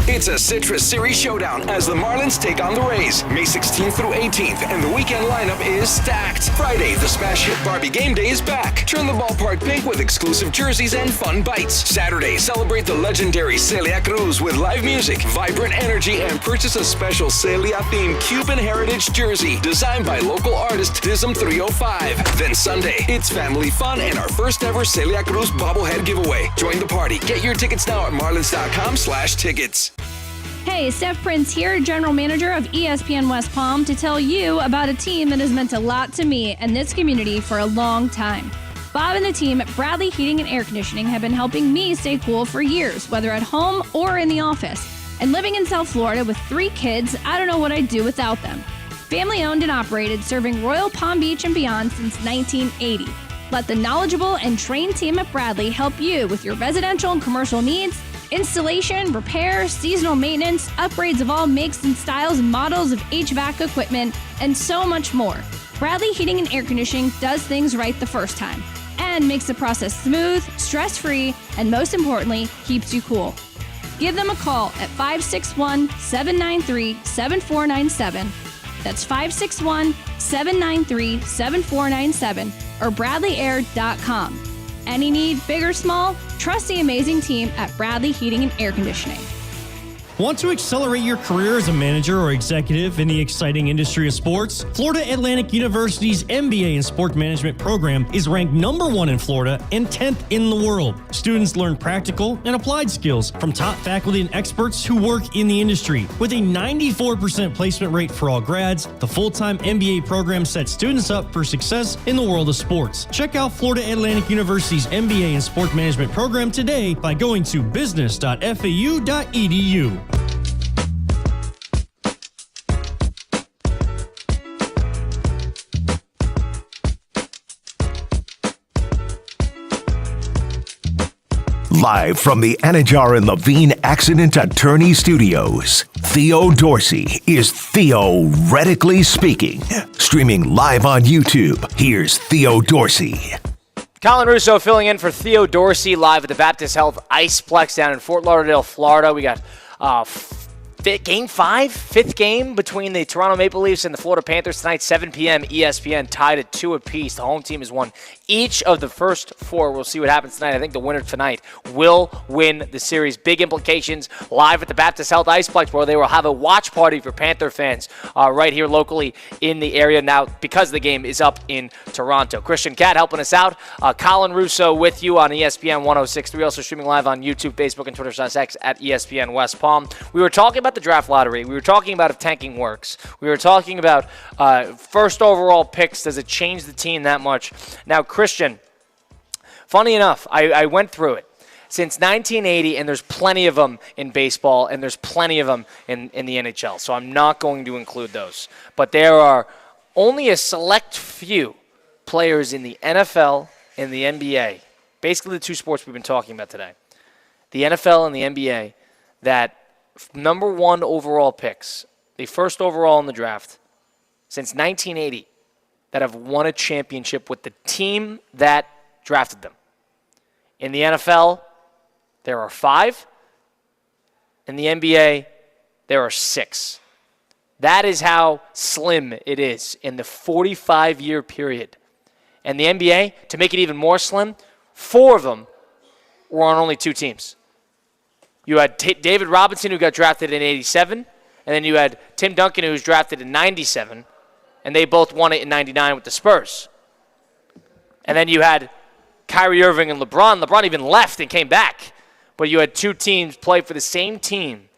It's a Citrus Series showdown as the Marlins take on the Rays, May 16th through 18th, and the weekend lineup is stacked. Friday, the smash hit Barbie Game Day is back. Turn the ballpark pink with exclusive jerseys and fun bites. Saturday, celebrate the legendary Celia Cruz with live music, vibrant energy, and purchase a special Celia-themed Cuban heritage jersey designed by local artist Tism 305. Then Sunday, it's family fun and our first ever Celia Cruz bobblehead giveaway. Join the party. Get your tickets now at marlins.com/tickets. Hey, Steph Prince here, General Manager of ESPN West Palm, to tell you about a team that has meant a lot to me and this community for a long time. Bob and the team at Bradley Heating and Air Conditioning have been helping me stay cool for years, whether at home or in the office. And living in South Florida with 3 kids, I don't know what I'd do without them. Family owned and operated, serving Royal Palm Beach and beyond since 1980. Let the knowledgeable and trained team at Bradley help you with your residential and commercial needs, installation, repair, seasonal maintenance, upgrades of all makes and styles and models of HVAC equipment, and so much more. Bradley Heating and Air Conditioning does things right the first time and makes the process smooth, stress-free, and most importantly, keeps you cool. Give them a call at 561-793-7497. That's 561-793-7497 or bradleyair.com. Any need, big or small, trust the amazing team at Bradley Heating and Air Conditioning. Want to accelerate your career as a manager or executive in the exciting industry of sports? Florida Atlantic University's MBA in Sport Management program is ranked #1 in Florida and 10th in the world. Students learn practical and applied skills from top faculty and experts who work in the industry. With a 94% placement rate for all grads, the full-time MBA program sets students up for success in the world of sports. Check out Florida Atlantic University's MBA in Sport Management program today by going to business.fau.edu. Live from the Anajar and Levine Accident Attorney Studios, Theo Dorsey is Theoretically Speaking. Streaming live on YouTube, here's Theo Dorsey. Colin Russo filling in for Theo Dorsey live at the Baptist Health ICEPLEX down in Fort Lauderdale, Florida. We got fifth game between the Toronto Maple Leafs and the Florida Panthers tonight, 7 p.m. ESPN, tied at 2 apiece. The home team has won each of the first 4. We'll see what happens tonight. I think the winner tonight will win the series. Big implications live at the Baptist Health ICEPLEX, where they will have a watch party for Panther fans right here locally in the area now because the game is up in Toronto. Christian Catt helping us out. Colin Russo with you on ESPN 106.3, also streaming live on YouTube, Facebook, and Twitter/X at ESPN West Palm. We were talking about the draft lottery. We were talking about if tanking works. We were talking about first overall picks. Does it change the team that much? Now, Christian, funny enough, I went through it. Since 1980, and there's plenty of them in baseball, and there's plenty of them in the NHL, so I'm not going to include those. But there are only a select few players in the NFL and the NBA, basically the two sports we've been talking about today, the NFL and the NBA, that number 1 overall picks, the first overall in the draft, since 1980, that have won a championship with the team that drafted them. In the NFL, there are 5. In the NBA, there are 6. That is how slim it is in the 45-year period. And the NBA, to make it even more slim, 4 of them were on only 2 teams. You had David Robinson, who got drafted in 87, and then you had Tim Duncan, who was drafted in 97, and they both won it in 99 with the Spurs. And then you had Kyrie Irving and LeBron. LeBron even left and came back. But you had 2 teams play for the same team,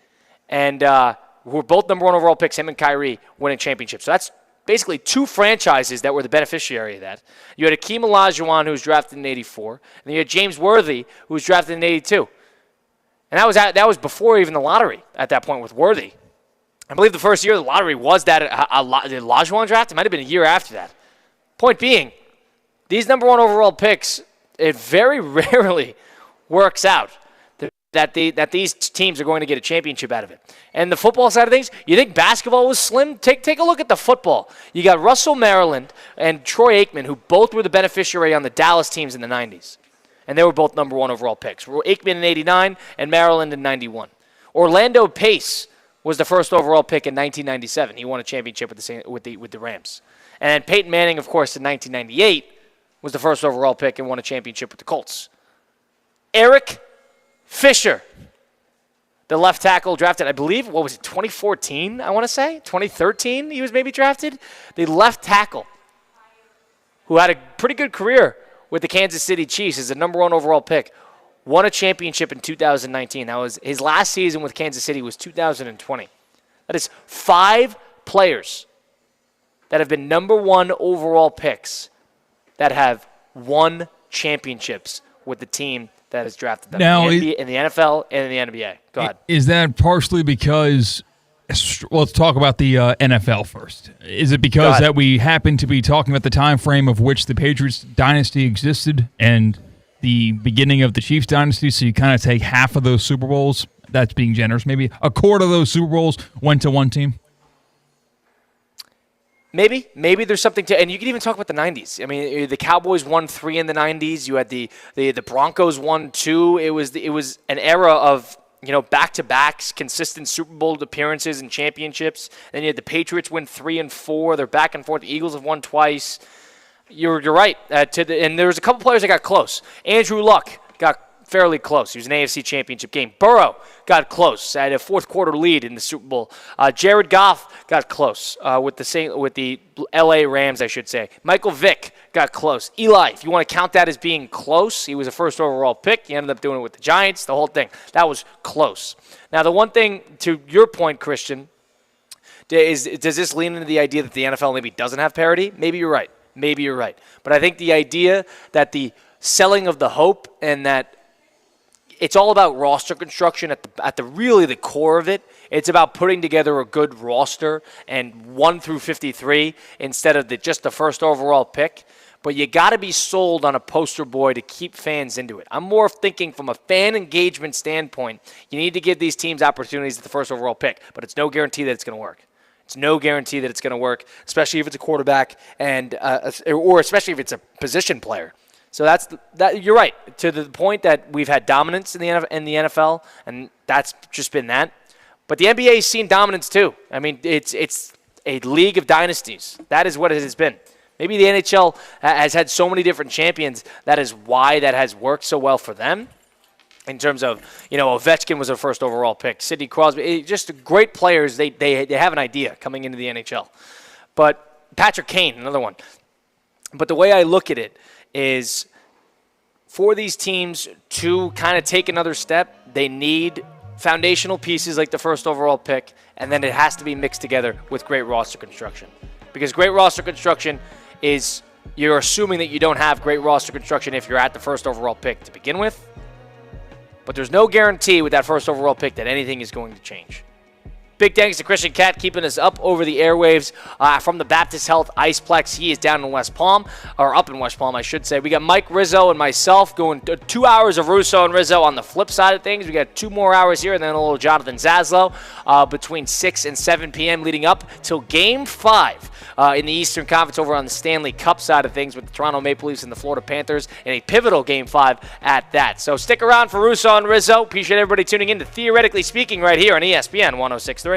and who were both number 1 overall picks, him and Kyrie, winning championships. So that's basically 2 franchises that were the beneficiary of that. You had Akeem Olajuwon, who was drafted in 84, and then you had James Worthy, who was drafted in 82. And that was before even the lottery at that point with Worthy. I believe the first year of the lottery was that the Olajuwon draft. It might have been a year after that. Point being, these number 1 overall picks, it very rarely works out that these teams are going to get a championship out of it. And the football side of things, you think basketball was slim? Take a look at the football. You got Russell Maryland and Troy Aikman, who both were the beneficiary on the Dallas teams in the 90s. And they were both number 1 overall picks. Aikman in 89 and Maryland in 91. Orlando Pace was the first overall pick in 1997. He won a championship with the Rams. And then Peyton Manning, of course, in 1998 was the first overall pick and won a championship with the Colts. Eric Fisher, the left tackle drafted, I believe, 2014, I want to say? 2013 he was maybe drafted? The left tackle who had a pretty good career with the Kansas City Chiefs as the number 1 overall pick, won a championship in 2019. That was his last season with Kansas City was 2020. That is 5 players that have been number 1 overall picks that have won championships with the team that has drafted them now, in the NFL and in the NBA. Go ahead. Is that partially because, let's talk about the NFL first. Is it because that we happen to be talking about the time frame of which the Patriots dynasty existed and the beginning of the Chiefs dynasty, so you kind of take half of those Super Bowls? That's being generous. Maybe a quarter of those Super Bowls went to one team? Maybe there's something to, and you can even talk about the 90s. I mean, the Cowboys won 3 in the 90s. You had the Broncos won 2. It was an era of, back-to-backs, consistent Super Bowl appearances and championships. Then you had the Patriots win 3 and 4. They're back and forth. The Eagles have won twice. You're right. And there was a couple players that got close. Andrew Luck got fairly close. He was an AFC Championship game. Burrow got close. Had a fourth-quarter lead in the Super Bowl. Jared Goff got close with the L.A. Rams, I should say. Michael Vick got close. Eli, if you want to count that as being close, he was a first overall pick. He ended up doing it with the Giants, the whole thing. That was close. Now, the one thing, to your point, Christian, does this lean into the idea that the NFL maybe doesn't have parity? Maybe you're right. But I think the idea that the selling of the hope and that it's all about roster construction at the core of it. It's about putting together a good roster and 1 through 53 instead of just the first overall pick. But you got to be sold on a poster boy to keep fans into it. I'm more thinking from a fan engagement standpoint. You need to give these teams opportunities at the first overall pick, but it's no guarantee that it's going to work. It's no guarantee that it's going to work, especially if it's a quarterback or especially if it's a position player. So that you're right, to the point that we've had dominance in the NFL, and that's just been that. But the NBA's seen dominance too. I mean, it's a league of dynasties. That is what it has been. Maybe the NHL has had so many different champions. That is why that has worked so well for them. In terms of, Ovechkin was a first overall pick. Sidney Crosby, just great players. They have an idea coming into the NHL. But Patrick Kane, another one. But the way I look at it is for these teams to kind of take another step, they need foundational pieces like the first overall pick, and then it has to be mixed together with great roster construction. Because great roster construction is, you're assuming that you don't have great roster construction if you're at the first overall pick to begin with. But there's no guarantee with that first overall pick that anything is going to change. Big thanks to Christian Cat keeping us up over the airwaves from the Baptist Health ICEPLEX. He is down in West Palm, or up in West Palm, I should say. We got Mike Rizzo and myself going 2 hours of Russo and Rizzo on the flip side of things. We got 2 more hours here, and then a little Jonathan Zaslow between 6 and 7 p.m. leading up till Game 5 in the Eastern Conference over on the Stanley Cup side of things with the Toronto Maple Leafs and the Florida Panthers in a pivotal Game 5 at that. So stick around for Russo and Rizzo. Appreciate everybody tuning in to Theoretically Speaking right here on ESPN 106.3.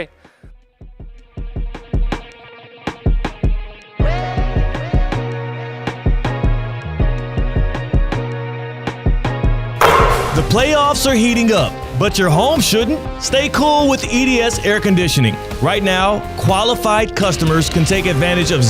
The playoffs are heating up, but your home shouldn't. Stay cool with EDS Air Conditioning. Right now, qualified customers can take advantage of